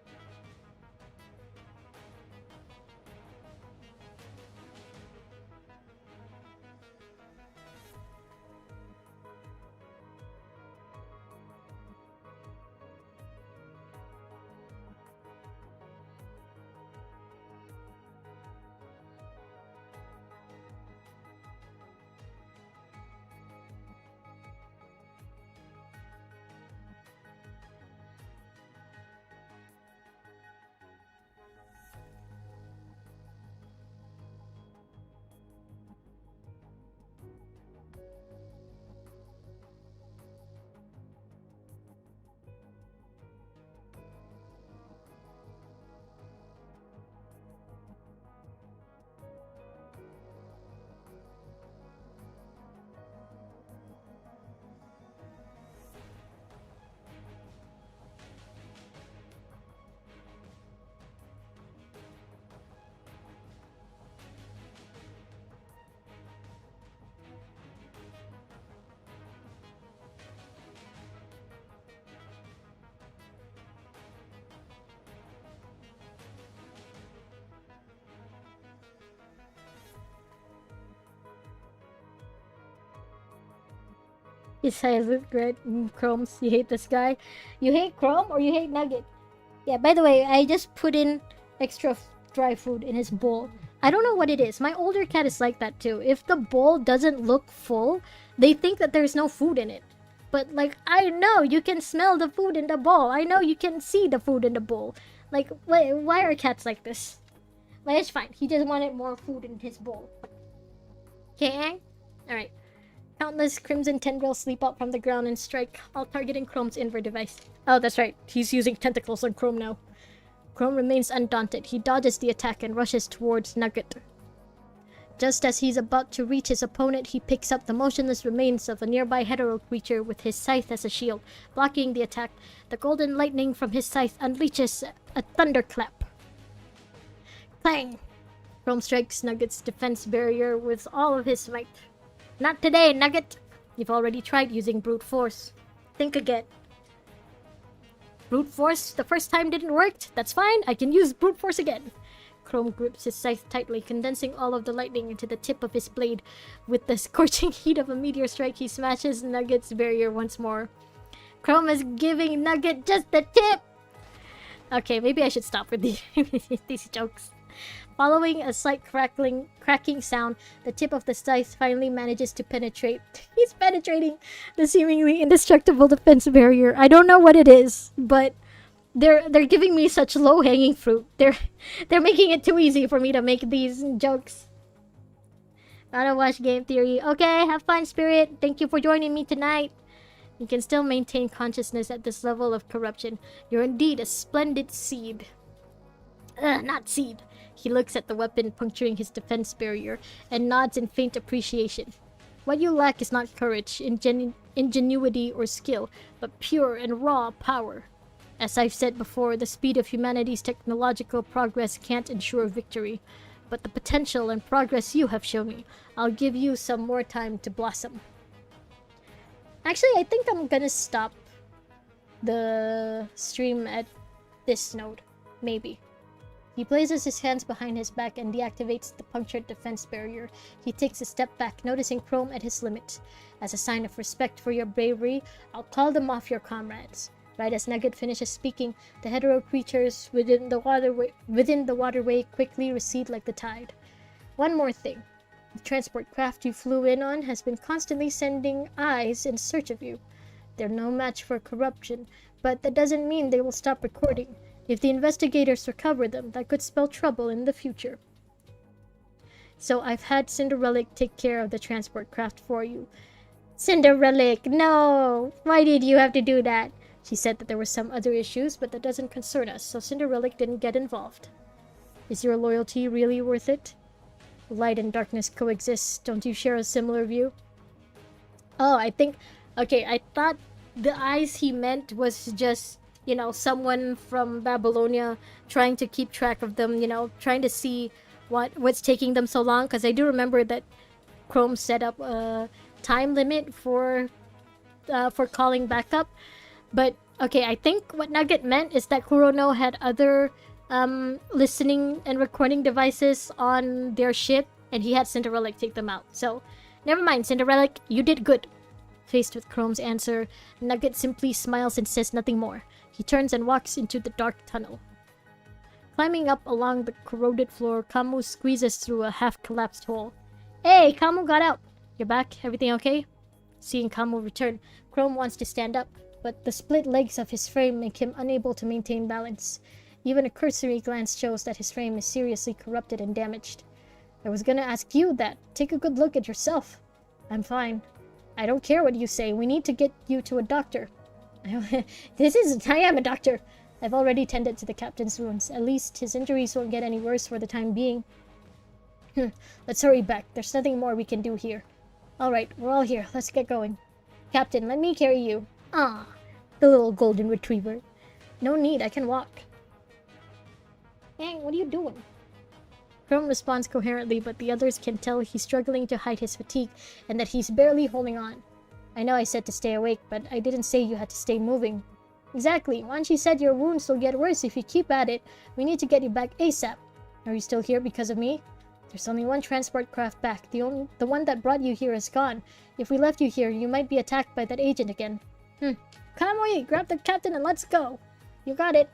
His eyes look red. Chromes, you hate this guy. You hate Chrome or you hate Nugget? Yeah, by the way, I just put in extra dry food in his bowl. I don't know what it is. My older cat is like that too. If the bowl doesn't look full, they think that there's no food in it. But like, I know you can smell the food in the bowl. I know you can see the food in the bowl. Like, why are cats like this? But it's fine. He just wanted more food in his bowl. Okay? Alright. Countless crimson tendrils leap up from the ground and strike, all targeting Chrome's invert device. Oh, that's right. He's using tentacles on Chrome now. Chrome remains undaunted. He dodges the attack and rushes towards Nugget. Just as he's about to reach his opponent, he picks up the motionless remains of a nearby hetero creature with his scythe as a shield, blocking the attack. The golden lightning from his scythe unleashes a thunderclap. Clang! Chrome strikes Nugget's defense barrier with all of his might. Not today, Nugget! You've already tried using brute force. Think again. Brute force the first time didn't work. That's fine. I can use brute force again. Chrome grips his scythe tightly, condensing all of the lightning into the tip of his blade. With the scorching heat of a meteor strike, he smashes Nugget's barrier once more. Chrome is giving Nugget just the tip! Okay, maybe I should stop with these jokes. Following a slight cracking sound, the tip of the scythe finally manages to penetrate. He's penetrating the seemingly indestructible defense barrier. I don't know what it is, but they're giving me such low-hanging fruit. They're making it too easy for me to make these jokes. Gotta watch game theory. Okay, have fun, Spirit. Thank you for joining me tonight. You can still maintain consciousness at this level of corruption. You're indeed a splendid seed. Not seed. He looks at the weapon puncturing his defense barrier and nods in faint appreciation. What you lack is not courage, ingenuity, or skill, but pure and raw power. As I've said before, the speed of humanity's technological progress can't ensure victory, but the potential and progress you have shown me, I'll give you some more time to blossom. Actually, I think I'm gonna stop the stream at this node. Maybe. He places his hands behind his back and deactivates the punctured defense barrier. He takes a step back, noticing Chrome at his limit. As a sign of respect for your bravery, I'll call them off your comrades. Right as Nugget finishes speaking, the hetero creatures within the waterway quickly recede like the tide. One more thing. The transport craft you flew in on has been constantly sending eyes in search of you. They're no match for corruption, but that doesn't mean they will stop recording. If the investigators recover them, that could spell trouble in the future. So I've had Cinderelic take care of the transport craft for you. Cinderelic, no! Why did you have to do that? She said that there were some other issues, but that doesn't concern us, so Cinderelic didn't get involved. Is your loyalty really worth it? Light and darkness coexist. Don't you share a similar view? Oh, I think... Okay, I thought the eyes he meant was just... You know, someone from Babylonia trying to keep track of them, you know, trying to see what's taking them so long. Because I do remember that Chrome set up a time limit for calling backup. But, okay, I think what Nugget meant is that Kurono had other listening and recording devices on their ship. And he had Cinderelic take them out. So, never mind, Cinderelic, you did good. Faced with Chrome's answer, Nugget simply smiles and says nothing more. He turns and walks into the dark tunnel. Climbing up along the corroded floor, Kamu squeezes through a half-collapsed hole. Hey, Kamu got out! You're back? Everything okay? Seeing Kamu return, Chrome wants to stand up, but the split legs of his frame make him unable to maintain balance. Even a cursory glance shows that his frame is seriously corrupted and damaged. I was gonna ask you that. Take a good look at yourself. I'm fine. I don't care what you say. We need to get you to a doctor. I am a doctor. I've already tended to the captain's wounds. At least his injuries won't get any worse for the time being. Let's hurry back. There's nothing more we can do here. Alright, we're all here. Let's get going. Captain, let me carry you. Ah, the little golden retriever. No need, I can walk. Dang, what are you doing? Chrome responds coherently, but the others can tell he's struggling to hide his fatigue and that he's barely holding on. I know I said to stay awake, but I didn't say you had to stay moving. Exactly. Wanshi said your wounds will get worse if you keep at it. We need to get you back ASAP. Are you still here because of me? There's only one transport craft back. The one that brought you here is gone. If we left you here, you might be attacked by that agent again. Kamui, grab the captain and let's go. You got it.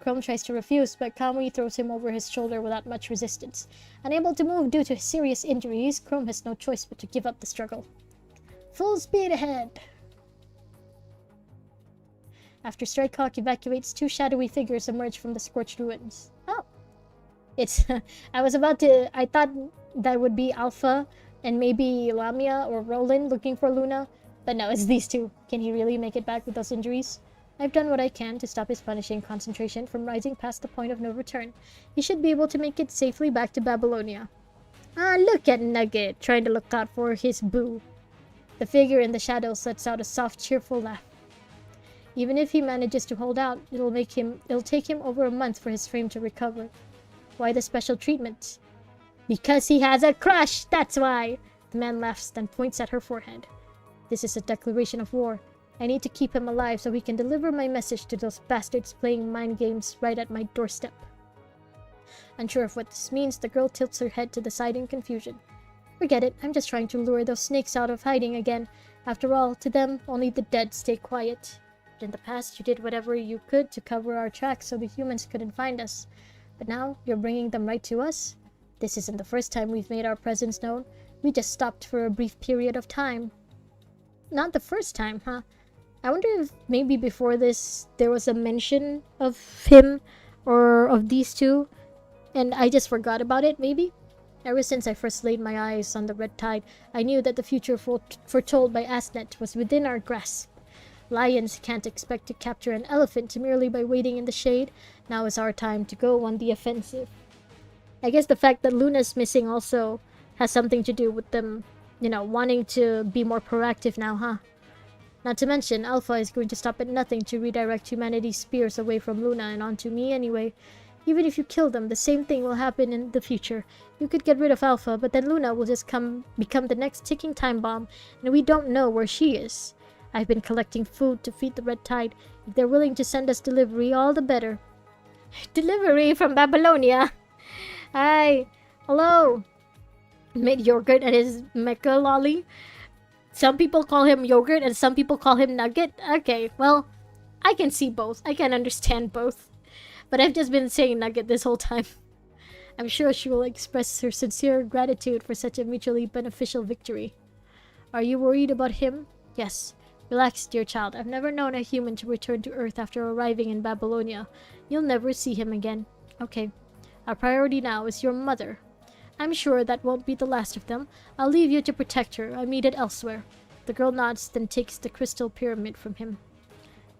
Chrome tries to refuse, but Kamui throws him over his shoulder without much resistance. Unable to move due to serious injuries, Chrome has no choice but to give up the struggle. Full speed ahead! After Strikehawk evacuates, two shadowy figures emerge from the scorched ruins. Oh! It's... I thought that would be Alpha and maybe Lamia or Roland looking for Luna. But no, it's these two. Can he really make it back with those injuries? I've done what I can to stop his punishing concentration from rising past the point of no return. He should be able to make it safely back to Babylonia. Ah, look at Nugget, trying to look out for his boo. The figure in the shadows lets out a soft, cheerful laugh. Even if he manages to hold out, it'll take him over a month for his frame to recover. Why the special treatment? Because he has a crush, that's why! The man laughs, then points at her forehead. This is a declaration of war. I need to keep him alive so he can deliver my message to those bastards playing mind games right at my doorstep. Unsure of what this means, the girl tilts her head to the side in confusion. Forget it, I'm just trying to lure those snakes out of hiding again. After all, to them, only the dead stay quiet. But in the past, you did whatever you could to cover our tracks so the humans couldn't find us. But now, you're bringing them right to us? This isn't the first time we've made our presence known. We just stopped for a brief period of time. Not the first time, huh? I wonder if maybe before this there was a mention of him or of these two and I just forgot about it, maybe? Ever since I first laid my eyes on the red tide, I knew that the future foretold by Asnet was within our grasp. Lions can't expect to capture an elephant merely by waiting in the shade. Now is our time to go on the offensive. I guess the fact that Luna's missing also has something to do with them, wanting to be more proactive now, huh? Not to mention, Alpha is going to stop at nothing to redirect humanity's spears away from Luna and onto me anyway. Even if you kill them, the same thing will happen in the future. You could get rid of Alpha, but then Luna will just become the next ticking time bomb, and we don't know where she is. I've been collecting food to feed the Red Tide. If they're willing to send us delivery, all the better. Delivery from Babylonia! Hi! Hello! Made yogurt and his mecha lolly? Some people call him yogurt and some people call him nugget? Okay, well, I can see both. I can understand both. But I've just been saying nugget this whole time. I'm sure she will express her sincere gratitude for such a mutually beneficial victory. Are you worried about him? Yes. Relax, dear child. I've never known a human to return to Earth after arriving in Babylonia. You'll never see him again. Okay. Our priority now is your mother. I'm sure that won't be the last of them. I'll leave you to protect her. I meet it elsewhere. The girl nods, then takes the crystal pyramid from him.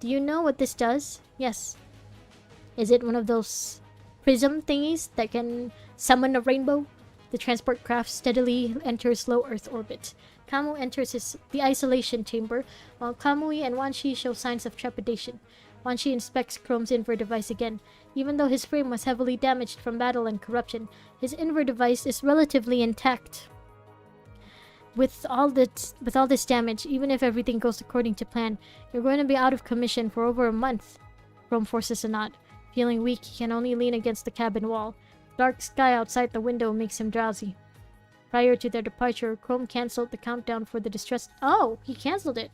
Do you know what this does? Yes. Is it one of those prism thingies that can summon a rainbow? The transport craft steadily enters low Earth orbit. Kamu enters the isolation chamber, while Kamui and Wanshi show signs of trepidation. Wanshi inspects Chrome's inver device again. Even though his frame was heavily damaged from battle and corruption, his inver device is relatively intact. With all this damage, even if everything goes according to plan, you're going to be out of commission for over a month. Chrome forces a nod. Feeling weak, he can only lean against the cabin wall. The dark sky outside the window makes him drowsy. Prior to their departure, Chrome cancelled the countdown for the distress... Oh, he cancelled it!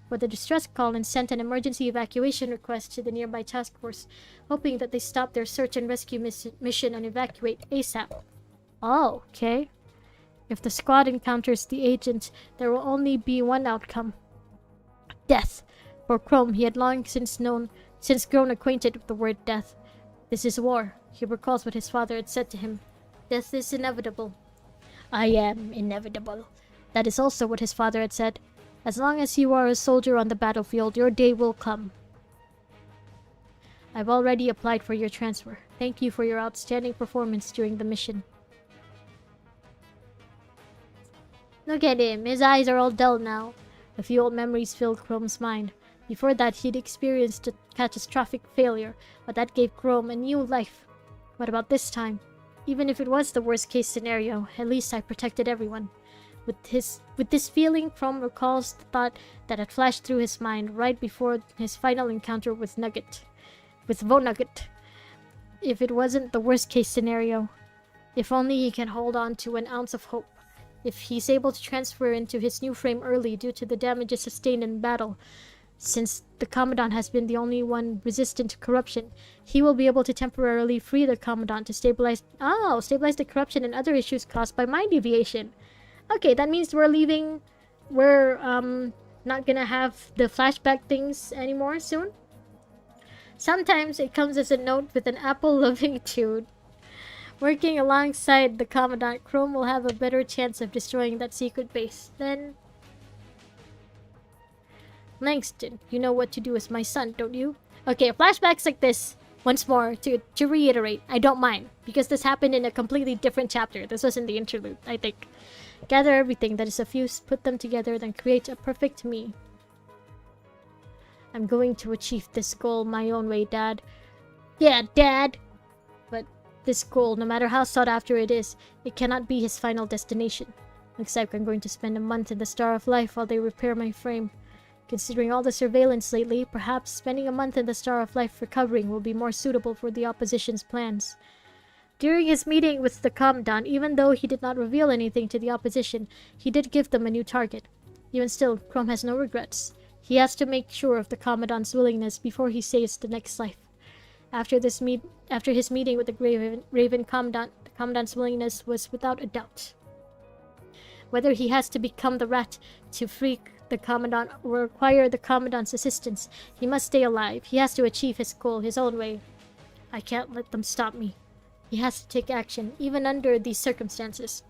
For the distress call and sent an emergency evacuation request to the nearby task force, hoping that they stop their search and rescue mission and evacuate ASAP. Oh, okay. If the squad encounters the agent, there will only be one outcome. Death. For Chrome, he had long since grown acquainted with the word death. This is war. He recalls what his father had said to him. Death is inevitable. I am inevitable. That is also what his father had said. As long as you are a soldier on the battlefield, your day will come. I've already applied for your transfer. Thank you for your outstanding performance during the mission. Look at him. His eyes are all dull now. A few old memories filled Chrome's mind. Before that, he'd experienced a catastrophic failure, but that gave Chrome a new life. What about this time? Even if it was the worst-case scenario, at least I protected everyone. With this feeling, Chrome recalls the thought that had flashed through his mind right before his final encounter with Vo Nugget. If it wasn't the worst-case scenario, If only he can hold on to an ounce of hope. If he's able to transfer into his new frame early due to the damages sustained in battle, since the Commandant has been the only one resistant to corruption, he will be able to temporarily free the Commandant to stabilize the corruption and other issues caused by mind deviation. Okay, that means we're not gonna have the flashback things anymore soon. Sometimes it comes as a note with an apple-loving tune. Working alongside the Commandant, Chrome will have a better chance of destroying that secret base. Then... Langston, you know what to do as my son, don't you? Okay, flashbacks like this, once more, to reiterate, I don't mind, because this happened in a completely different chapter. This wasn't the interlude, I think. Gather everything that is of use, put them together, then create a perfect me. I'm going to achieve this goal my own way, Dad. Yeah, Dad! But this goal, no matter how sought after it is, it cannot be his final destination. Looks like I'm going to spend a month in the Star of Life while they repair my frame. Considering all the surveillance lately, perhaps spending a month in the Star of Life recovering will be more suitable for the opposition's plans. During his meeting with the Commandant, even though he did not reveal anything to the opposition, he did give them a new target. Even still, Chrome has no regrets. He has to make sure of the Commandant's willingness before he saves the next life. After his meeting with the Raven Commandant, the Commandant's willingness was without a doubt. Whether he has to become the rat to free the Commandant or require the Commandant's assistance, he must stay alive. He has to achieve his goal his own way. I can't let them stop me. He has to take action, even under these circumstances.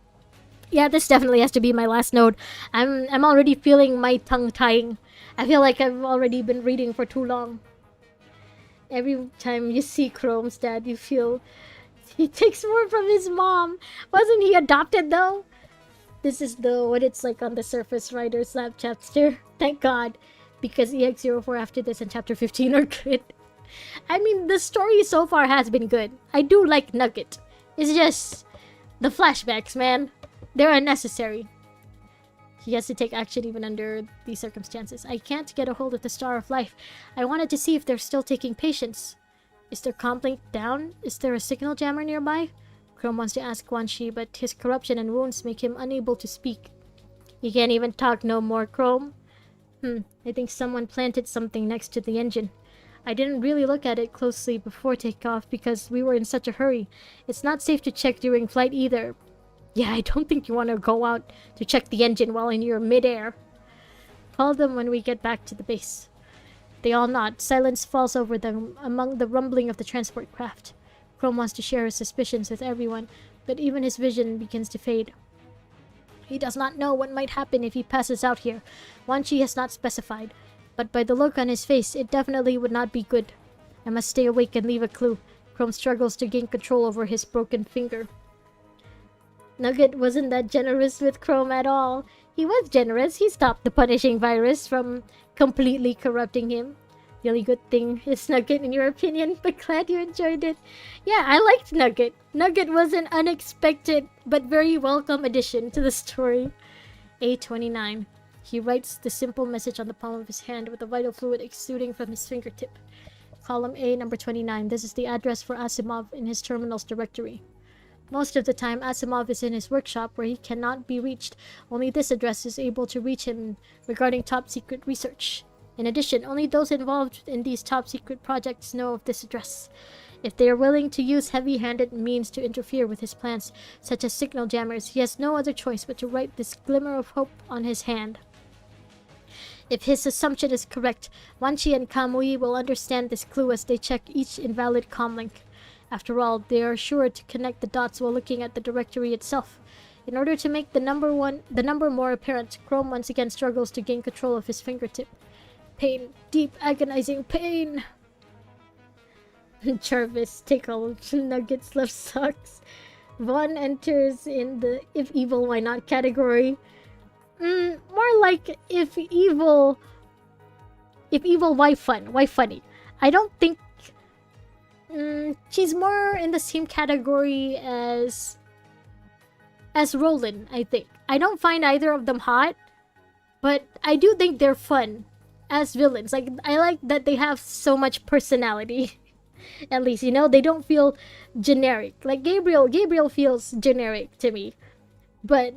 Yeah, this definitely has to be my last note. I'm already feeling my tongue tying. I feel like I've already been reading for too long. Every time you see Chrome's dad, you feel he takes more from his mom. Wasn't he adopted though? This is what it's like on the surface, Writer's Lab chapter. Thank God, because EX04 after this and chapter 15 are good. I mean, the story so far has been good. I do like Nugget. It's just the flashbacks, man. They're unnecessary. He has to take action even under these circumstances. I can't get a hold of the Star of Life. I wanted to see if they're still taking patients. Is their comlink down? Is there a signal jammer nearby? Chrome wants to ask Quan Chi, but his corruption and wounds make him unable to speak. He can't even talk no more, Chrome. I think someone planted something next to the engine. I didn't really look at it closely before takeoff because we were in such a hurry. It's not safe to check during flight either. Yeah, I don't think you want to go out to check the engine while in your midair. Call them when we get back to the base. They all nod. Silence falls over them among the rumbling of the transport craft. Chrome wants to share his suspicions with everyone, but even his vision begins to fade. He does not know what might happen if he passes out here. Quan Chi has not specified, but by the look on his face, it definitely would not be good. I must stay awake and leave a clue. Chrome struggles to gain control over his broken finger. Nugget wasn't that generous with Chrome at all. He was generous. He stopped the punishing virus from completely corrupting him. The only good thing is Nugget in your opinion, but glad you enjoyed it. Yeah, I liked Nugget. Nugget was an unexpected but very welcome addition to the story. A29. He writes the simple message on the palm of his hand with the vital fluid exuding from his fingertip. Column A, number 29. This is the address for Asimov in his terminal's directory. Most of the time, Asimov is in his workshop where he cannot be reached. Only this address is able to reach him regarding top-secret research. In addition, only those involved in these top-secret projects know of this address. If they are willing to use heavy-handed means to interfere with his plans, such as signal jammers, he has no other choice but to write this glimmer of hope on his hand. If his assumption is correct, Quan Chi and Kamui will understand this clue as they check each invalid comlink. After all, they are sure to connect the dots while looking at the directory itself. In order to make the number more apparent, Chrome once again struggles to gain control of his fingertip. Pain. Deep, agonizing pain. Jarvis tickled Nugget's left socks. Vaughn enters in the if evil why not category. More like if evil why fun? Why funny? I don't think she's more in the same category as Roland, I think. I don't find either of them hot, but I do think they're fun as villains. Like, I like that they have so much personality. At least, they don't feel generic. Like Gabriel feels generic to me. But,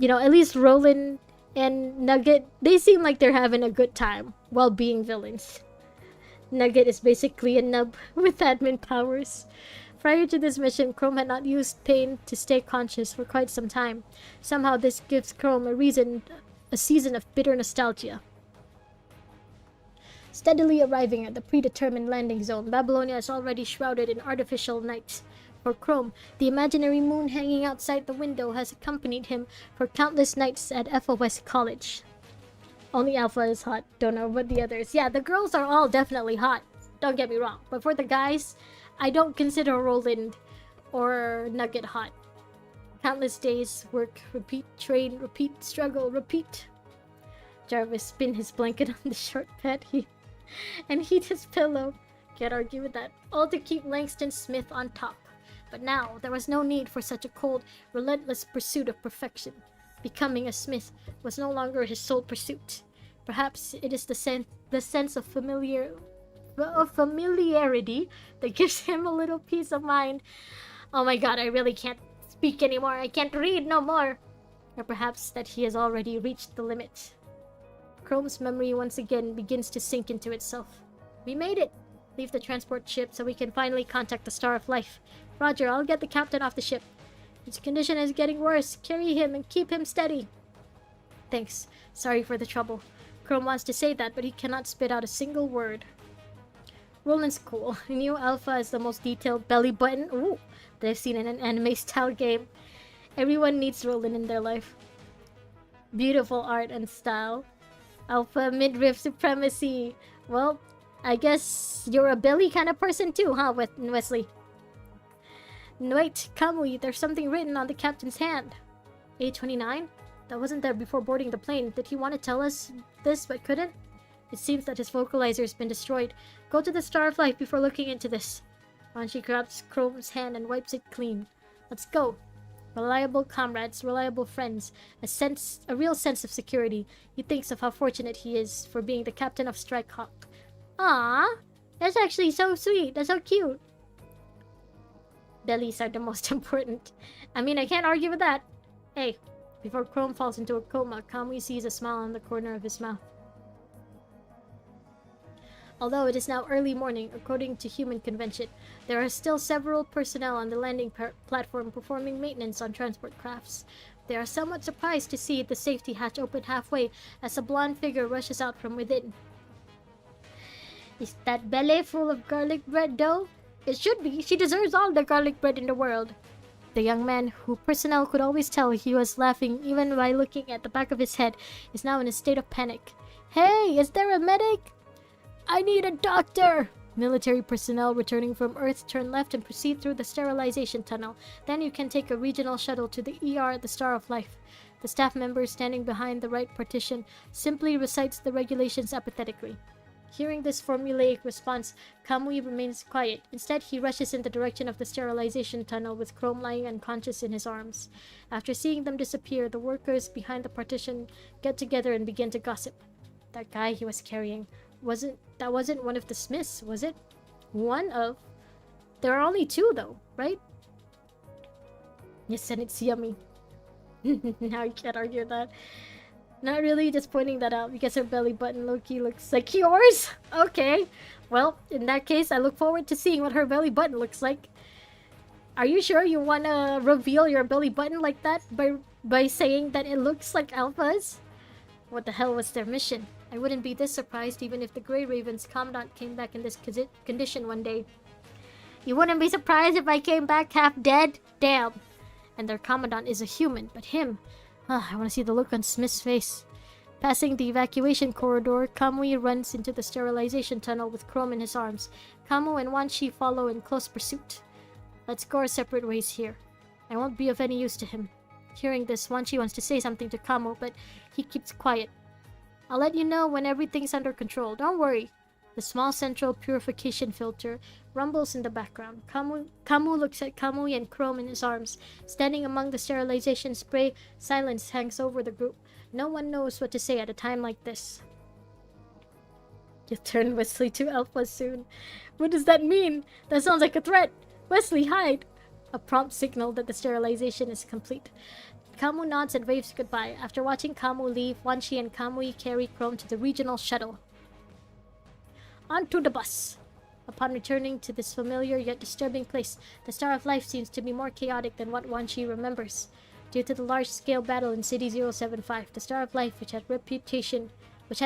at least Roland and Nugget, they seem like they're having a good time while being villains. Nugget is basically a nub with admin powers. Prior to this mission, Chrome had not used pain to stay conscious for quite some time. Somehow this gives Chrome a season of bitter nostalgia. Steadily arriving at the predetermined landing zone, Babylonia is already shrouded in artificial night. For Chrome, the imaginary moon hanging outside the window has accompanied him for countless nights at FOS College. Only Alpha is hot, don't know about the others. Yeah, the girls are all definitely hot, don't get me wrong. But for the guys, I don't consider Roland or Nugget hot. Countless days, work, repeat, train, repeat, struggle, repeat. Jarvis spin his blanket on the short bed and heat his pillow. Can't argue with that. All to keep Langston Smith on top. But now, there was no need for such a cold, relentless pursuit of perfection. Becoming a smith was no longer his sole pursuit. Perhaps it is the sense of familiarity that gives him a little peace of mind. Oh my god, I really can't speak anymore. I can't read no more. Or perhaps that he has already reached the limit. Chrome's memory once again begins to sink into itself. We made it! Leave the transport ship so we can finally contact the Star of Life. Roger, I'll get the captain off the ship. His condition is getting worse. Carry him and keep him steady. Thanks. Sorry for the trouble. Chrome wants to say that, but he cannot spit out a single word. Roland's cool. New Alpha is the most detailed belly button that I've seen in an anime-style game. Everyone needs Roland in their life. Beautiful art and style. Alpha midriff supremacy. Well, I guess you're a belly kind of person too, huh, Wesley? Wait, Kamui, there's something written on the captain's hand. A29? That wasn't there before boarding the plane. Did he want to tell us this but couldn't? It seems that his vocalizer's been destroyed. Go to the Star of Life before looking into this. Banshee grabs Chrome's hand and wipes it clean. Let's go. Reliable comrades, reliable friends, a real sense of security. He thinks of how fortunate he is for being the captain of Strike Hawk. Ah, that's actually so sweet. That's so cute. Bellies are the most important. I mean, I can't argue with that. Hey, before Chrome falls into a coma, Kamui sees a smile on the corner of his mouth. Although it is now early morning, according to human convention, there are still several personnel on the landing platform performing maintenance on transport crafts. They are somewhat surprised to see the safety hatch open halfway as a blonde figure rushes out from within. Is that belly full of garlic bread dough? It should be. She deserves all the garlic bread in the world. The young man, who personnel could always tell he was laughing even by looking at the back of his head, is now in a state of panic. Hey, is there a medic? I need a doctor! Military personnel returning from Earth turn left and proceed through the sterilization tunnel. Then you can take a regional shuttle to the ER at the Star of Life. The staff member standing behind the right partition simply recites the regulations apathetically. Hearing this formulaic response, Kamui remains quiet. Instead, he rushes in the direction of the sterilization tunnel with Chrome lying unconscious in his arms. After seeing them disappear, the workers behind the partition get together and begin to gossip. That guy he was carrying, wasn't one of the Smiths, was it? One of? There are only two though, right? Yes, and it's yummy. Now you can't argue that. Not really, just pointing that out because her belly button low-key looks like yours. Okay, well, in that case, I look forward to seeing what her belly button looks like. Are you sure you want to reveal your belly button like that by saying that it looks like Alpha's? What the hell was their mission? I wouldn't be this surprised even if the Grey Raven's commandant came back in this condition one day. You wouldn't be surprised if I came back half dead? Damn. And their commandant is a human, but him... I want to see the look on Smith's face. Passing the evacuation corridor, Kamui runs into the sterilization tunnel with Chrome in his arms. Kamu and Wanshi follow in close pursuit. Let's go our separate ways here. I won't be of any use to him. Hearing this, Wanshi wants to say something to Kamu, but he keeps quiet. I'll let you know when everything's under control. Don't worry. The small central purification filter rumbles in the background. Kamu looks at Kamui and Chrome in his arms. Standing among the sterilization spray, silence hangs over the group. No one knows what to say at a time like this. You'll turn Wesley to Alpha soon. What does that mean? That sounds like a threat. Wesley, hide! A prompt signal that the sterilization is complete. Kamu nods and waves goodbye. After watching Kamu leave, Wanshi and Kamui carry Chrome to the regional shuttle. Onto the bus. Upon returning to this familiar yet disturbing place, the Star of Life seems to be more chaotic than what Wanshi remembers. Due to the large-scale battle in City 075, the Star of Life, which had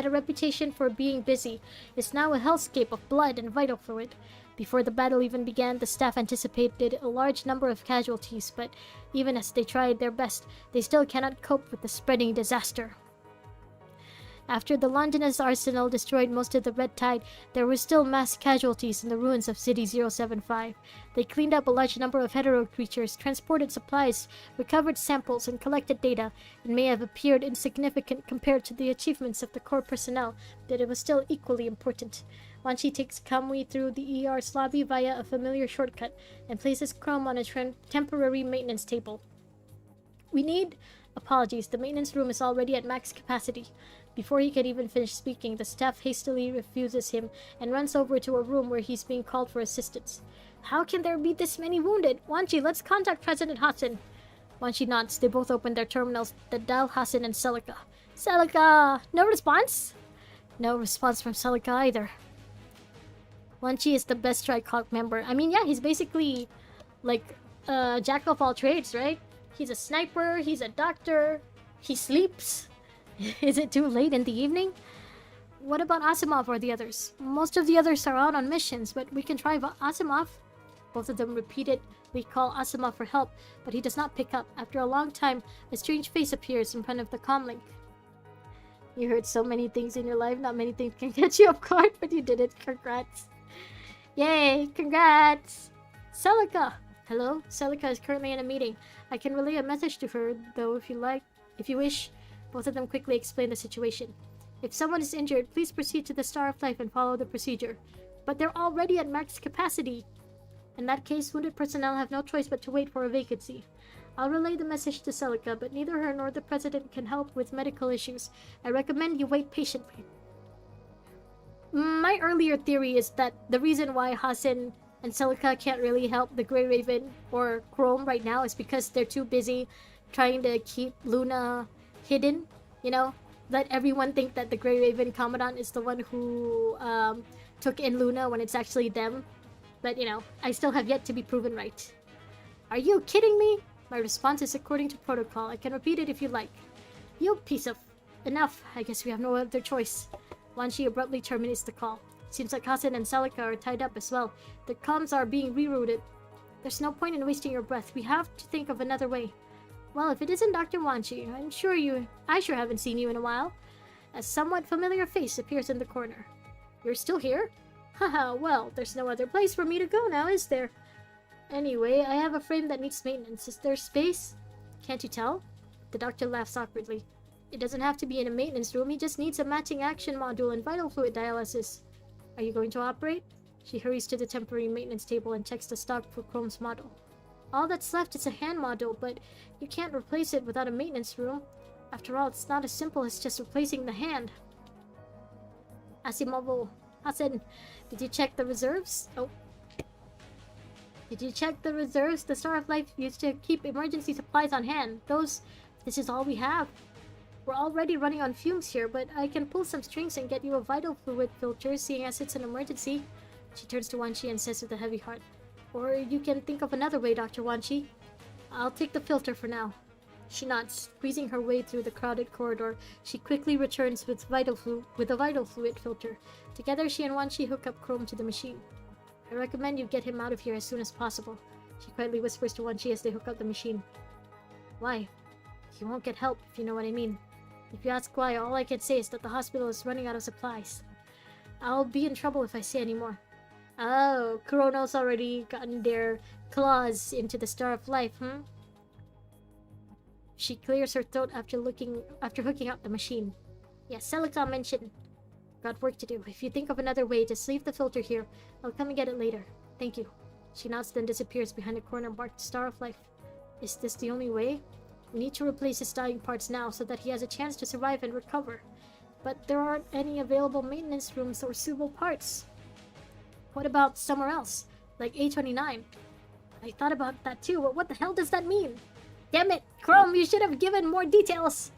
a reputation for being busy, is now a hellscape of blood and vital fluid. Before the battle even began, the staff anticipated a large number of casualties, but even as they tried their best, they still cannot cope with the spreading disaster. After the Londonist arsenal destroyed most of the Red Tide, there were still mass casualties in the ruins of City 075. They cleaned up a large number of hetero creatures, transported supplies, recovered samples, and collected data. It may have appeared insignificant compared to the achievements of the core personnel, but it was still equally important. Wanshi takes Kamui through the ER's lobby via a familiar shortcut and places Chrome on a temporary maintenance table. Apologies, the maintenance room is already at max capacity. Before he can even finish speaking, the staff hastily refuses him and runs over to a room where he's being called for assistance. How can there be this many wounded? Wanshi, let's contact President Hassan. Wanshi nods. They both open their terminals that dial Hassan and Celica. Celica! No response? No response from Celica either. Wanshi is the best Tricog member. I mean, yeah, he's basically like jack of all trades, right? He's a sniper, he's a doctor, he sleeps. Is it too late in the evening? What about Asimov or the others? Most of the others are out on missions, but we can try Asimov. Both of them repeatedly call Asimov for help, but he does not pick up. After a long time, a strange face appears in front of the comlink. You heard so many things in your life, not many things can get you off guard, but you did it. Congrats. Yay, congrats! Celica! Hello? Celica is currently in a meeting. I can relay a message to her, though, if you wish. Both of them quickly explain the situation. If someone is injured, please proceed to the Star of Life and follow the procedure. But they're already at max capacity. In that case, wounded personnel have no choice but to wait for a vacancy. I'll relay the message to Celica, but neither her nor the President can help with medical issues. I recommend you wait patiently. My earlier theory is that the reason why Hassan and Celica can't really help the Grey Raven or Chrome right now is because they're too busy trying to keep Luna hidden, you know? Let everyone think that the Grey Raven Commandant is the one who took in Luna when it's actually them. But, you know, I still have yet to be proven right. Are you kidding me? My response is according to protocol. I can repeat it if you like. You piece of... Enough. I guess we have no other choice. Wanshi abruptly terminates the call. Seems like Hassan and Celica are tied up as well. The comms are being rerouted. There's no point in wasting your breath. We have to think of another way. Well, if it isn't Dr. Wanshi, I sure haven't seen you in a while. A somewhat familiar face appears in the corner. You're still here? Haha, well, there's no other place for me to go now, is there? Anyway, I have a frame that needs maintenance. Is there space? Can't you tell? The doctor laughs awkwardly. It doesn't have to be in a maintenance room. He just needs a matching action module and vital fluid dialysis. Are you going to operate? She hurries to the temporary maintenance table and checks the stock for Chrome's model. All that's left is a hand module, but you can't replace it without a maintenance room. After all, it's not as simple as just replacing the hand. Asimov, Hassan, did you check the reserves? Oh. Did you check the reserves? The Star of Life used to keep emergency supplies on hand. This is all we have. We're already running on fumes here, but I can pull some strings and get you a vital fluid filter, seeing as it's an emergency. She turns to Wanshi and says with a heavy heart, or you can think of another way, Dr. Wanshi. I'll take the filter for now. She nods, squeezing her way through the crowded corridor. She quickly returns with a vital fluid filter. Together, she and Wanshi hook up Chrome to the machine. I recommend you get him out of here as soon as possible. She quietly whispers to Wanshi as they hook up the machine. Why? He won't get help, if you know what I mean. If you ask why, all I can say is that the hospital is running out of supplies. I'll be in trouble if I say any more. Oh, Chrono's already gotten their claws into the Star of Life, hmm? She clears her throat after hooking up the machine. Yes, Celica mentioned. Got work to do. If you think of another way, just leave the filter here. I'll come and get it later. Thank you. She nods, then disappears behind a corner marked Star of Life. Is this the only way? We need to replace his dying parts now so that he has a chance to survive and recover. but there aren't any available maintenance rooms or suitable parts. What about somewhere else, like A29? I thought about that too, but what the hell does that mean? Damn it, Chrome, you should have given more details!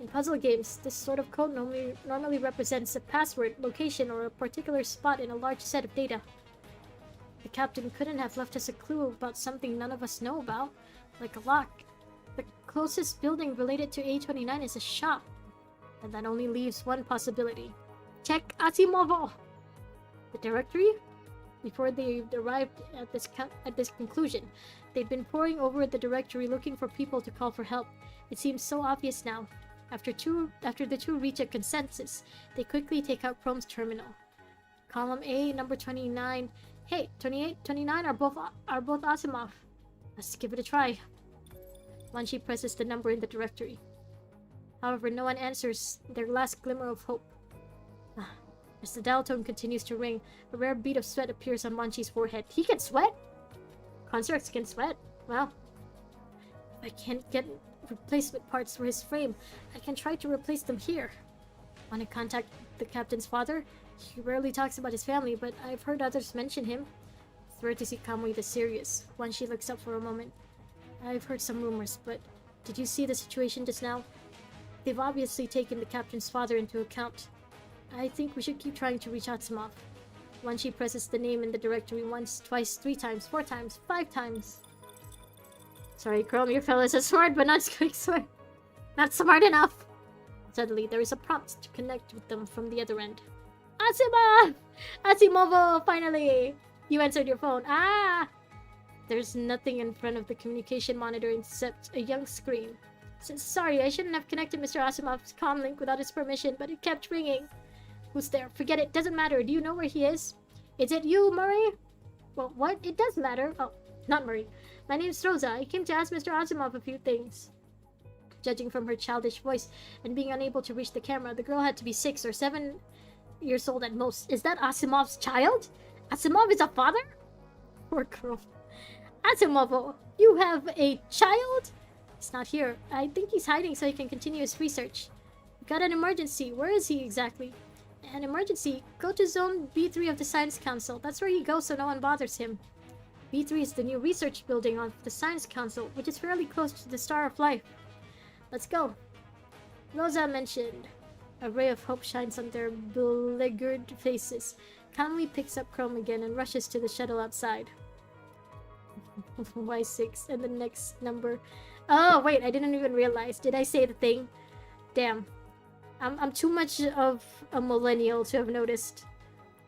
In puzzle games, this sort of code normally represents a password, location, or a particular spot in a large set of data. The captain couldn't have left us a clue about something none of us know about, like a lock. The closest building related to A29 is a shop, and that only leaves one possibility. Check Asimovo! The directory? Before they arrived at this conclusion, they'd been poring over the directory looking for people to call for help. It seems so obvious now. After the two reach a consensus, they quickly take out Chrome's terminal. Column A, number 29. Hey, 28, 29 are both Asimov. Let's give it a try. Wanshi presses the number in the directory. However, no one answers, their last glimmer of hope. As the dial tone continues to ring, a rare bead of sweat appears on Wanshi's forehead. He can sweat? Constructs can sweat? Well, if I can't get replacement parts for his frame, I can try to replace them here. Want to contact the captain's father? He rarely talks about his family, but I've heard others mention him. It's rare to see Kamui this serious. Wanshi looks up for a moment. I've heard some rumors, but did you see the situation just now? They've obviously taken the captain's father into account. I think we should keep trying to reach Asimov. Wanshi presses the name in the directory once, twice, 3 times, 4 times, 5 times. Sorry, Chrome, your fellas are smart, but not quick smart. Not smart enough! Suddenly, there is a prompt to connect with them from the other end. Asimov! Asimovo, finally! You answered your phone. Ah! There's nothing in front of the communication monitor except a young screen. Sorry, I shouldn't have connected Mr. Asimov's comlink without his permission, but it kept ringing. Who's there? Forget it. Doesn't matter. Do you know where he is? Is it you, Murray? Well, what? It does matter. Oh, not Murray. My name's Rosa. I came to ask Mr. Asimov a few things. Judging from her childish voice and being unable to reach the camera, the girl had to be 6 or 7 years old at most. Is that Asimov's child? Asimov is a father? Poor girl. Asimovo, you have a child? He's not here. I think he's hiding so he can continue his research. Got an emergency. Where is he exactly? An emergency? Go to Zone B3 of the Science Council. That's where he goes so no one bothers him. B3 is the new research building of the Science Council, which is fairly close to the Star of Life. Let's go. Rosa mentioned. A ray of hope shines on their beleaguered faces. Kamui picks up Chrome again and rushes to the shuttle outside. Y6 and the next number. Oh, wait, I didn't even realize. Did I say the thing? Damn. I'm too much of a millennial to have noticed.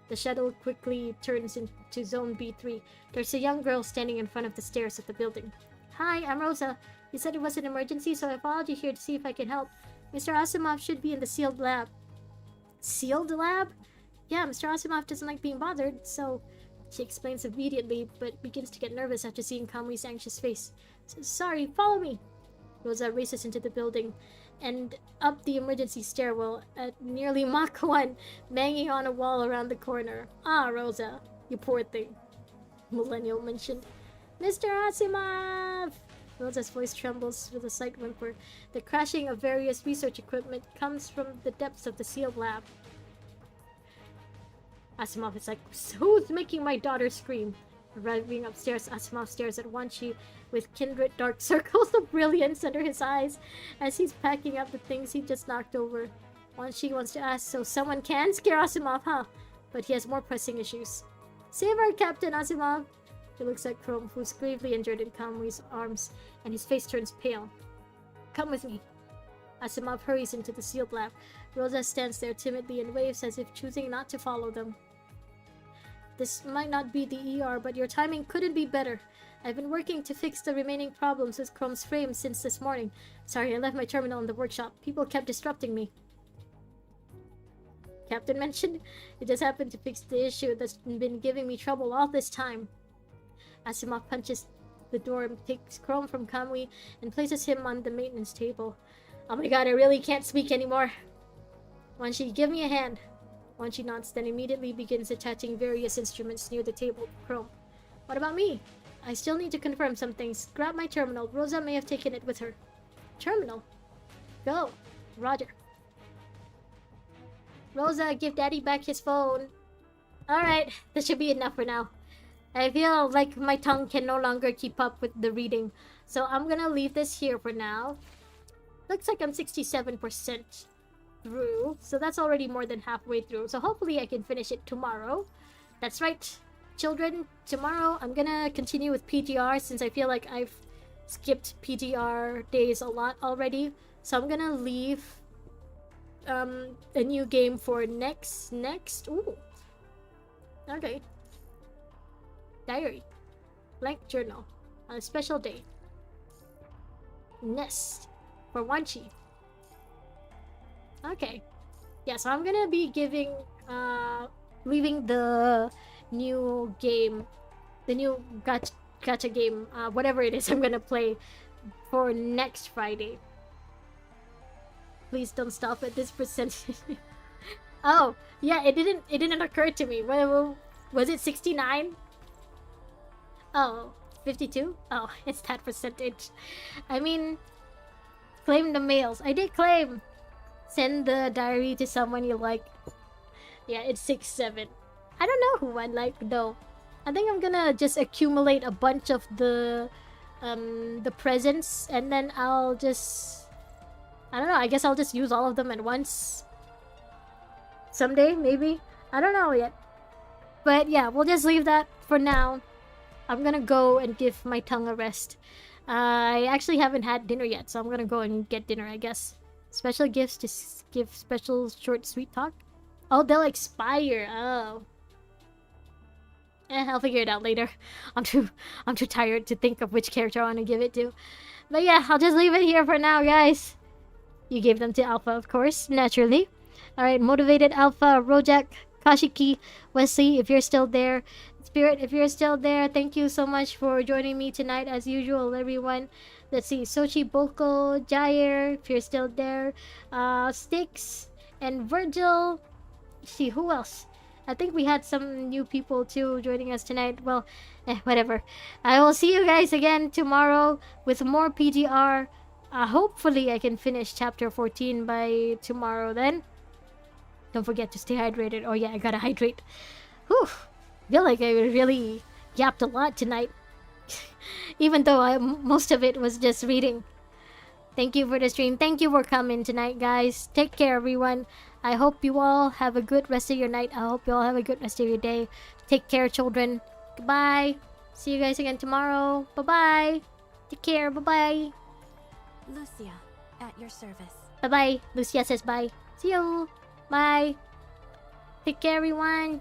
The shuttle quickly turns into Zone B3. There's a young girl standing in front of the stairs of the building. Hi, I'm Rosa. You said it was an emergency, so I followed you here to see if I can help. Mr. Asimov should be in the sealed lab. Sealed lab? Yeah, Mr. Asimov doesn't like being bothered, so... She explains immediately, but begins to get nervous after seeing Kamui's anxious face. Sorry, follow me! Rosa races into the building and up the emergency stairwell at nearly Mach 1, banging on a wall around the corner. Ah, Rosa, you poor thing. Millennial mentioned. Mr. Asimov! Rosa's voice trembles with a slight whimper. The crashing of various research equipment comes from the depths of the sealed lab. Asimov is like, who's making my daughter scream? Arriving upstairs, Asimov stares at Wanshi with kindred dark circles of brilliance under his eyes as he's packing up the things he just knocked over. Wanshi wants to ask, so someone can scare Asimov, huh? But he has more pressing issues. Save our Captain, Asimov! He looks at Chrome, who's gravely injured in Kamui's arms, and his face turns pale. Come with me. Asimov hurries into the sealed lab. Rosa stands there timidly and waves as if choosing not to follow them. This might not be the ER, but your timing couldn't be better. I've been working to fix the remaining problems with Chrome's frame since this morning. Sorry, I left my terminal in the workshop. People kept disrupting me. Captain mentioned? It just happened to fix the issue that's been giving me trouble all this time. Asimov punches the door and takes Chrome from Kamui and places him on the maintenance table. Oh my god, I really can't speak anymore. Wanshi, give me a hand. Wanshi nods, then immediately begins attaching various instruments near the table. Chrome. What about me? I still need to confirm some things. Grab my terminal. Rosa may have taken it with her. Terminal? Go. Roger. Rosa, give Daddy back his phone. Alright, that should be enough for now. I feel like my tongue can no longer keep up with the reading. So I'm gonna leave this here for now. Looks like I'm 67% through. So that's already more than halfway through. So hopefully I can finish it tomorrow. That's right, children. Tomorrow I'm gonna continue with PGR since I feel like I've skipped PGR days a lot already. So I'm gonna leave a new game for next. Ooh. Okay. Diary. Blank journal. On a special day. Nest. For Wanchi. Okay. Yeah, so I'm gonna be leaving the new game, the new gacha game, whatever it is I'm gonna play for next Friday. Please don't stop at this percentage. Oh, yeah, it didn't occur to me. Well, was it 69? Oh, 52? Oh, it's that percentage. I mean, claim the mails. I did claim. Send the diary to someone you like. Yeah, it's 6-7. I don't know who I like though. I think I'm gonna just accumulate a bunch of the presents and then I'll just, I don't know, I guess I'll just use all of them at once. Someday, maybe. I don't know yet. But yeah, we'll just leave that for now. I'm gonna go and give my tongue a rest. I actually haven't had dinner yet, so I'm gonna go and get dinner, I guess. Special gifts to give special short sweet talk? Oh, they'll expire. Oh. I'll figure it out later. I'm too tired to think of which character I want to give it to. But yeah, I'll just leave it here for now, guys. You gave them to Alpha, of course, naturally. Alright, Motivated Alpha, Rojak, Kashiki, Wesley, if you're still there. Spirit, if you're still there, thank you so much for joining me tonight as usual, everyone. Let's see, Sochi, Boko, Jair, if you're still there. Styx, and Virgil. Let's see, who else? I think we had some new people too joining us tonight. Well, whatever. I will see you guys again tomorrow with more PGR. Hopefully I can finish chapter 14 by tomorrow then. Don't forget to stay hydrated. Oh yeah, I gotta hydrate. Whew. I feel like I really yapped a lot tonight. Even though most of it was just reading. Thank you for the stream. Thank you for coming tonight, guys. Take care, everyone. I hope you all have a good rest of your night. I hope you all have a good rest of your day. Take care, children. Goodbye. See you guys again tomorrow. Bye-bye. Take care. Bye-bye. Lucia, at your service. Bye-bye. Lucia says bye. See you. Bye. Take care, everyone.